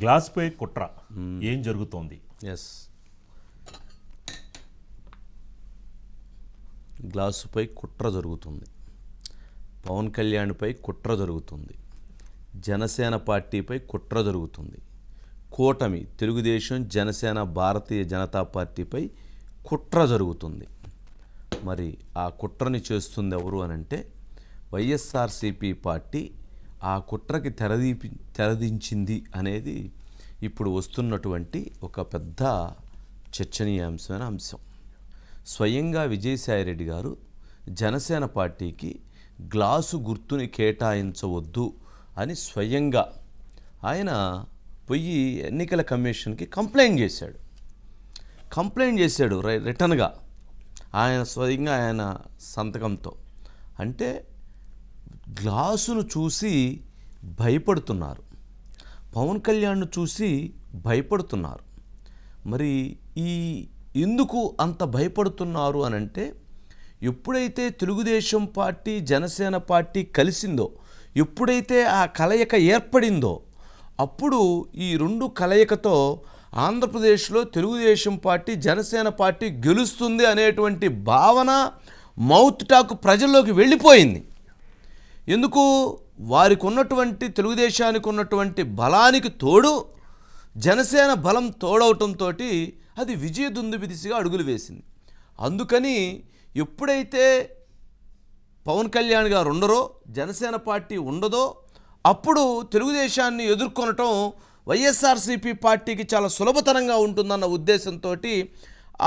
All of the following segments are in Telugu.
గ్లాస్పై కుట్ర ఏం జరుగుతోంది? ఎస్, గ్లాసుపై కుట్ర జరుగుతుంది. పవన్ కళ్యాణ్పై కుట్ర జరుగుతుంది. జనసేన పార్టీపై కుట్ర జరుగుతుంది. కూటమి తెలుగుదేశం, జనసేన, భారతీయ జనతా పార్టీపై కుట్ర జరుగుతుంది. మరి ఆ కుట్రని చేస్తుంది ఎవరు అనంటే వైఎస్ఆర్సీపీ పార్టీ ఆ కుట్రకి తెరదించింది అనేది ఇప్పుడు వస్తున్నటువంటి ఒక పెద్ద చర్చనీయాంశమైన అంశం. స్వయంగా విజయసాయిరెడ్డి గారు జనసేన పార్టీకి గ్లాసు గుర్తుని కేటాయించవద్దు అని స్వయంగా ఆయన పోయి ఎన్నికల కమిషన్కి కంప్లైంట్ చేశాడు రిటర్న్గా ఆయన స్వయంగా ఆయన సంతకంతో. అంటే గ్లాసును చూసి భయపడుతున్నారు, పవన్ కళ్యాణ్ను చూసి భయపడుతున్నారు. మరి ఎందుకు అంత భయపడుతున్నారు అనంటే ఎప్పుడైతే తెలుగుదేశం పార్టీ, జనసేన పార్టీ కలిసిందో, ఎప్పుడైతే ఆ కలయిక ఏర్పడిందో అప్పుడు ఈ రెండు కలయికతో ఆంధ్రప్రదేశ్లో తెలుగుదేశం పార్టీ, జనసేన పార్టీ గెలుస్తుంది అనేటువంటి భావన మౌత్ టాక్ ప్రజల్లోకి వెళ్ళిపోయింది. ఎందుకు? వారికి ఉన్నటువంటి, తెలుగుదేశానికి ఉన్నటువంటి బలానికి తోడు జనసేన బలం తోడవటంతో అది విజయదుందుభి దిశగా అడుగులు వేసింది. అందుకని ఎప్పుడైతే పవన్ కళ్యాణ్ గారు ఉండరో, జనసేన పార్టీ ఉండదో, అప్పుడు తెలుగుదేశాన్ని ఎదుర్కొనటం వైఎస్ఆర్సీపీ పార్టీకి చాలా సులభతరంగా ఉంటుందన్న ఉద్దేశంతో,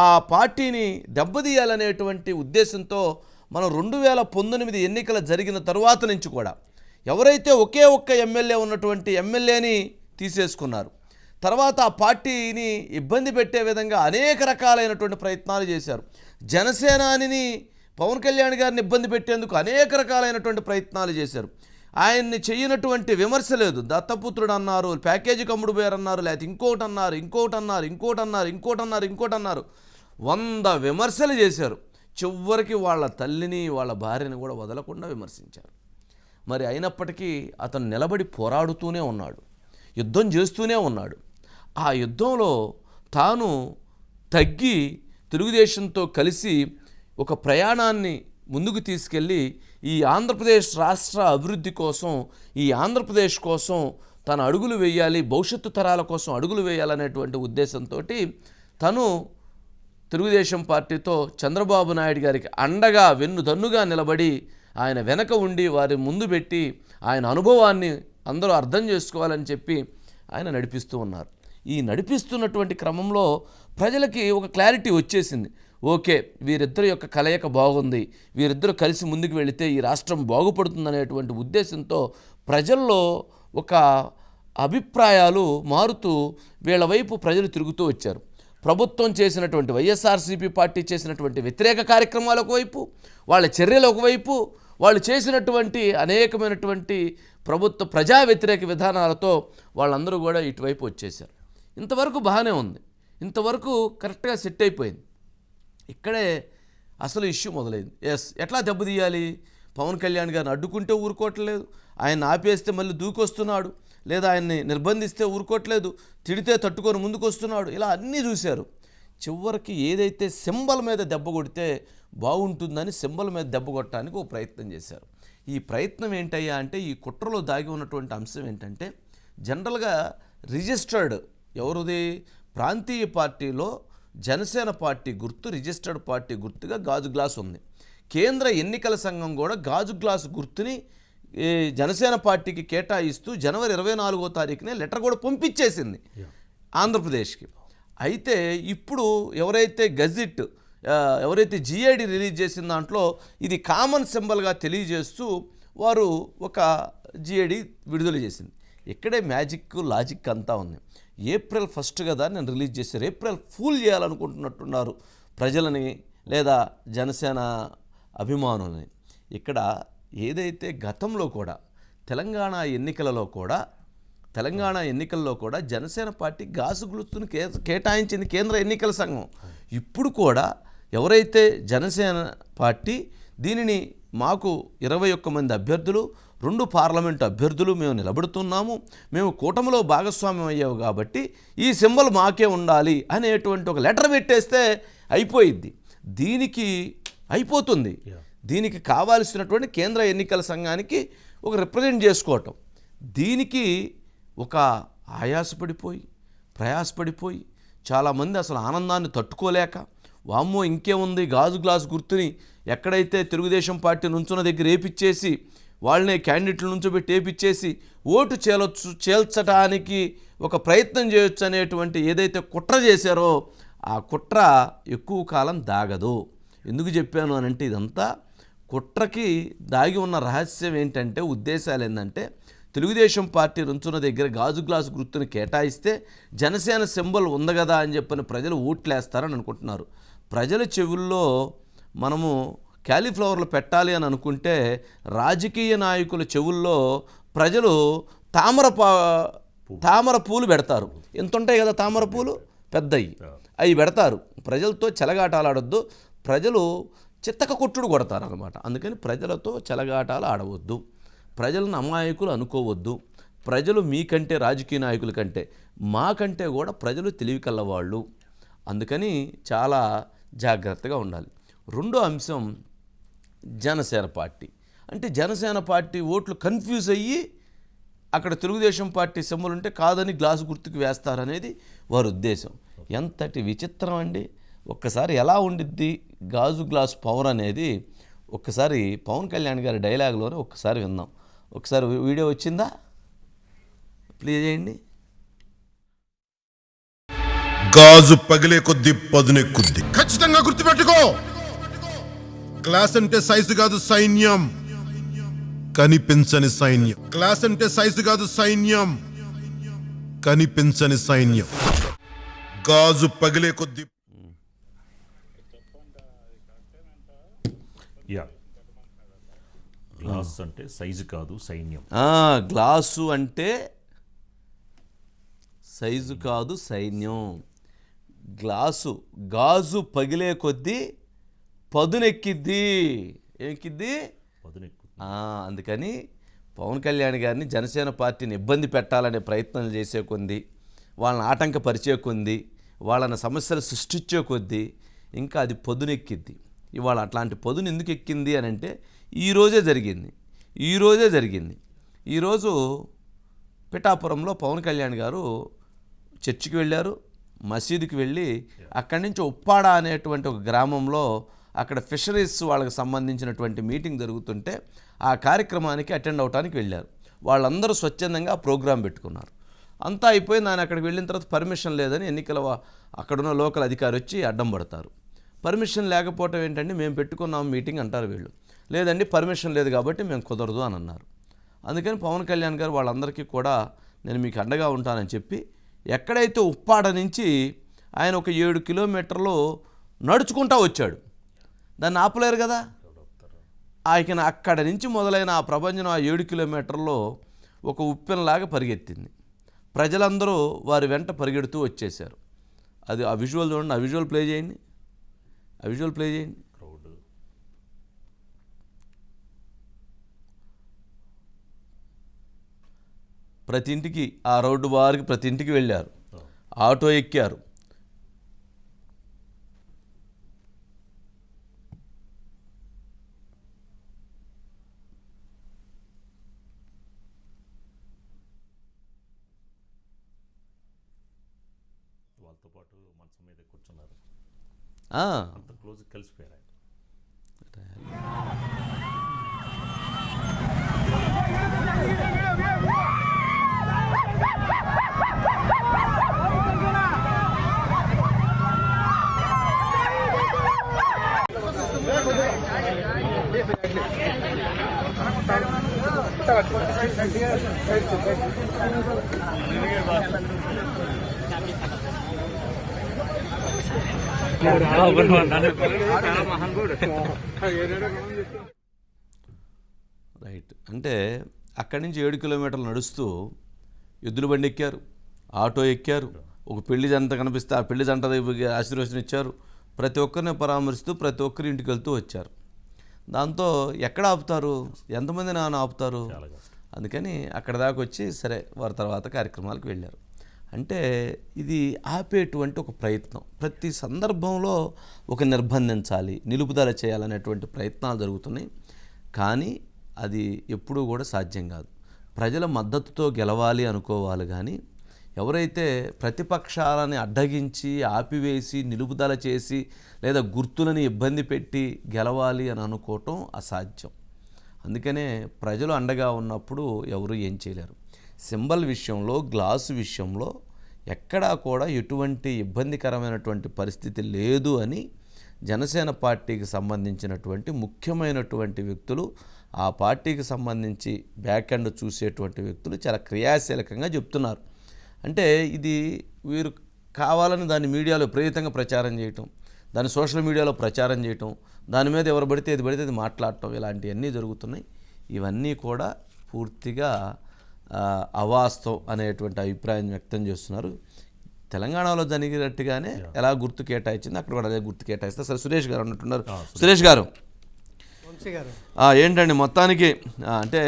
ఆ పార్టీని దెబ్బతీయాలనేటువంటి ఉద్దేశంతో మనం 2019 ఎన్నికలు జరిగిన తరువాత నుంచి కూడా ఎవరైతే ఒకే ఒక్క ఎమ్మెల్యే ఉన్నటువంటి ఎమ్మెల్యేని తీసేసుకున్నారు, తర్వాత ఆ పార్టీని ఇబ్బంది పెట్టే విధంగా అనేక రకాలైనటువంటి ప్రయత్నాలు చేశారు. జనసేనాని పవన్ కళ్యాణ్ గారిని ఇబ్బంది పెట్టేందుకు అనేక రకాలైనటువంటి ప్రయత్నాలు చేశారు. ఆయన్ని చెయ్యనటువంటి విమర్శ లేదు. దత్తపుత్రుడు అన్నారు, ప్యాకేజీ కమ్ముడు పోయారు అన్నారు, లేకపోతే ఇంకోటి అన్నారు. 100 విమర్శలు చేశారు. చివరికి వాళ్ళ తల్లిని, వాళ్ళ భార్యని కూడా వదలకుండా విమర్శించారు. మరి అయినప్పటికీ అతను నిలబడి పోరాడుతూనే ఉన్నాడు, యుద్ధం చేస్తూనే ఉన్నాడు. ఆ యుద్ధంలో తాను తగ్గి తెలుగుదేశంతో కలిసి ఒక ప్రయాణాన్ని ముందుకు తీసుకెళ్ళి ఈ ఆంధ్రప్రదేశ్ రాష్ట్ర అభివృద్ధి కోసం, ఈ ఆంధ్రప్రదేశ్ కోసం తన అడుగులు వేయాలి, భవిష్యత్తు తరాల కోసం అడుగులు వేయాలనేటువంటి ఉద్దేశంతో తను తెలుగుదేశం పార్టీతో చంద్రబాబు నాయుడు గారికి అండగా వెన్నుదన్నుగా నిలబడి ఆయన వెనక ఉండి వారి ముందు పెట్టి ఆయన అనుభవాన్ని అందరూ అర్థం చేసుకోవాలని చెప్పి ఆయన నడిపిస్తూ ఉన్నారు. ఈ నడిపిస్తున్నటువంటి క్రమంలో ప్రజలకి ఒక క్లారిటీ వచ్చేసింది. ఓకే, వీరిద్దరి యొక్క కలయిక బాగుంది, వీరిద్దరూ కలిసి ముందుకు వెళితే ఈ రాష్ట్రం బాగుపడుతుందనేటువంటి ఉద్దేశంతో ప్రజల్లో ఒక అభిప్రాయాలు మారుతూ వీళ్ళ వైపు ప్రజలు తిరుగుతూ వచ్చారు. ప్రభుత్వం చేసినటువంటి, వైఎస్ఆర్సీపీ పార్టీ చేసినటువంటి వ్యతిరేక కార్యక్రమాలు ఒకవైపు, వాళ్ళ చర్యలు ఒకవైపు, వాళ్ళు చేసినటువంటి అనేకమైనటువంటి ప్రభుత్వ ప్రజా వ్యతిరేక విధానాలతో వాళ్ళందరూ కూడా ఇటువైపు వచ్చేసారు. ఇంతవరకు బాగానే ఉంది, ఇంతవరకు కరెక్ట్గా సెట్ అయిపోయింది. ఇక్కడే అసలు ఇష్యూ మొదలైంది. ఎట్లా దెబ్బతీయాలి? పవన్ కళ్యాణ్ గారిని అడ్డుకుంటే ఊరుకోవట్లేదు, ఆయన ఆపేస్తే మళ్ళీ దూకొస్తున్నాడు, లేదా ఆయన్ని నిర్బంధిస్తే ఊరుకోవట్లేదు, తిడితే తట్టుకొని ముందుకు వస్తున్నాడు. ఇలా అన్నీ చూశారు. చివరికి ఏదైతే సింబల్ మీద దెబ్బ కొడితే బాగుంటుందని సింబల్ మీద దెబ్బ కొట్టడానికి ఒక ప్రయత్నం చేశారు. ఈ ప్రయత్నం ఏంటయ్యా అంటే, ఈ కుట్రలో దాగి ఉన్నటువంటి అంశం ఏంటంటే, జనరల్గా రిజిస్టర్డ్ ఎవరిది, ప్రాంతీయ పార్టీలో జనసేన పార్టీ గుర్తు రిజిస్టర్డ్ పార్టీ గుర్తుగా గాజు గ్లాస్ ఉంది. కేంద్ర ఎన్నికల సంఘం కూడా గాజు గ్లాసు గుర్తుని జనసేన పార్టీకి కేటాయిస్తూ జనవరి 24వ తారీఖునే లెటర్ కూడా పంపించేసింది ఆంధ్రప్రదేశ్కి. అయితే ఇప్పుడు ఎవరైతే గజెట్, ఎవరైతే జిఐడి రిలీజ్ చేసిన దాంట్లో ఇది కామన్ సింబల్గా తెలియజేస్తూ వారు ఒక జిఐడి విడుదల చేసింది. ఇక్కడే మ్యాజిక్ లాజిక్ అంతా ఉంది. ఏప్రిల్ 1 కదా నేను రిలీజ్ చేశారు, ఏప్రిల్ ఫూల్ చేయాలనుకుంటున్నట్టున్నారు ప్రజలని లేదా జనసేన అభిమానులని. ఇక్కడ ఏదైతే గతంలో కూడా తెలంగాణ ఎన్నికల్లో కూడా జనసేన పార్టీ గాజు గ్లాసును కేటాయించింది కేంద్ర ఎన్నికల సంఘం. ఇప్పుడు కూడా ఎవరైతే జనసేన పార్టీ దీనిని మాకు 21 మంది అభ్యర్థులు 2 పార్లమెంటు అభ్యర్థులు మేము నిలబడుతున్నాము, మేము కూటమిలో భాగస్వామ్యం అయ్యావు కాబట్టి ఈ సింబల్ మాకే ఉండాలి అనేటువంటి ఒక లెటర్ పెట్టేస్తే అయిపోయిద్ది. దీనికి అయిపోతుంది. దీనికి కావాల్సినటువంటి కేంద్ర ఎన్నికల సంఘానికి ఒక రిప్రజెంట్ చేసుకోవటం, దీనికి ఒక ప్రయాసపడిపోయి చాలామంది అసలు ఆనందాన్ని తట్టుకోలేక, వామ్మో ఇంకేముంది గాజు గ్లాసు గుర్తుని ఎక్కడైతే తెలుగుదేశం పార్టీ నుంచున్న దగ్గర ఏపిచ్చేసి వాళ్ళనే క్యాండిడేట్లు నుంచోబెట్టి ఏపిచ్చేసి ఓటు చేల్చడానికి ఒక ప్రయత్నం చేయొచ్చు అనేటువంటి ఏదైతే కుట్ర చేశారో ఆ కుట్ర ఎక్కువ కాలం దాగదు. ఎందుకు చెప్పాను అనంటే ఇదంతా కుట్రకి దాగి ఉన్న రహస్యం ఏంటంటే, ఉద్దేశాలు ఏంటంటే, తెలుగుదేశం పార్టీ నుంచున్న దగ్గర గాజు గ్లాసు గుర్తుని కేటాయిస్తే జనసేన సింబల్ ఉంది కదా అని చెప్పని ప్రజలు ఓట్లేస్తారని అనుకుంటున్నారు. ప్రజల చెవుల్లో మనము క్యాలీఫ్లవర్లు పెట్టాలి అని అనుకుంటే రాజకీయ నాయకుల చెవుల్లో ప్రజలు తామర పూలు పెడతారు. ఎంత ఉంటాయి కదా తామర పూలు, పెద్దవి, అవి పెడతారు. ప్రజలతో చెలగాటాలు ఆడొద్దు, ప్రజలు చిత్తక కొట్టుడు కొడతారు అన్నమాట. అందుకని ప్రజలతో చెలగాటాలు ఆడవద్దు, ప్రజలను అమాయకులు అనుకోవద్దు. ప్రజలు మీకంటే, రాజకీయ నాయకుల కంటే, మాకంటే కూడా ప్రజలు తెలివి కల్లవాళ్ళు. అందుకని చాలా జాగ్రత్తగా ఉండాలి. రెండో అంశం జనసేన పార్టీ. అంటే జనసేన పార్టీ ఓట్లు కన్ఫ్యూజ్ అయ్యి అక్కడ తెలుగుదేశం పార్టీ సింబల్ ఉంటే కాదని గ్లాసు గుర్తుకు వేస్తారనేది వారి ఉద్దేశం. ఎంతటి విచిత్రం అండి! ఒక్కసారి ఎలా ఉండిద్ది గాజు గ్లాస్ పవర్ అనేది ఒక్కసారి పవన్ కళ్యాణ్ గారి డైలాగ్లోనే ఒక్కసారి విందాం. ఒకసారి వీడియో వచ్చిందా, ప్లే చేయండి. గాజు పగిలే కొద్ది పదునెక్కుద్ది. ఖచ్చితంగా గుర్తుపెట్టుకో, గ్లాస్ అంటే సైజు కాదు సైన్యం, కనిపించని సైన్యం. గ్లాస్ అంటే సైజు కాదు సైన్యం, కనిపించని సైన్యం. గాజు పగిలే కొద్ది. గ్లాస్ అంటే సైజు కాదు సైన్యం. గ్లాసు అంటే సైజు కాదు సైన్యం. గాజు పగిలే కొద్దీ పదునెక్కిద్ది. ఏమెక్కిద్ది? పదునెక్కు. అందుకని పవన్ కళ్యాణ్ గారిని జనసేన పార్టీని ఇబ్బంది పెట్టాలనే ప్రయత్నం చేసే కొద్ది, వాళ్ళని ఆటంకపరిచే కొద్ది, వాళ్ళని సమస్యలు సృష్టించే కొద్దీ ఇంకా అది పదునెక్కిద్ది. ఇవాళ అట్లాంటి పదును ఎందుకు ఎక్కింది అని అంటే ఈరోజే జరిగింది. ఈరోజు పిఠాపురంలో పవన్ కళ్యాణ్ గారు చర్చికి వెళ్ళారు, మసీదుకి వెళ్ళి అక్కడి నుంచి ఉప్పాడ అనేటువంటి ఒక గ్రామంలో అక్కడ ఫిషరీస్ వాళ్ళకి సంబంధించినటువంటి మీటింగ్ జరుగుతుంటే ఆ కార్యక్రమానికి అటెండ్ అవడానికి వెళ్ళారు. వాళ్ళందరూ స్వచ్ఛందంగా ప్రోగ్రాం పెట్టుకున్నారు. అంతా అయిపోయింది. ఆయన అక్కడికి వెళ్ళిన తర్వాత పర్మిషన్ లేదని అక్కడున్న లోకల్ అధికారి వచ్చి అడ్డం పడతారు. పర్మిషన్ లేకపోవటం ఏంటంటే మేము పెట్టుకున్నాం మీటింగ్ అంటారు వీళ్ళు. లేదండి పర్మిషన్ లేదు కాబట్టి మేము కుదరదు అని అన్నారు. అందుకని పవన్ కళ్యాణ్ గారు వాళ్ళందరికీ కూడా నేను మీకు అండగా ఉంటానని చెప్పి ఎక్కడైతే ఉప్పాడ నుంచి ఆయన ఒక 7 కిలోమీటర్లు నడుచుకుంటా వచ్చాడు. దాన్ని ఆపలేరు కదా. ఆయన అక్కడ నుంచి మొదలైన ఆ ప్రభంజనం ఆ 7 కిలోమీటర్లో ఒక ఉప్పెనలాగా పరిగెత్తింది. ప్రజలందరూ వారి వెంట పరిగెడుతూ వచ్చేశారు. అది ఆ విజువల్ చూడండి, ఆ విజువల్ ప్లే చేయండి. క్రౌడ్ ప్రతి ఇంటికి, ఆ రోడ్డు వారికి ప్రతి ఇంటికి వెళ్ళారు, ఆటో ఎక్కారు. వాళ్ళతో పాటు మంచం మీద కూర్చున్నారు. ఆ, అంత క్లోజ్ కలిసిపోయారు. రైట్. అంటే అక్కడి నుంచి 7 కిలోమీటర్లు నడుస్తూ ఎద్దుల బండి ఎక్కారు, ఆటో ఎక్కారు. ఒక పెళ్లి జంట కనిపిస్తే ఆ పెళ్లి జంట ఆశీర్వచనం ఇచ్చారు. ప్రతి ఒక్కరిని పరామర్శిస్తూ ప్రతి ఒక్కరి ఇంటికి వెళ్తూ వచ్చారు. దాంతో ఎక్కడ ఆపుతారు, ఎంతమంది నాన్న ఆపుతారు? చాలా కష్టం. అందుకని అక్కడ దాకా వచ్చి సరే వారి తర్వాత కార్యక్రమాలకు వెళ్ళారు. అంటే ఇది ఆపేటువంటి ఒక ప్రయత్నం, ప్రతి సందర్భంలో ఒక నిర్బంధించాలి, నిలుపుదల చేయాలనేటువంటి ప్రయత్నాలు జరుగుతున్నాయి. కానీ అది ఎప్పుడూ కూడా సాధ్యం కాదు. ప్రజల మద్దతుతో గెలవాలి అనుకోవాలి. కానీ ఎవరైతే ప్రతిపక్షాలని అడ్డగించి ఆపివేసి నిలుపుదల చేసి లేదా గుర్తులని ఇబ్బంది పెట్టి గెలవాలి అని అనుకోవటం అసాధ్యం. అందుకనే ప్రజలు అండగా ఉన్నప్పుడు ఎవరు ఏం చేయలేరు. సింబల్ విషయంలో, గ్లాసు విషయంలో ఎక్కడా కూడా ఎటువంటి ఇబ్బందికరమైనటువంటి పరిస్థితి లేదు అని జనసేన పార్టీకి సంబంధించినటువంటి ముఖ్యమైనటువంటి వ్యక్తులు, ఆ పార్టీకి సంబంధించి బ్యాక్ ఎండ్ చూసేటువంటి వ్యక్తులు చాలా క్రియాశీలకంగా చెప్తున్నారు. అంటే ఇది వీరు కావాలని దాన్ని మీడియాలో విపరీతంగా ప్రచారం చేయటం, దాన్ని సోషల్ మీడియాలో ప్రచారం చేయటం, దాని మీద ఎవరు పడితే అది మాట్లాడటం, ఇలాంటివన్నీ జరుగుతున్నాయి. ఇవన్నీ కూడా పూర్తిగా అవాస్తవం అనేటువంటి అభిప్రాయం వ్యక్తం చేస్తున్నారు. తెలంగాణలో జరిగినట్టుగానే ఎలా గుర్తు కేటాయించింది అక్కడ కూడా అదే గుర్తు కేటాయిస్తారు. సరే, సురేష్ గారు అన్నట్టున్నారు. సురేష్ గారు, ఏంటండి మొత్తానికి అంటే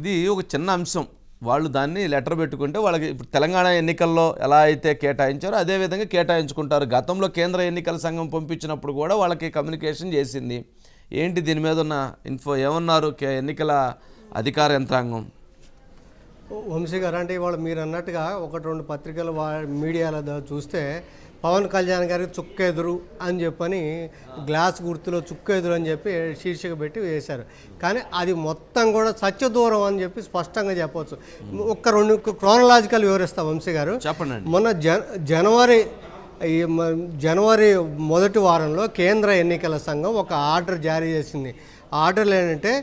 ఇది ఒక చిన్న అంశం. వాళ్ళు దాన్ని లెటర్ పెట్టుకుంటే వాళ్ళకి ఇప్పుడు తెలంగాణ ఎన్నికల్లో ఎలా అయితే కేటాయించారో అదేవిధంగా కేటాయించుకుంటారు. గతంలో కేంద్ర ఎన్నికల సంఘం పంపించినప్పుడు కూడా వాళ్ళకి కమ్యూనికేషన్ చేసింది. ఏంటి దీని మీద ఉన్న ఇన్ఫో ఏమన్నారు ఎన్నికల అధికార యంత్రాంగం? వంశీ గారు, అంటే ఇవాళ మీరు అన్నట్టుగా ఒకటి రెండు పత్రికలు మీడియాలో చూస్తే పవన్ కళ్యాణ్ గారికి చుక్కెదురు అని చెప్పని గ్లాస్ గుర్తులో చుక్కెదురు అని చెప్పి శీర్షిక పెట్టి వేశారు. కానీ అది మొత్తం కూడా సత్యదూరం అని చెప్పి స్పష్టంగా చెప్పవచ్చు. ఒక్క రెండు క్రోనలాజికల్ వివరిస్తా వంశీ గారు. చెప్పండి. మొన్న జనవరి మొదటి వారంలో కేంద్ర ఎన్నికల సంఘం ఒక ఆర్డర్ జారీ చేసింది. ఆ ఆర్డర్లు ఏంటంటే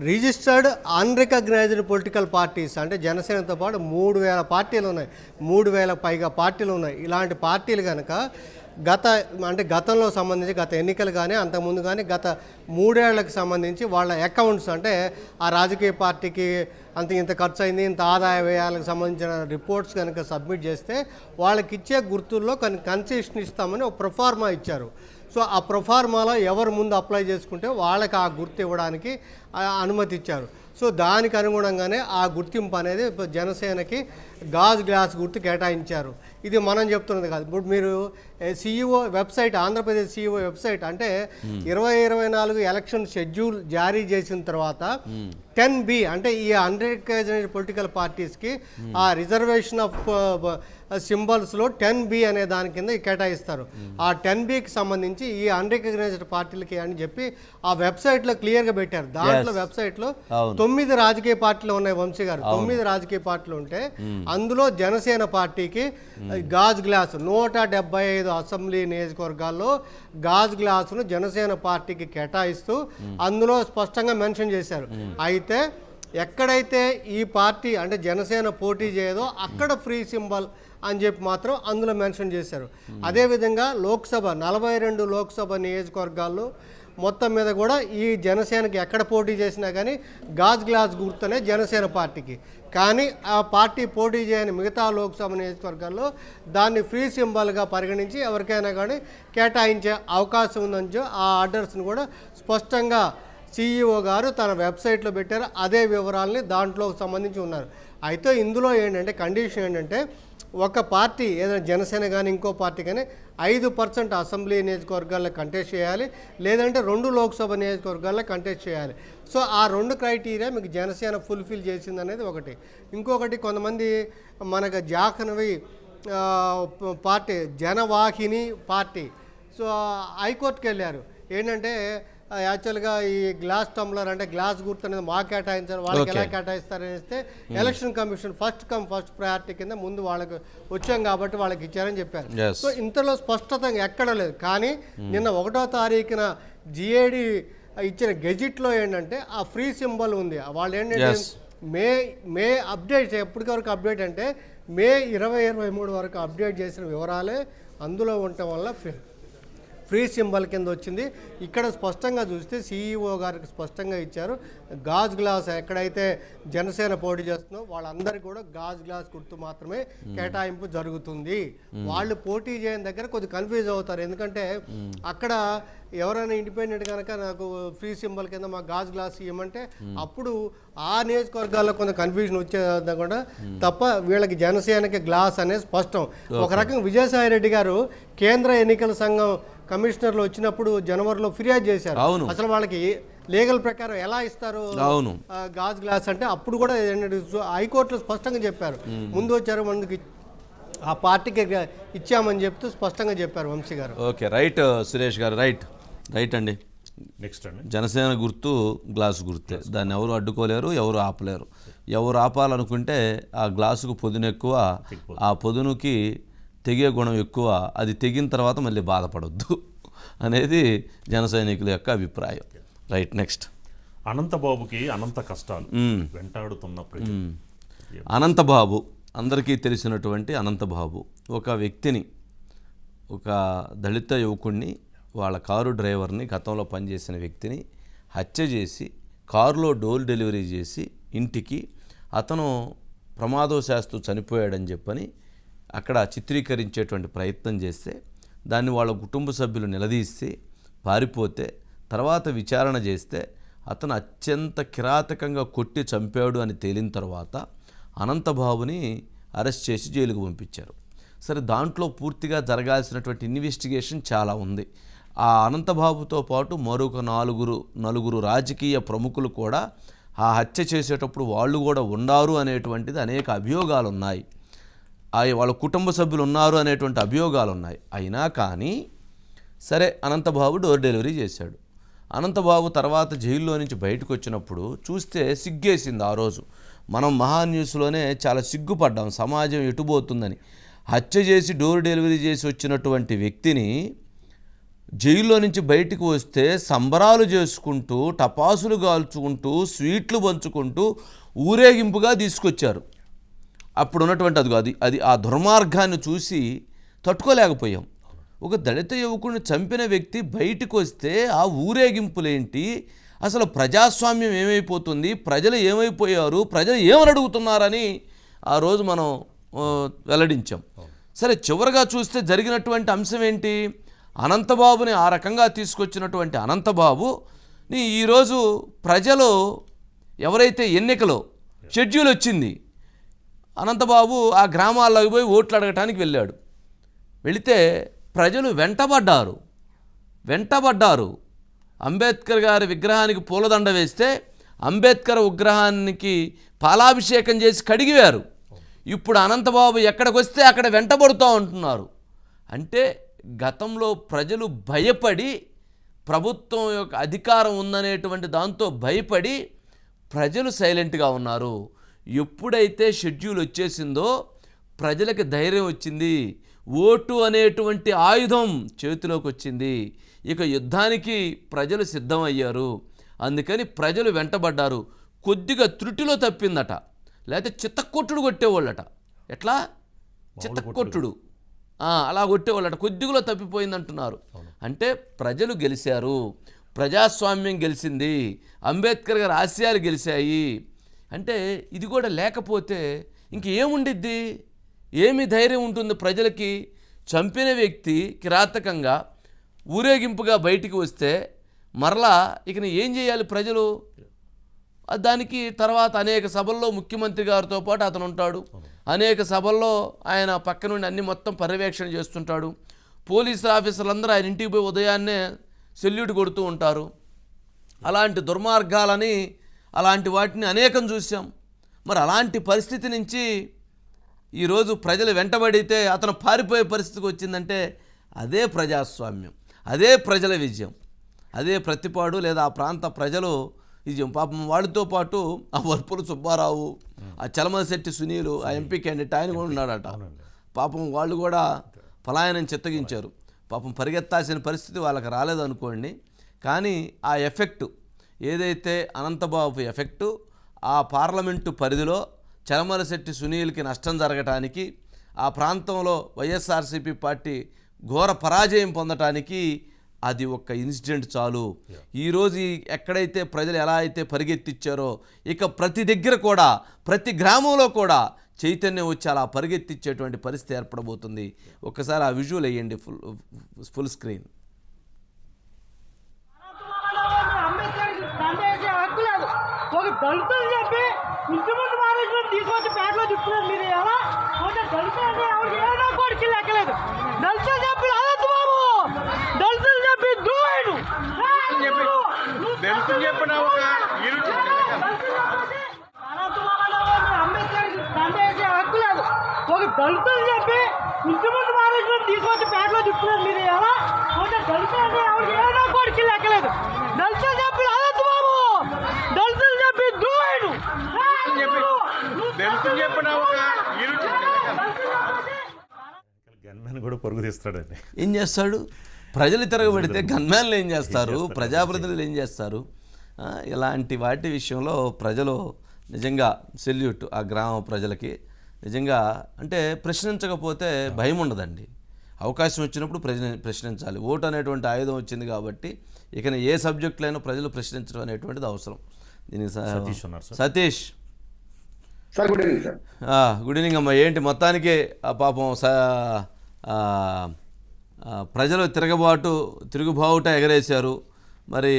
రిజిస్టర్డ్ అన్రికగ్నైజ్డ్ పొలిటికల్ పార్టీస్, అంటే జనసేనతో పాటు 3000 పార్టీలు ఉన్నాయి, 3000 పైగా పార్టీలు ఉన్నాయి. ఇలాంటి పార్టీలు కనుక గతంలో సంబంధించి గత ఎన్నికలు కానీ అంతకుముందు కానీ గత 3 ఏళ్లకు సంబంధించి వాళ్ళ అకౌంట్స్, అంటే ఆ రాజకీయ పార్టీకి ఇంత ఖర్చు అయింది, ఇంత ఆదాయ వ్యయాలకు సంబంధించిన రిపోర్ట్స్ కనుక సబ్మిట్ చేస్తే వాళ్ళకి ఇచ్చే గుర్తుల్లో కన్సెషన్ ఇస్తామని ఒక ప్రొఫార్మా ఇచ్చారు. సో ఆ ప్రొఫార్మాలో ఎవరు ముందు అప్లై చేసుకుంటే వాళ్ళకి ఆ గుర్తు ఇవ్వడానికి అనుమతి ఇచ్చారు. సో దానికి అనుగుణంగానే ఆ గుర్తింపు అనేది జనసేనకి గాజు గ్లాస్ గుర్తు కేటాయించారు. ఇది మనం చెప్తున్నది కాదు. ఇప్పుడు మీరు CEO website, Andhra Pradesh CEO website, అంటే 2024 ఎలక్షన్ షెడ్యూల్ జారీ చేసిన తర్వాత 10B, అంటే ఈ అన్రికగ్నైజ్డ్ పొలిటికల్ పార్టీస్కి ఆ రిజర్వేషన్ ఆఫ్ సింబల్స్లో 10B అనే దాని కింద కేటాయిస్తారు. ఆ 10Bకి సంబంధించి ఈ అన్రికగ్నైజ్డ్ పార్టీలకి అని చెప్పి ఆ వెబ్సైట్లో క్లియర్గా పెట్టారు. దాంట్లో వెబ్సైట్లో 9 రాజకీయ పార్టీలు ఉన్నాయి వంశీ గారు. 9 రాజకీయ పార్టీలు ఉంటే అందులో జనసేన పార్టీకి గాజు గ్లాసు 175 అసెంబ్లీ నియోజకవర్గాల్లో గాజు గ్లాసును జనసేన పార్టీకి కేటాయిస్తూ అందులో స్పష్టంగా మెన్షన్ చేశారు. అయితే ఎక్కడైతే ఈ పార్టీ అంటే జనసేన పోటీ చేయదో అక్కడ ఫ్రీ సింబల్ అని చెప్పి మాత్రం అందులో మెన్షన్ చేశారు. అదేవిధంగా లోక్సభ 42 లోక్సభ నియోజకవర్గాల్లో మొత్తం మీద కూడా ఈ జనసేనకి ఎక్కడ పోటీ చేసినా కానీ గాజు గ్లాస్ గుర్తునే జనసేన పార్టీకి. కానీ ఆ పార్టీ పోటీ చేయని మిగతా లోక్సభ నియోజకవర్గాల్లో దాన్ని ఫ్రీ సింబల్గా పరిగణించి ఎవరికైనా కానీ కేటాయించే అవకాశం ఉందని ఆ ఆర్డర్స్ని కూడా స్పష్టంగా సిఇఓ గారు తన వెబ్సైట్లో పెట్టారు. అదే వివరాలని దాంట్లో సంబంధించి ఉన్నారు. అయితే ఇందులో ఏంటంటే కండిషన్ ఏంటంటే ఒక పార్టీ ఏదైనా జనసేన కానీ ఇంకో పార్టీ కానీ 5% అసెంబ్లీ నియోజకవర్గాల్లో కంటెస్ట్ చేయాలి, లేదంటే 2 లోక్సభ నియోజకవర్గాల్లో కంటెస్ట్ చేయాలి. సో ఆ 2 క్రైటీరియా మీకు జనసేన ఫుల్ఫిల్ చేసింది అనేది ఒకటి. ఇంకొకటి కొంతమంది మనకు జాహ్నవి పార్టీ, జనవాహిని పార్టీ, సో హైకోర్టుకి వెళ్ళారు. ఏంటంటే యాక్చువల్గా ఈ గ్లాస్ టంబ్లర్ అంటే గ్లాస్ గుర్తు అనేది మాకు కేటాయించారు, వాళ్ళకి ఎలా కేటాయిస్తారని ఇస్తే election commission first come first priority కింద ముందు వాళ్ళకి వచ్చాం కాబట్టి వాళ్ళకి ఇచ్చారని చెప్పారు. సో ఇంతలో స్పష్టత ఎక్కడ లేదు. కానీ నిన్న 1వ తారీఖున జిఏడి ఇచ్చిన గెజిట్లో ఏంటంటే ఆ ఫ్రీ సింబల్ ఉంది. వాళ్ళు ఏంటంటే మే అప్డేట్, ఎప్పటివరకు అప్డేట్ అంటే మే 2023 వరకు అప్డేట్ చేసిన వివరాలే అందులో ఉండటం వల్ల ఫ్రీ సింబల్ కింద వచ్చింది. ఇక్కడ స్పష్టంగా చూస్తే CEO గారికి స్పష్టంగా ఇచ్చారు. గాజ్ గ్లాస్ ఎక్కడైతే జనసేన పోటీ చేస్తుందో వాళ్ళందరికీ కూడా గాజ్ గ్లాస్ గుర్తు మాత్రమే కేటాయింపు జరుగుతుంది. వాళ్ళు పోటీ చేయని దగ్గర కొద్దిగా కన్ఫ్యూజ్ అవుతారు. ఎందుకంటే అక్కడ ఎవరైనా ఇండిపెండెంట్ కనుక నాకు ఫ్రీ సింబల్ కింద మా గాజ్ గ్లాస్ ఇవ్వమంటే అప్పుడు ఆ నియోజకవర్గాల్లో కొంత కన్ఫ్యూజన్ వచ్చేది కూడా తప్ప వీళ్ళకి జనసేనకి గ్లాస్ అనేది స్పష్టం. ఒక రకంగా విజయసాయి రెడ్డి గారు కేంద్ర ఎన్నికల సంఘం కమిషనర్లు వచ్చినప్పుడు జనవరిలో ఫిర్యాదు చేశారు. అసలు వాళ్ళకి లీగల్ ప్రకారం ఎలా ఇస్తారు గాజ్ గ్లాస్ అంటే అప్పుడు కూడా హైకోర్టులో స్పష్టంగా చెప్పారు. ముందు వచ్చారు ముందుకు ఆ పార్టీకి ఇచ్చామని చెప్తూ స్పష్టంగా చెప్పారు వంశీ గారు. ఓకే, రైట్ సురేష్ గారు, రైట్ అండి. నెక్స్ట్ అండి, జనసేన గుర్తు గ్లాసు గుర్తే. దాన్ని ఎవరు అడ్డుకోలేరు, ఎవరు ఆపలేరు. ఎవరు ఆపాలనుకుంటే ఆ గ్లాసుకు పొదును ఎక్కువ, ఆ పొదునుకి తెగే గుణం ఎక్కువ. అది తెగిన తర్వాత మళ్ళీ బాధపడొద్దు అనేది జన సైనికుల యొక్క అభిప్రాయం. Right, next. అనంతబాబుకి అనంత కష్టాలు వెంటాడుతున్న ప్రజలు. అనంతబాబు అందరికీ తెలిసినటువంటి అనంతబాబు ఒక వ్యక్తిని, ఒక దళిత యువకుడిని, వాళ్ళ కారు డ్రైవర్ని, గతంలో పనిచేసిన వ్యక్తిని హత్య చేసి కారులో డోర్ డెలివరీ చేసి ఇంటికి అతను ప్రమాదవశాత్తు చనిపోయాడని చెప్పని అక్కడ చిత్రీకరించేటువంటి ప్రయత్నం చేస్తే దాన్ని వాళ్ళ కుటుంబ సభ్యులు నిలదీస్తే పారిపోతే తర్వాత విచారణ చేస్తే అతను అత్యంత కిరాతకంగా కొట్టి చంపాడు అని తేలిన తర్వాత అనంతబాబుని అరెస్ట్ చేసి జైలుకు పంపించారు. సరే, దాంట్లో పూర్తిగా జరగాల్సినటువంటి ఇన్వెస్టిగేషన్ చాలా ఉంది. ఆ అనంతబాబుతో పాటు మరొక నలుగురు రాజకీయ ప్రముఖులు కూడా ఆ హత్య చేసేటప్పుడు వాళ్ళు కూడా ఉన్నారు అనేటువంటిది అనేక అభియోగాలు ఉన్నాయి. వాళ్ళ కుటుంబ సభ్యులు ఉన్నారు అనేటువంటి అభియోగాలు ఉన్నాయి. అయినా కానీ సరే, అనంతబాబు డోర్ డెలివరీ చేశాడు. అనంతబాబు తర్వాత జైల్లో నుంచి బయటకు వచ్చినప్పుడు చూస్తే సిగ్గేసింది. ఆ రోజు మనం మహాన్యూస్లోనే చాలా సిగ్గుపడ్డాం, సమాజం ఎటుపోతుందని. హత్య చేసి డోర్ డెలివరీ చేసి వచ్చినటువంటి వ్యక్తిని జైల్లో నుంచి బయటికి వస్తే సంబరాలు చేసుకుంటూ, టపాసులు కాల్చుకుంటూ, స్వీట్లు పంచుకుంటూ ఊరేగింపుగా తీసుకొచ్చారు. అప్పుడు ఉన్నటువంటి అది ఆ దుర్మార్గాన్ని చూసి తట్టుకోలేకపోయాం. ఒక దళిత యువకుడిని చంపిన వ్యక్తి బయటకు వస్తే ఆ ఊరేగింపులేంటి, అసలు ప్రజాస్వామ్యం ఏమైపోతుంది, ప్రజలు ఏమైపోయారు, ప్రజలు ఏమని అడుగుతున్నారని ఆ రోజు మనం వెల్లడించాం. సరే, చివరిగా చూస్తే జరిగినటువంటి అంశం ఏంటి? అనంతబాబుని ఆ రకంగా తీసుకొచ్చినటువంటి అనంతబాబుని ఈరోజు ప్రజలు ఎవరైతే ఎన్నికలో షెడ్యూల్ వచ్చింది, అనంతబాబు ఆ గ్రామాల్లోకి పోయి ఓట్లు అడగటానికి వెళ్ళాడు. వెళితే ప్రజలు వెంటబడ్డారు. అంబేద్కర్ గారి విగ్రహానికి పూలదండ వేస్తే అంబేద్కర్ విగ్రహానికి పాలాభిషేకం చేసి కడిగివారు. ఇప్పుడు అనంతబాబు ఎక్కడికి వస్తే అక్కడ వెంటబడుతూ ఉంటున్నారు. అంటే గతంలో ప్రజలు భయపడి, ప్రభుత్వం యొక్క అధికారం ఉందనేటువంటి దాంతో భయపడి ప్రజలు సైలెంట్గా ఉన్నారు. ఎప్పుడైతే షెడ్యూల్ వచ్చేసిందో ప్రజలకు ధైర్యం వచ్చింది, ఓటు అనేటువంటి ఆయుధం చేతిలోకి వచ్చింది. ఇక యుద్ధానికి ప్రజలు సిద్ధమయ్యారు. అందుకని ప్రజలు వెంటబడ్డారు. కొద్దిగా త్రుటిలో తప్పిందట, లేకపోతే చిత్తకొట్టుడు కొట్టేవాళ్ళట. ఎట్లా చిత్తకొట్టుడు అలా కొట్టేవాళ్ళట, కొద్దిగలో తప్పిపోయిందంటున్నారు. అంటే ప్రజలు గెలిచారు, ప్రజాస్వామ్యం గెలిచింది, అంబేద్కర్ గారి ఆశయాలు గెలిచాయి. అంటే ఇది కూడా లేకపోతే ఇంకేముండిద్ది? ఏమి ధైర్యం ఉంటుంది ప్రజలకి? చంపిన వ్యక్తి కిరాతకంగా ఊరేగింపుగా బయటికి వస్తే మరలా ఇక ఏం చేయాలి ప్రజలు? దానికి తర్వాత అనేక సభల్లో ముఖ్యమంత్రి గారితో పాటు అతను ఉంటాడు. అనేక సభల్లో ఆయన పక్క నుండి అన్ని మొత్తం పర్యవేక్షణ చేస్తుంటాడు. పోలీసు ఆఫీసర్లందరూ ఆయన ఇంటికి పోయి ఉదయాన్నే సెల్యూట్ కొడుతూ ఉంటారు. అలాంటి దుర్మార్గాలని, అలాంటి వాటిని అనేకం చూసాం. మరి అలాంటి పరిస్థితి నుంచి ఈరోజు ప్రజలు వెంటబడితే అతను పారిపోయే పరిస్థితికి వచ్చిందంటే అదే ప్రజాస్వామ్యం, అదే ప్రజల విజయం, అదే ప్రతిపాడు లేదా ఆ ప్రాంత ప్రజలు విజయం. పాపం వాళ్ళతో పాటు ఆ వర్పుల సుబ్బారావు, ఆ చలమశెట్టి సునీలు, ఆ ఎంపీ క్యాండిడేట్ ఆయన కూడా ఉన్నాడట. పాపం వాళ్ళు కూడా పలాయనం చిత్తగించారు. పాపం పరిగెత్తాల్సిన పరిస్థితి వాళ్ళకి రాలేదనుకోండి. కానీ ఆ ఎఫెక్టు ఏదైతే అనంతబాబు ఎఫెక్టు, ఆ పార్లమెంటు పరిధిలో చలమలశెట్టి సునీల్కి నష్టం జరగటానికి, ఆ ప్రాంతంలో వైఎస్ఆర్సీపీ పార్టీ ఘోర పరాజయం పొందటానికి అది ఒక్క ఇన్సిడెంట్ చాలు. ఈరోజు ఎక్కడైతే ప్రజలు ఎలా అయితే పరిగెత్తిచ్చారో ఇక ప్రతి దగ్గర కూడా ప్రతి గ్రామంలో కూడా చైతన్యం వచ్చి అలా పరిగెత్తిచ్చేటువంటి పరిస్థితి ఏర్పడబోతుంది. ఒక్కసారి ఆ విజువల్ వేయండి ఫుల్ స్క్రీన్. ఒక దళితులు చెప్పి ఇంటి ముందు మారేజ్మెంట్ తీసుకొచ్చి పేటలో చెప్తున్నారు. మీరు ఎలా ఒక దళితులు అంటే ఎవరికి ఏమైనా కోడికి లెక్కలేదు. దళితులు చెప్పి అదొద్దు బాబు, దళితులు చెప్పి ద్రోహుడు దళితులు చెప్పిన అంబేద్కర్ దండేసే హక్కు లేదు. ఒక దళితులు చెప్పి ఇంటి ముందు మారేజ్మెంట్ తీసుకొచ్చి పేటలో చెప్తున్నారు. మీరు ఎలా ఒక దళితులు అంటే ఎవరికి ఏమైనా కోడికి లెక్కలేదు. దళితులు చెప్పి అదొద్దు బాబు, దళితులు చెప్పి ద్రోహుడు దళితులు చెప్పిన గన్మెన్ కూడా పరుగు తీస్తాడండి. ఏం చేస్తాడు? ప్రజలు తిరగబడితే గన్మ్యాన్లు ఏం చేస్తారు, ప్రజాప్రతినిధులు ఏం చేస్తారు? ఇలాంటి వాటి విషయంలో ప్రజలు నిజంగా సెల్యూట్ ఆ గ్రామ ప్రజలకి. నిజంగా అంటే ప్రశ్నించకపోతే భయం ఉండదండి. అవకాశం వచ్చినప్పుడు ప్రశ్నించాలి. ఓటు అనేటువంటి ఆయుధం వచ్చింది కాబట్టి ఇక ఏ సబ్జెక్టులైనా ప్రజలు ప్రశ్నించడం అనేటువంటిది అవసరం. దీనికి సతీష్ ఉన్నారు sir. Satish sir, good evening sir. Good evening అమ్మా. ఏంటి మొత్తానికి పాపం ప్రజలు తిరుగుబావుట ఎగరేశారు. మరి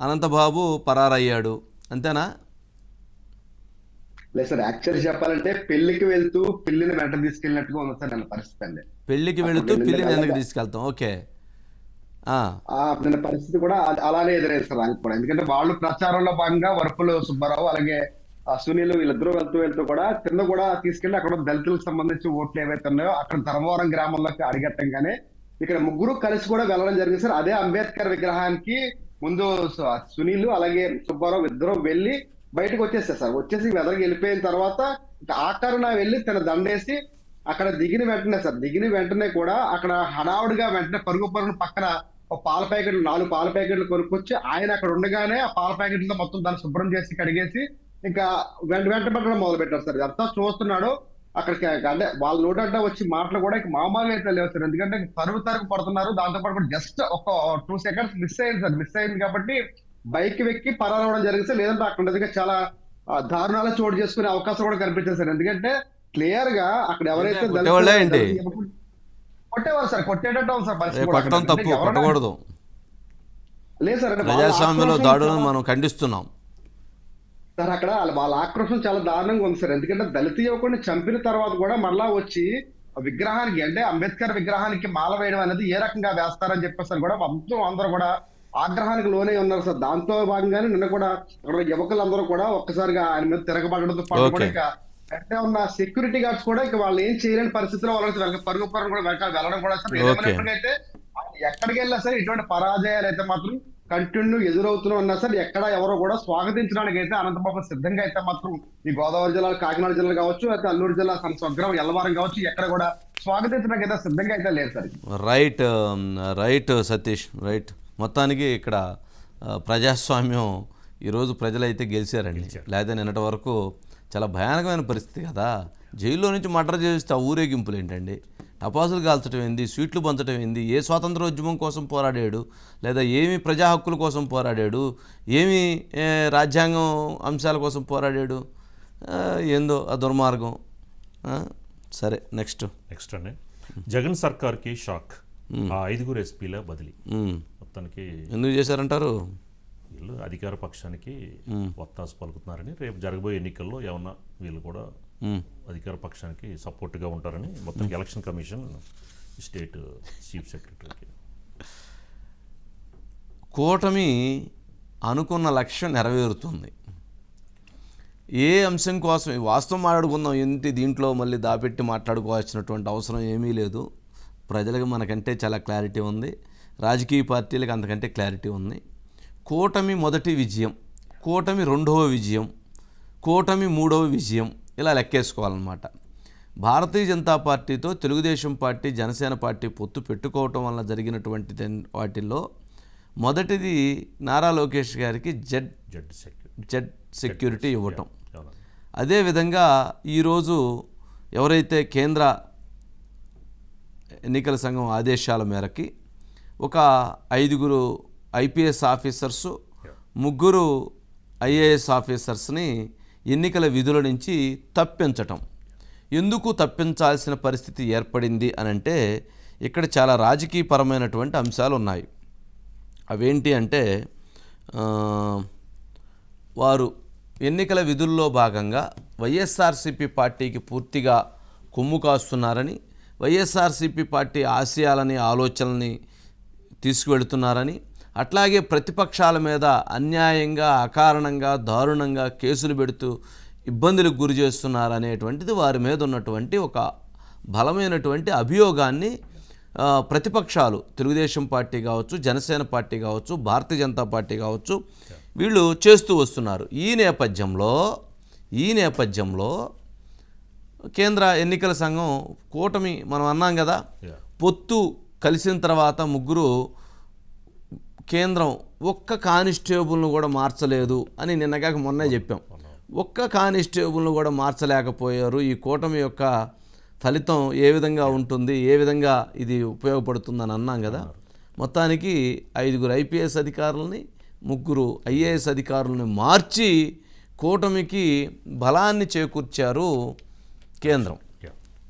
అనంతబాబు పరారయ్యాడు, అంతేనా? లేదు సార్, యాక్చువల్లీ చెప్పాలంటే పెళ్లికి వెళ్తూ పిల్లిని వెంట తీసుకెళ్ళినట్టుగా ఉంది సార్ ನನ್ನ పరిస్థితి అండి. పెళ్లికి వెళుతూ పిల్లిని వెనక్కి తీసుకెళ్తాం. ఓకే. నిన్న పరిస్థితి కూడా అలానే ఎదురైంది సార్ నాకు కూడా. ఎందుకంటే వాళ్ళు ప్రచారంలో భాగంగా వరపులు సుబ్బారావు అలాగే సునీల్ వీళ్ళిద్దరూ వెళ్తూ కూడా కింద కూడా తీసుకెళ్లి అక్కడ దళితులకు సంబంధించి ఓట్లు ఏవైతే ఉన్నాయో అక్కడ ధర్మవరం గ్రామంలోకి అడిగట్టంగానే ఇక్కడ ముగ్గురు కలిసి కూడా వెళ్ళడం జరిగింది సార్. అదే అంబేద్కర్ విగ్రహానికి ముందు సునీల్ అలాగే సుబ్బారావు ఇద్దరు వెళ్ళి బయటకు వచ్చేస్తారు సార్. వచ్చేసి వెదరికి వెళ్ళిపోయిన తర్వాత ఆఖరున వెళ్ళి తన దండేసి అక్కడ దిగిన వెంటనే కూడా అక్కడ హడావుడిగా వెంటనే పరుగు పక్కన ఒక పాల ప్యాకెట్లు 4 పాల ప్యాకెట్లు కొనుక్కొచ్చి ఆయన అక్కడ ఉండగానే ఆ పాల ప్యాకెట్లతో మొత్తం దాన్ని శుభ్రం చేసి కడిగేసి ఇంకా వెంట పెట్టడం మొదలు పెట్టారు సార్. అంతా చూస్తున్నాడు. అక్కడికి అంటే వాళ్ళ నోటంట వచ్చి మాటలు కూడా మామూలుగా అయితే లేవు సార్. ఎందుకంటే తరుగు పడుతున్నారు. దాంతోపాటు కూడా జస్ట్ ఒక 2 seconds మిస్ అయింది కాబట్టి బైక్ వెక్కి పరారవడం జరిగింది సార్. లేదంటే అక్కడ చాలా దారుణాలు చోటు చేసుకునే అవకాశం కూడా కనిపించింది సార్. ఎందుకంటే క్లియర్ గా అక్కడ ఎవరైతే కొట్టేవారు సార్, కొట్టేటట్టు సార్ పరిస్థితి. లేదు సార్, ప్రజాస్వామ్యంలో దాడులను మనం ఖండిస్తున్నాం సార్. అక్కడ వాళ్ళ ఆక్రోషం చాలా దారుణంగా ఉంది సార్. ఎందుకంటే దళిత యువకుడిని చంపిన తర్వాత కూడా మరలా వచ్చి విగ్రహానికి అంటే అంబేద్కర్ విగ్రహానికి మాల వేయడం అనేది ఏ రకంగా వేస్తారని చెప్పేసి కూడా మొత్తం అందరూ కూడా ఆగ్రహానికి లోనే ఉన్నారు సార్. దాంతో భాగంగానే నిన్న కూడా అక్కడ యువకులందరూ కూడా ఒక్కసారిగా ఆయన మీద తిరగబడడంతో పాటు కూడా ఇక అంటే ఉన్న సెక్యూరిటీ గార్డ్స్ కూడా ఇక వాళ్ళు ఏం చేయలేని పరిస్థితిలో వాళ్ళకి పరుగు కూడా వెళ్ళడం కూడా సార్. ఏమైనప్పటికైతే ఎక్కడికి వెళ్ళినా సరే ఇటువంటి పరాజయాలు అయితే మాత్రం కంటిన్యూ ఎదురవుతూ ఉన్నా సార్. ఎక్కడ ఎవరో కూడా స్వాగతించడానికి అయితే అనంతబాబు సిద్ధంగా అయితే మాత్రం ఈ గోదావరి జిల్లా కాకినాడ జిల్లా కావచ్చు అయితే అల్లూరు జిల్లా స్వగ్రం ఎల్లవారం కావచ్చు ఎక్కడ కూడా స్వాగతించడానికి అయితే సిద్ధంగా అయితే లేదు సార్. Right Satish, right. మొత్తానికి ఇక్కడ ప్రజాస్వామ్యం ఈరోజు ప్రజలైతే గెలిచారండి. లేదా నిన్నటి వరకు చాలా భయానకమైన పరిస్థితి కదా. జైల్లో నుంచి మర్డర్ చేస్తే ఆ ఊరేగింపులు ఏంటండి? టపాసులు కాల్చడం ఏంది, స్వీట్లు పంచడం ఏంది? ఏ స్వాతంత్రోద్యమం కోసం పోరాడాడు, లేదా ఏమి ప్రజా హక్కుల కోసం పోరాడాడు, ఏమి రాజ్యాంగం అంశాల కోసం పోరాడాడు? ఏందో ఆ దుర్మార్గం. సరే, నెక్స్ట్ అండి. జగన్ సర్కార్కి షాక్. ఆ 5 ఎస్పీల బదిలీ మొత్తానికి ఎందుకు చేశారంటారు? వీళ్ళు అధికార పక్షానికి వత్తాసు పలుకుతున్నారని, రేపు జరగబోయే ఎన్నికల్లో ఏమన్నా వీళ్ళు కూడా అధికార పక్షానికి సపోర్ట్గా ఉంటారని మొత్తం ఎలక్షన్ కమిషన్ స్టేట్ చీఫ్ సెక్రటరీకి. కూటమి అనుకున్న లక్ష్యం నెరవేరుతుంది. ఏ అంశం కోసం వాస్తవం మాట్లాడుకుందాం ఏంటి, దీంట్లో మళ్ళీ దాపెట్టి మాట్లాడుకోవాల్సినటువంటి అవసరం ఏమీ లేదు. ప్రజలకు మనకంటే చాలా క్లారిటీ ఉంది, రాజకీయ పార్టీలకు అంతకంటే క్లారిటీ ఉంది. కూటమి మొదటి విజయం, కూటమి 2వ విజయం, కూటమి 3వ విజయం, ఇలా లెక్కేసుకోవాలన్నమాట. భారతీయ జనతా పార్టీతో తెలుగుదేశం పార్టీ, జనసేన పార్టీ పొత్తు పెట్టుకోవటం వల్ల జరిగినటువంటి వాటిల్లో మొదటిది నారా లోకేష్ గారికి జెడ్ సెక్యూరిటీ ఇవ్వటం. అదేవిధంగా ఈరోజు ఎవరైతే కేంద్ర ఎన్నికల సంఘం ఆదేశాల మేరకి ఒక 5 ఐపీఎస్ ఆఫీసర్సు, 3 ఐఏఎస్ ఆఫీసర్స్ని ఎన్నికల విధుల నుంచి తప్పించటం. ఎందుకు తప్పించాల్సిన పరిస్థితి ఏర్పడింది అని అంటే ఇక్కడ చాలా రాజకీయపరమైనటువంటి అంశాలు ఉన్నాయి. అవేంటి అంటే వారు ఎన్నికల విధుల్లో భాగంగా వైఎస్ఆర్సీపీ పార్టీకి పూర్తిగా కొమ్ము కాస్తున్నారని, వైఎస్ఆర్సీపీ పార్టీ ఆశయాలని ఆలోచనల్ని తీసుకువెళుతున్నారని, అట్లాగే ప్రతిపక్షాల మీద అన్యాయంగా అకారణంగా దారుణంగా కేసులు పెడుతూ ఇబ్బందులకు గురి చేస్తున్నారనేటువంటిది వారి మీద ఉన్నటువంటి ఒక బలమైనటువంటి అభియోగాన్ని ప్రతిపక్షాలు తెలుగుదేశం పార్టీ కావచ్చు, జనసేన పార్టీ కావచ్చు, భారతీయ జనతా పార్టీ కావచ్చు వీళ్ళు చేస్తూ వస్తున్నారు. ఈ నేపథ్యంలో కేంద్ర ఎన్నికల సంఘం కూటమి మనం అన్నాం కదా, పొత్తు కలిసిన తర్వాత 3 కేంద్రం ఒక్క కానిస్టేబుల్ను కూడా మార్చలేదు అని నిన్నగాక మొన్నే చెప్పాం. ఒక్క కానిస్టేబుల్ను కూడా మార్చలేకపోయారు. ఈ కూటమి యొక్క ఫలితం ఏ విధంగా ఉంటుంది, ఏ విధంగా ఇది ఉపయోగపడుతుందని అన్నాం కదా. మొత్తానికి 5 ఐపీఎస్ అధికారులని, 3 ఐఏఎస్ అధికారులని మార్చి కూటమికి బలాన్ని చేకూర్చారు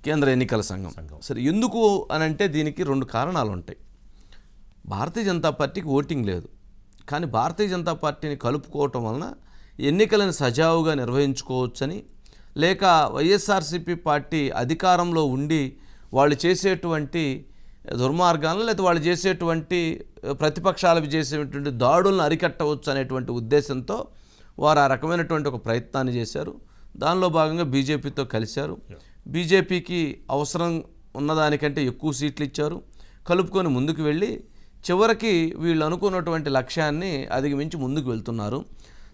కేంద్ర ఎన్నికల సంఘం. సరే, ఎందుకు అనంటే దీనికి 2 కారణాలు ఉంటాయి. భారతీయ జనతా పార్టీకి ఓటింగ్ లేదు, కానీ భారతీయ జనతా పార్టీని కలుపుకోవటం వలన ఎన్నికలను సజావుగా నిర్వహించుకోవచ్చని, లేక వైఎస్ఆర్సీపీ పార్టీ అధికారంలో ఉండి వాళ్ళు చేసేటువంటి దుర్మార్గాలను, లేకపోతే వాళ్ళు చేసేటువంటి ప్రతిపక్షాలకు చేసేటువంటి దాడులను అరికట్టవచ్చు అనేటువంటి ఉద్దేశంతో వారు ఆ రకమైనటువంటి ఒక ప్రయత్నాన్ని చేశారు. దానిలో భాగంగా బీజేపీతో కలిశారు. బీజేపీకి అవసరం ఉన్నదానికంటే ఎక్కువ సీట్లు ఇచ్చారు, కలుపుకొని ముందుకు వెళ్ళి చివరికి వీళ్ళు అనుకున్నటువంటి లక్ష్యాన్ని అధిగమించి ముందుకు వెళ్తున్నారు.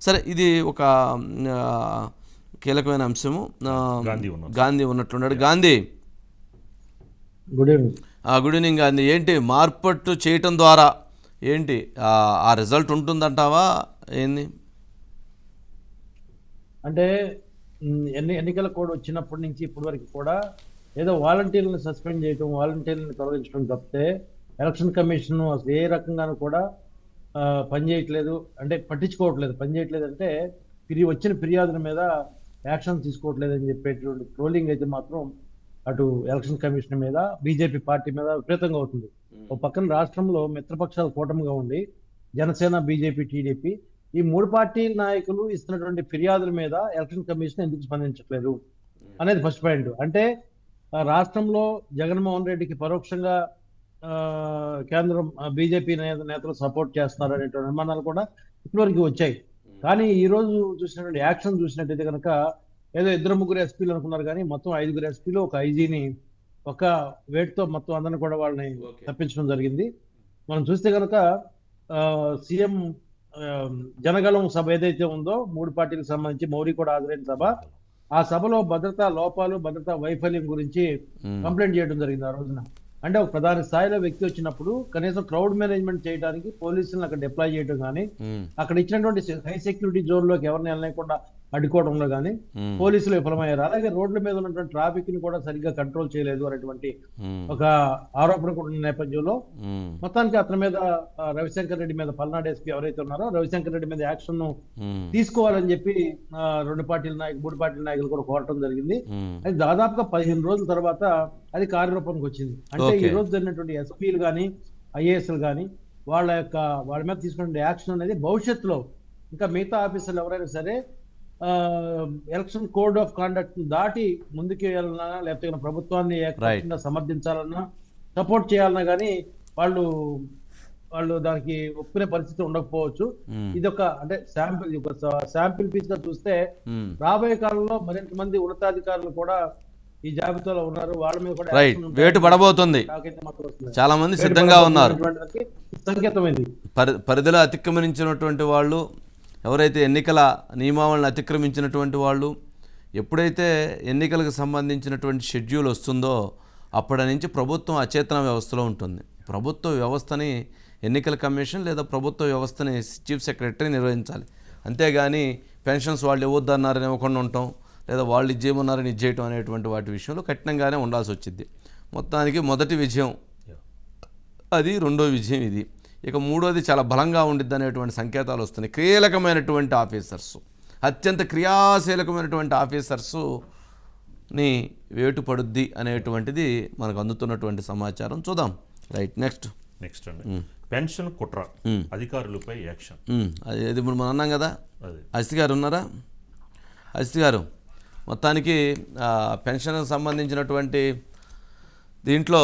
సరే, ఇది ఒక కీలకమైన అంశము. గాంధీ ఉన్నట్లున్నాడు. Gandhi, good evening. Good evening Gandhi. ఏంటి మార్పట్టు చేయటం ద్వారా ఏంటి ఆ రిజల్ట్ ఉంటుందంటావా ఏంది? అంటే ఎన్నికల కోడ్ వచ్చినప్పటి నుంచి ఇప్పటి వరకు కూడా ఏదో వాలంటీర్లను సస్పెండ్ చేయటం, వాలంటీర్లను తొలగించడం తప్పితే ఎలక్షన్ కమిషన్ అసలు ఏ రకంగానూ కూడా పనిచేయట్లేదు, అంటే పట్టించుకోవట్లేదు. పనిచేయట్లేదు అంటే వచ్చిన ఫిర్యాదుల మీద యాక్షన్ తీసుకోవట్లేదు అని చెప్పేటువంటి ట్రోలింగ్ అయితే మాత్రం అటు ఎలక్షన్ కమిషన్ మీద, బీజేపీ పార్టీ మీద విపరీతంగా అవుతుంది. ఒక పక్కన రాష్ట్రంలో మిత్రపక్షాలు కూటమిగా ఉండి జనసేన, బీజేపీ, టీడీపీ ఈ 3 పార్టీల నాయకులు ఇస్తున్నటువంటి ఫిర్యాదుల మీద ఎలక్షన్ కమిషన్ ఎందుకు స్పందించట్లేదు అనేది ఫస్ట్ పాయింట్. అంటే రాష్ట్రంలో జగన్మోహన్ రెడ్డికి పరోక్షంగా కేంద్రం బీజేపీ నేతలు సపోర్ట్ చేస్తున్నారు అనేటువంటి అనుమానాలు కూడా ఇప్పటివరకు వచ్చాయి. కానీ ఈ రోజు చూసినటువంటి యాక్షన్ చూసినట్టయితే కనుక ఏదో 2-3 ఎస్పీలు అనుకున్నారు, కానీ మొత్తం 5 ఎస్పీలు, ఒక ఐజీని ఒక వేటుతో మొత్తం అందరిని కూడా వాళ్ళని తప్పించడం జరిగింది. మనం చూస్తే కనుక సీఎం జనగలం సభ ఏదైతే ఉందో 3 పార్టీలకు సంబంధించి మౌరీ కూడా హాజరైన సభ, ఆ సభలో భద్రతా లోపాలు, భద్రతా వైఫల్యం గురించి కంప్లైంట్ చేయడం జరిగింది ఆ రోజున. అంటే ఒక ప్రధాన స్థాయిలో వ్యక్తి వచ్చినప్పుడు కనీసం క్రౌడ్ మేనేజ్మెంట్ చేయడానికి పోలీసులను అక్కడ డిప్లాయ్ చేయడం కానీ, అక్కడ ఇచ్చినటువంటి హై సెక్యూరిటీ జోన్ లోకి ఎవరిని వెళ్ళలేకుండా అడ్డుకోవడంలో కానీ పోలీసులు విఫలమయ్యారు. అలాగే రోడ్ల మీద ఉన్నటువంటి ట్రాఫిక్ ని కూడా సరిగ్గా కంట్రోల్ చేయలేదు అనేటువంటి ఒక ఆరోపణ కూడా ఉన్న నేపథ్యంలో మొత్తానికి అతని మీద రవిశంకర్ రెడ్డి మీద, పల్నాడు ఎస్పీ ఎవరైతే ఉన్నారో రవిశంకర్ రెడ్డి మీద యాక్షన్ తీసుకోవాలని చెప్పి 3 పార్టీల నాయకులు కూడా కోరటం జరిగింది. అది దాదాపుగా 15 రోజుల తర్వాత అది కార్యరూపానికి వచ్చింది. అంటే ఈ రోజు జరిగినటువంటి ఎస్పీలు కానీ, ఐఏఎస్లు కానీ వాళ్ళ మీద తీసుకునే యాక్షన్ అనేది భవిష్యత్తులో ఇంకా మిగతా ఆఫీసర్లు ఎవరైనా సరే ఎలక్షన్ కోడ్ ఆఫ్ కాండక్ట్ దాటి ముందుకు వెళ్ళాలన్నా, లేకపోతే ప్రభుత్వాన్ని ఏకపక్షంగా సమర్థించాలన్నా, సపోర్ట్ చేయాలన్నా కానీ వాళ్ళు దానికి ఒప్పుకునే పరిస్థితి ఉండకపోవచ్చు. ఇది ఒక అంటే శాంపిల్ పీస్ గా చూస్తే రాబోయే కాలంలో మరింత మంది ఉన్నతాధికారులు కూడా ఈ జాబితాలో ఉన్నారు. వాళ్ళ మీద కూడా వేటు పడబోతుంది. చాలా మంది సిద్ధంగా ఉన్నారు. సంకేతమైంది. పరిధిలో అతిక్రమించినటువంటి వాళ్ళు, ఎవరైతే ఎన్నికల నియమావళిని అతిక్రమించినటువంటి వాళ్ళు, ఎప్పుడైతే ఎన్నికలకు సంబంధించినటువంటి షెడ్యూల్ వస్తుందో అప్పటి నుంచి ప్రభుత్వం అచేతన వ్యవస్థలో ఉంటుంది. ప్రభుత్వ వ్యవస్థని ఎన్నికల కమిషన్ లేదా ప్రభుత్వ వ్యవస్థని చీఫ్ సెక్రటరీ నిర్వహించాలి. అంతేగాని పెన్షన్స్ వాళ్ళు ఇవ్వద్దన్నారని ఇవ్వకుండా ఉంటాం, లేదా వాళ్ళు ఇది చేయమన్నారని ఇది చేయటం అనేటువంటి వాటి విషయంలో కఠినంగానే ఉండాల్సి వచ్చింది. మొత్తానికి మొదటి విజయం అది రెండో విజయం ఇది. ఇక మూడోది చాలా బలంగా ఉండిద్ది అనేటువంటి సంకేతాలు వస్తున్నాయి. కీలకమైనటువంటి ఆఫీసర్స్, అత్యంత క్రియాశీలకమైనటువంటి ఆఫీసర్స్ని వేటు పడుద్ది అనేటువంటిది మనకు అందుతున్నటువంటి సమాచారం. చూద్దాం. రైట్, నెక్స్ట్ అండి పెన్షన్ కుట్ర అధికారులపై యాక్షన్. అది ఇప్పుడు మనం అన్నాం కదా. అదే అజిత్ గారు ఉన్నారా? అజిత్ గారు, మొత్తానికి పెన్షన్కి సంబంధించినటువంటి దీంట్లో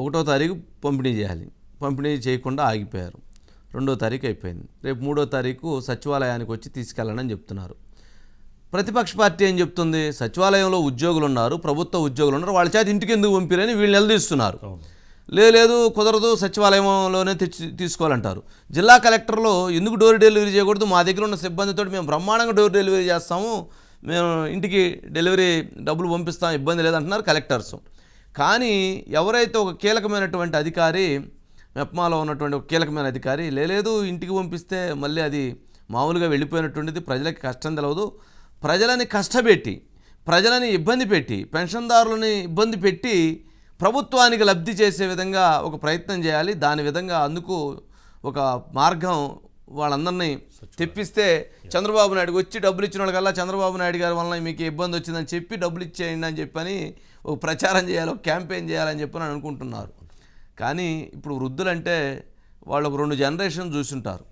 1వ తారీఖు పంపిణీ చేయాలి, పంపిణీ చేయకుండా ఆగిపోయారు. 2వ తారీఖు అయిపోయింది. రేపు 3వ తారీఖు సచివాలయానికి వచ్చి తీసుకెళ్ళాలని చెప్తున్నారు. ప్రతిపక్ష పార్టీ ఏం చెప్తుంది? సచివాలయంలో ఉద్యోగులు ఉన్నారు, ప్రభుత్వ ఉద్యోగులు ఉన్నారు, వాళ్ళ చేత ఇంటికి ఎందుకు పంపిరని వీళ్ళు నిలదీస్తున్నారు. లేదు కుదరదు, సచివాలయంలోనే తీసుకోవాలంటారు. జిల్లా కలెక్టర్లు ఎందుకు డోర్ డెలివరీ చేయకూడదు, మా దగ్గర ఉన్న సిబ్బందితో మేము బ్రహ్మాండంగా డోర్ డెలివరీ చేస్తాము, మేము ఇంటికి డెలివరీ డబ్బులు పంపిస్తాం, ఇబ్బంది లేదంటున్నారు కలెక్టర్స్. కానీ ఎవరైతే ఒక కీలకమైనటువంటి అధికారి, మెప్మాలో ఉన్నటువంటి ఒక కీలకమైన అధికారి, లేదు ఇంటికి పంపిస్తే మళ్ళీ అది మామూలుగా వెళ్ళిపోయినటువంటిది, ప్రజలకి కష్టం తెలవదు, ప్రజలని కష్టపెట్టి, ప్రజలని ఇబ్బంది పెట్టి, పెన్షన్దారులని ఇబ్బంది పెట్టి ప్రభుత్వానికి లబ్ధి చేసే విధంగా ఒక ప్రయత్నం చేయాలి. దాని విధంగా అందుకు ఒక మార్గం వాళ్ళందరినీ తెప్పిస్తే చంద్రబాబు నాయుడుకి వచ్చి డబ్బులు ఇచ్చిన వాళ్ళకల్లా చంద్రబాబు నాయుడు గారి వల్ల మీకు ఇబ్బంది వచ్చిందని చెప్పి డబ్బులు ఇచ్చేయండి అని చెప్పని ఒక ప్రచారం చేయాలి, ఒక క్యాంపెయిన్ చేయాలని చెప్పని అనుకుంటున్నారు. కానీ ఇప్పుడు వృద్ధులంటే వాళ్ళు ఒక 2 జనరేషన్ చూసుంటారు.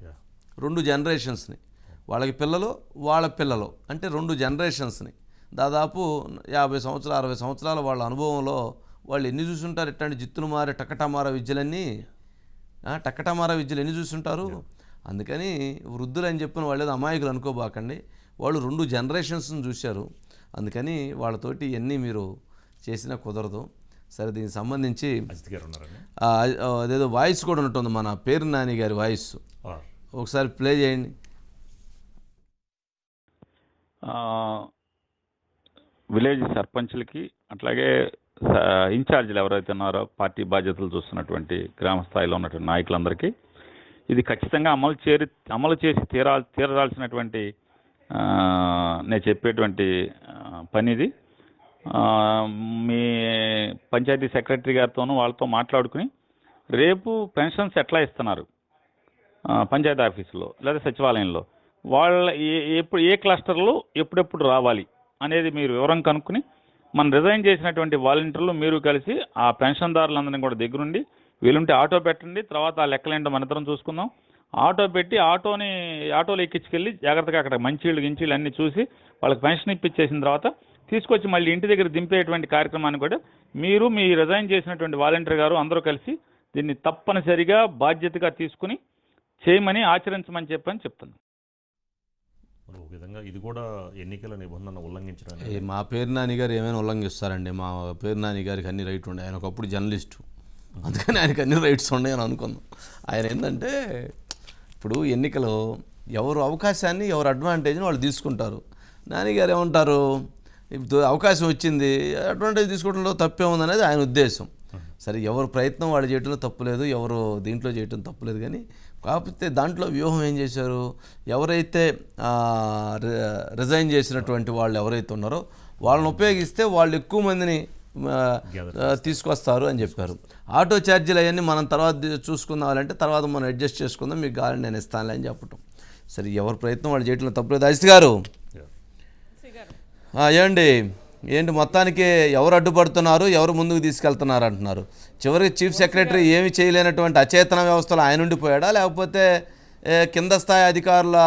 2 జనరేషన్స్ని, వాళ్ళకి పిల్లలు, వాళ్ళ పిల్లలు, అంటే 2 జనరేషన్స్ని దాదాపు 50 సంవత్సరాలు 60 సంవత్సరాల వాళ్ళ అనుభవంలో వాళ్ళు ఎన్ని చూసుంటారు. ఇట్లాంటి జిత్తులు మారే టక్కటమార విద్యలు ఎన్ని చూసుంటారు. అందుకని వృద్ధులు అని చెప్పిన వాళ్ళు అమాయకులు అనుకోబాకండి, వాళ్ళు 2 జనరేషన్స్ని చూశారు. అందుకని వాళ్ళతోటి ఇవన్నీ మీరు చేసినా కుదరదు. సరే, దీనికి సంబంధించి అదేదో వాయిస్ కూడా ఉంటుంది, మన పేరు నాని గారి వాయిస్ ఒకసారి ప్లే చేయండి. విలేజ్ సర్పంచ్లకి అట్లాగే ఇన్ఛార్జీలు ఎవరైతే ఉన్నారో పార్టీ బాధ్యతలు చూస్తున్నటువంటి గ్రామ స్థాయిలో ఉన్నటువంటి నాయకులందరికీ ఇది ఖచ్చితంగా అమలు చేసి తీరాల్సినటువంటి నేను చెప్పేటువంటి పని ఇది. మీ పంచాయతీ సెక్రటరీ గారితోనూ వాళ్ళతో మాట్లాడుకుని రేపు పెన్షన్స్ ఎట్లా ఇస్తున్నారు పంచాయతీ ఆఫీసులో లేదా సచివాలయంలో, వాళ్ళ ఏ క్లస్టర్లో ఎప్పుడెప్పుడు రావాలి అనేది మీరు వివరం కనుక్కుని మనం రిజైన్ చేసినటువంటి వాలంటీర్లు మీరు కలిసి ఆ పెన్షన్దారులందరినీ కూడా దగ్గరుండి వీలుంటే ఆటో పెట్టండి, తర్వాత ఆ లెక్కలేంటో మనిద్దరం చూసుకుందాం. ఆటో పెట్టి ఆటోలో ఎక్కించుకెళ్ళి జాగ్రత్తగా అక్కడ మంచిళ్ళు గించిళ్ళు అన్నీ చూసి వాళ్ళకి పెన్షన్ ఇప్పించేసిన తర్వాత తీసుకొచ్చి మళ్ళీ ఇంటి దగ్గర దింపేటువంటి కార్యక్రమాన్ని కూడా మీరు మీ రిజైన్ చేసినటువంటి వాలంటీర్ గారు అందరూ కలిసి దీన్ని తప్పనిసరిగా బాధ్యతగా తీసుకుని చేయమని ఆచరించమని చెప్తున్నాను. ఒక విధంగా ఇది కూడా ఎన్నికల నిబంధన ఉల్లంఘించడానికి మా పేరు నాని గారు ఏమైనా ఉల్లంఘిస్తారండి? మా పేరు నాని గారికి అన్ని రైట్ ఉండే, ఆయన ఒకప్పుడు జర్నలిస్టు, అందుకని ఆయనకు అన్ని రైట్స్ ఉన్నాయి అని అనుకుందాం. ఆయన ఏంటంటే ఇప్పుడు ఎన్నికలో ఎవరు అవకాశాన్ని ఎవరు అడ్వాంటేజ్ని వాళ్ళు తీసుకుంటారు. నాని గారు ఏమంటారు, ఇప్పుడు అవకాశం వచ్చింది అడ్వాంటేజ్ తీసుకోవడంలో తప్పే ఉందనేది ఆయన ఉద్దేశం. సరే, ఎవరు ప్రయత్నం వాళ్ళు చేయడంలో తప్పులేదు, ఎవరు దీంట్లో చేయడం తప్పులేదు. కానీ కాకపోతే దాంట్లో వ్యూహం ఏం చేశారు, ఎవరైతే రిజైన్ చేసినటువంటి వాళ్ళు ఎవరైతే ఉన్నారో వాళ్ళని ఉపయోగిస్తే వాళ్ళు ఎక్కువ మందిని తీసుకొస్తారు అని చెప్పారు. ఆటో ఛార్జీలు అవన్నీ మనం తర్వాత చూసుకుందామంటే తర్వాత మనం అడ్జస్ట్ చేసుకుందాం, మీకు కావాలని నేను ఇస్తానులే అని చెప్పటం. సరే, ఎవరి ప్రయత్నం వాళ్ళు చేయడంలో తప్పులేదు. అజిత్ గారు ఏంటి మొత్తానికి ఎవరు అడ్డుపడుతున్నారు, ఎవరు ముందుకు తీసుకెళ్తున్నారు అంటున్నారు. చివరికి చీఫ్ సెక్రటరీ ఏమి చేయలేనటువంటి అచేతన వ్యవస్థలో ఆయన ఉండిపోయాడా, లేకపోతే కింద స్థాయి అధికారుల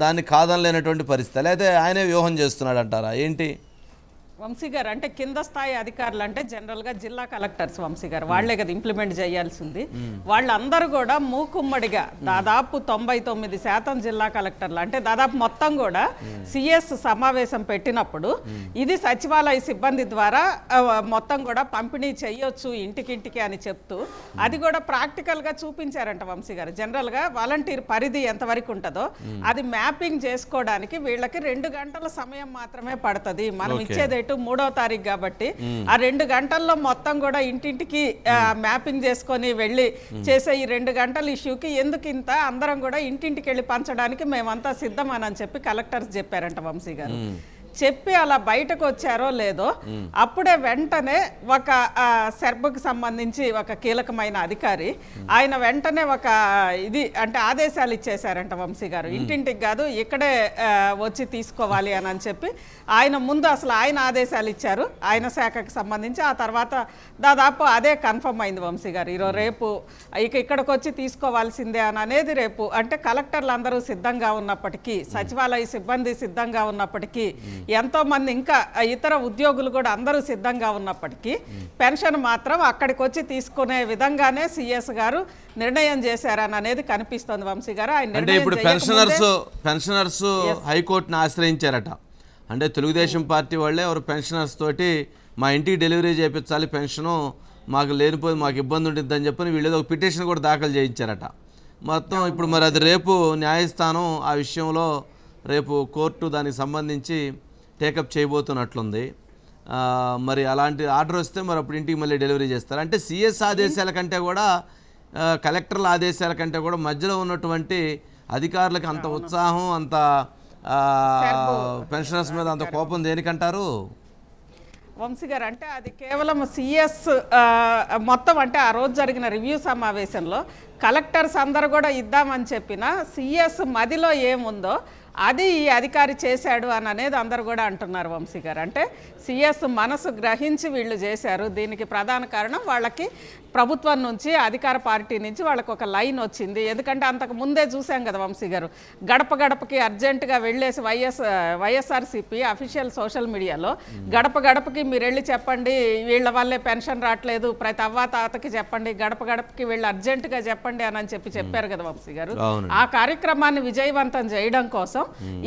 దాన్ని కాదనలేనటువంటి పరిస్థితి, లేకపోతే ఆయనే వ్యూహం చేస్తున్నాడు అంటారా ఏంటి? వంశీ గారు అంటే కింద స్థాయి అధికారులు అంటే జనరల్గా జిల్లా కలెక్టర్స్ వంశీ గారు వాళ్ళే కదా ఇంప్లిమెంట్ చేయాల్సింది. వాళ్ళందరూ కూడా మూకుమ్మడిగా దాదాపు 99% జిల్లా కలెక్టర్లు అంటే దాదాపు మొత్తం కూడా సిఎస్ సమావేశం పెట్టినప్పుడు ఇది సచివాలయ సిబ్బంది ద్వారా మొత్తం కూడా పంపిణీ చేయొచ్చు ఇంటికింటికి అని చెప్తూ అది కూడా ప్రాక్టికల్గా చూపించారంట వంశీ గారు. జనరల్గా వాలంటీర్ పరిధి ఎంతవరకు ఉంటుందో అది మ్యాపింగ్ చేసుకోవడానికి వీళ్ళకి 2 గంటల సమయం మాత్రమే పడుతుంది. మనం ఇచ్చేది 3వ తారీఖు కాబట్టి ఆ 2 గంటల్లో మొత్తం కూడా ఇంటింటికి మ్యాపింగ్ చేసుకొని వెళ్ళి చేసే ఈ 2 గంటల ఇష్యూకి ఎందుకు ఇంత, అందరం కూడా ఇంటింటికి వెళ్ళి పంచడానికి మేమంతా సిద్ధం అని చెప్పి కలెక్టర్స్ చెప్పారంట వంశీ గారు. చెప్పి అలా బయటకు వచ్చారో లేదో అప్పుడే వెంటనే ఒక సెర్బ్కి సంబంధించి ఒక కీలకమైన అధికారి ఆయన వెంటనే ఒక ఇది అంటే ఆదేశాలు ఇచ్చేశారంట వంశీ గారు. ఇంటింటికి కాదు ఇక్కడే వచ్చి తీసుకోవాలి అని చెప్పి ఆయన ముందు అసలు ఆయన ఆదేశాలు ఇచ్చారు ఆయన శాఖకు సంబంధించి. ఆ తర్వాత దాదాపు అదే కన్ఫర్మ్ అయింది వంశీ గారు. రేపు ఇక్కడికి వచ్చి తీసుకోవాల్సిందే అని అనేది రేపు అంటే కలెక్టర్లు అందరూ సిద్ధంగా ఉన్నప్పటికీ, సచివాలయ సిబ్బంది సిద్ధంగా ఉన్నప్పటికీ, ఎంతో మంది ఇంకా ఇతర ఉద్యోగులు కూడా అందరూ సిద్ధంగా ఉన్నప్పటికీ పెన్షన్ మాత్రం అక్కడికి వచ్చి తీసుకునే విధంగానే సిఎస్ గారు నిర్ణయం చేశారని అనేది కనిపిస్తోంది వంశీ గారు. అంటే ఇప్పుడు పెన్షనర్స్ హైకోర్టును ఆశ్రయించారట. అంటే తెలుగుదేశం పార్టీ వాళ్ళే ఎవరు పెన్షనర్స్ తోటి మా ఇంటికి డెలివరీ చేయించాలి పెన్షను, మాకు లేనిపోయి మాకు ఇబ్బంది ఉంటుందని చెప్పని వీళ్ళు ఒక పిటిషన్ కూడా దాఖలు చేయించారట. మొత్తం ఇప్పుడు మరి అది రేపు న్యాయస్థానం ఆ విషయంలో రేపు కోర్టు దానికి సంబంధించి టేకప్ చేయబోతున్నట్లుంది. మరి అలాంటి ఆర్డర్ వస్తే మరి అప్పుడు ఇంటికి మళ్ళీ డెలివరీ చేస్తారు. అంటే సిఎస్ ఆదేశాల కంటే కూడా కలెక్టర్ల ఆదేశాల కంటే కూడా మధ్యలో ఉన్నటువంటి అధికారులకు అంత ఉత్సాహం, అంత పెన్షనర్స్ మీద అంత కోపం దేనికంటారు వంశీ గారు? అంటే అది కేవలం సిఎస్ మొత్తం అంటే ఆ రోజు జరిగిన రివ్యూ సమావేశంలో కలెక్టర్స్ అందరూ కూడా ఇద్దామని చెప్పిన సిఎస్ మదిలో ఏముందో అది ఈ అధికారి చేశాడు అని అనేది అందరూ కూడా అంటున్నారు వంశీ గారు. అంటే సిఎస్ మనసు గ్రహించి వీళ్ళు చేశారు. దీనికి ప్రధాన కారణం వాళ్ళకి ప్రభుత్వం నుంచి, అధికార పార్టీ నుంచి వాళ్ళకి ఒక లైన్ వచ్చింది. ఎందుకంటే అంతకు ముందే చూసాం కదా వంశీ గారు, గడప గడపకి అర్జెంటుగా వెళ్ళేసి వైఎస్ఆర్సీపీ అఫీషియల్ సోషల్ మీడియాలో గడప గడపకి మీరు వెళ్ళి చెప్పండి వీళ్ళ వల్లే పెన్షన్ రావట్లేదు, ప్రతి అవ్వ తాతకి చెప్పండి, గడప గడపకి వీళ్ళు అర్జెంటుగా చెప్పండి అని చెప్పారు కదా వంశీ గారు. ఆ కార్యక్రమాన్ని విజయవంతం చేయడం కోసం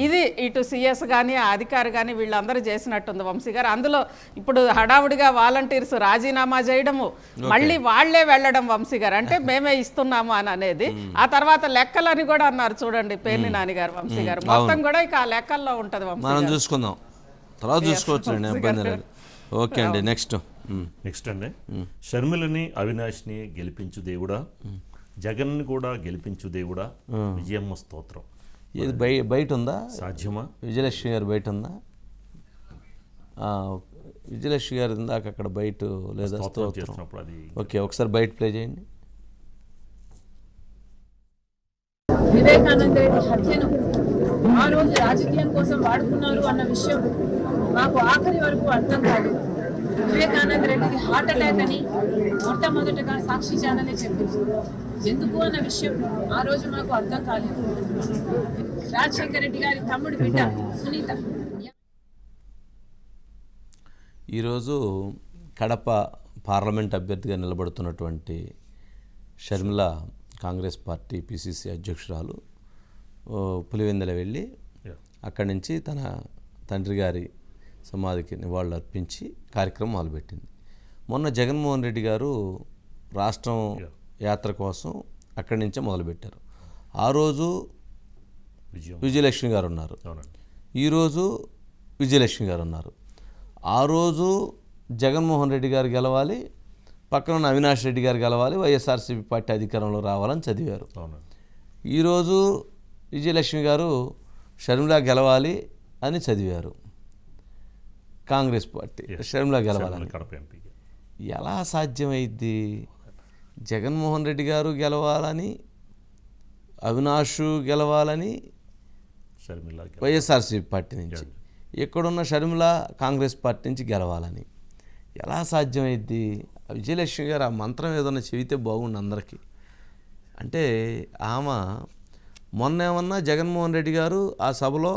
ఇది ఇటు సిఎస్ కానీ ఆ అధికారి కానీ వీళ్ళందరూ చేసినట్టుంది వంశీ గారు. అందులో ఇప్పుడు హడావుడిగా వాలంటీర్స్ రాజీనామా చేయడము, మళ్ళీ వాళ్లే వెళ్ళడం వంశీ గారు. అంటే మేమే ఇస్తున్నాము అని అనేది. ఆ తర్వాత లెక్కలని కూడా అన్నారు చూడండి పేర్ని నాని గారు వంశీ గారు. మొత్తం కూడా ఇక ఆ లెక్కల్లో ఉంటది వంశీ మనం చూసుకుందాం, తర్వాత చూసుకోవచ్చు. ఓకే అండి, నెక్స్ట్ అండి షర్మిలని అవినాష్ని గెలిపించు దేవుడా, జగన్ని కూడా గెలిపించు దేవుడా, విజయమ్మ స్తోత్రం. ఇది బయట ఉందా సాధ్యమా? విజయలక్ష్మి గారు బయట ఉందా? విజయలక్ష్మి గారు ఇందాక అక్కడ బయట లేదా స్తోత్రం? ఓకే, ఒకసారి బయట ప్లే చేయండి. వివేకానంద రెడ్డి హత్యను ఆ రోజు రాజకీయం కోసం వాడుకున్నారు అన్న విషయం మాకు ఆఖరి వరకు అర్థం కాలేదు. వివేకానంద రెడ్డికి హార్ట్ అటాక్ అని మొట్టమొదటగా సాక్షి ఛానలే చెప్పింది. ఎందుకు అన్న విషయం ఆ రోజు మాకు అర్థం కాలేదు. రాజశేఖర రెడ్డి గారి తమ్ముడు బిడ్డ సునీత. ఈరోజు కడప పార్లమెంట్ అభ్యర్థిగా నిలబడుతున్నటువంటి షర్మిల కాంగ్రెస్ పార్టీ పిసిసి అధ్యక్షురాలు పులివెందుల వెళ్ళి అక్కడి నుంచి తన తండ్రి గారి సమాధికి నివాళులు అర్పించి కార్యక్రమం మొదలుపెట్టింది. మొన్న జగన్మోహన్ రెడ్డి గారు రాష్ట్రం యాత్ర కోసం అక్కడి నుంచే మొదలుపెట్టారు. ఆ రోజు విజయలక్ష్మి గారు ఉన్నారు, ఈరోజు విజయలక్ష్మి గారు ఉన్నారు. ఆ రోజు జగన్మోహన్ రెడ్డి గారు గెలవాలి, పక్కన ఉన్న అవినాష్ రెడ్డి గారు గెలవాలి, వైఎస్ఆర్సీపీ పార్టీ అధికారంలో రావాలని చదివారు. ఈరోజు విజయలక్ష్మి గారు షర్మిల గెలవాలి అని చదివారు. కాంగ్రెస్ పార్టీ షర్మిల గెలవాలని. ఎలా సాధ్యమైద్ది? జగన్మోహన్ రెడ్డి గారు గెలవాలని, అవినాష్ గెలవాలని వైఎస్ఆర్సీపీ పార్టీ నుంచి, ఎక్కడున్న షర్మిల కాంగ్రెస్ పార్టీ నుంచి గెలవాలని ఎలా సాధ్యమైద్ది? విజయలక్ష్మి గారు ఆ మంత్రం ఏదన్నా చెబితే బాగుండు అందరికీ. అంటే ఆమె మొన్న ఏమన్నా జగన్మోహన్ రెడ్డి గారు ఆ సభలో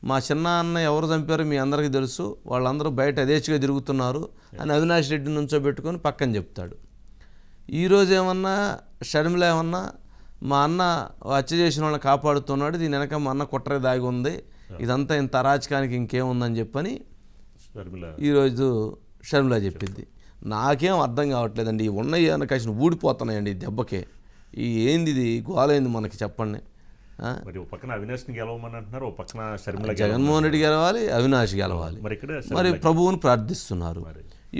మా చిన్న అన్న ఎవరు చంపారో మీ అందరికీ తెలుసు, వాళ్ళందరూ బయట యథేచ్ఛగా తిరుగుతున్నారు అని అవినాష్ రెడ్డి నుంచోబెట్టుకొని పక్కన చెప్తాడు. ఈరోజు ఏమన్నా షర్మిల ఏమన్నా మా అన్న హత్య చేసిన వాళ్ళని కాపాడుతున్నాడు, దీని వెనక మా అన్న కుట్రే దాగి ఉంది, ఇదంతా ఇంత అరాచకానికి ఇంకేముందని చెప్పని ఈరోజు షర్మిల చెప్పింది. నాకేం అర్థం కావట్లేదండి. ఈ ఉన్నాయి కాసిన ఊడిపోతున్నాయండి ఈ దెబ్బకే. ఈ ఏంది ఇది గోలైంది మనకి చెప్పండి. జగన్మోహన్ రెడ్డి గెలవాలి, అవినాష్ గెలవాలి, మరి ప్రభువును ప్రార్థిస్తున్నారు.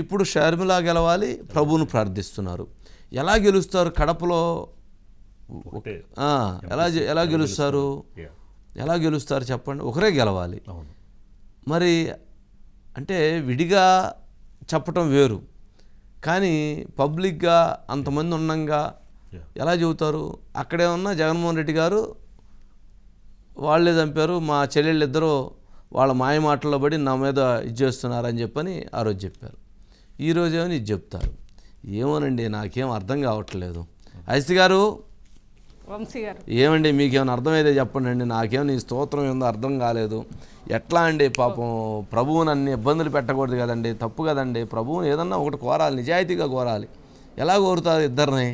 ఇప్పుడు షర్మిల గెలవాలి, ప్రభువును ప్రార్థిస్తున్నారు. ఎలా గెలుస్తారు? కడపలో ఎలా గెలుస్తారు? ఎలా గెలుస్తారు చెప్పండి? ఒకరే గెలవాలి. మరి అంటే విడిగా చెప్పటం వేరు, కానీ పబ్లిక్గా అంతమంది ఉండంగా ఎలా చెబుతారు? అక్కడే ఉన్న జగన్మోహన్ రెడ్డి గారు వాళ్ళే చంపారు, మా చెల్లెళ్ళిద్దరూ వాళ్ళ మాయ మాటల్లో పడి నా మీద ఇది చేస్తున్నారని చెప్పని ఆ రోజు చెప్పారు. ఈరోజేమని ఇది చెప్తారు. ఏమోనండి, నాకేం అర్థం కావట్లేదు. ఐసి గారు, వంశీ గారు, ఏమండి మీకేమైనా అర్థమైతే చెప్పండి అండి. నాకేమైనా ఈ స్తోత్రం ఏందో అర్థం కాలేదు. ఎట్లా అండి, పాపం ప్రభువుని అన్ని ఇబ్బందులు పెట్టకూడదు కదండి, తప్పు కదండి. ప్రభువుని ఏదన్నా ఒకటి కోరాలి, నిజాయితీగా కోరాలి. ఎలా కోరుతారు ఇద్దరిని?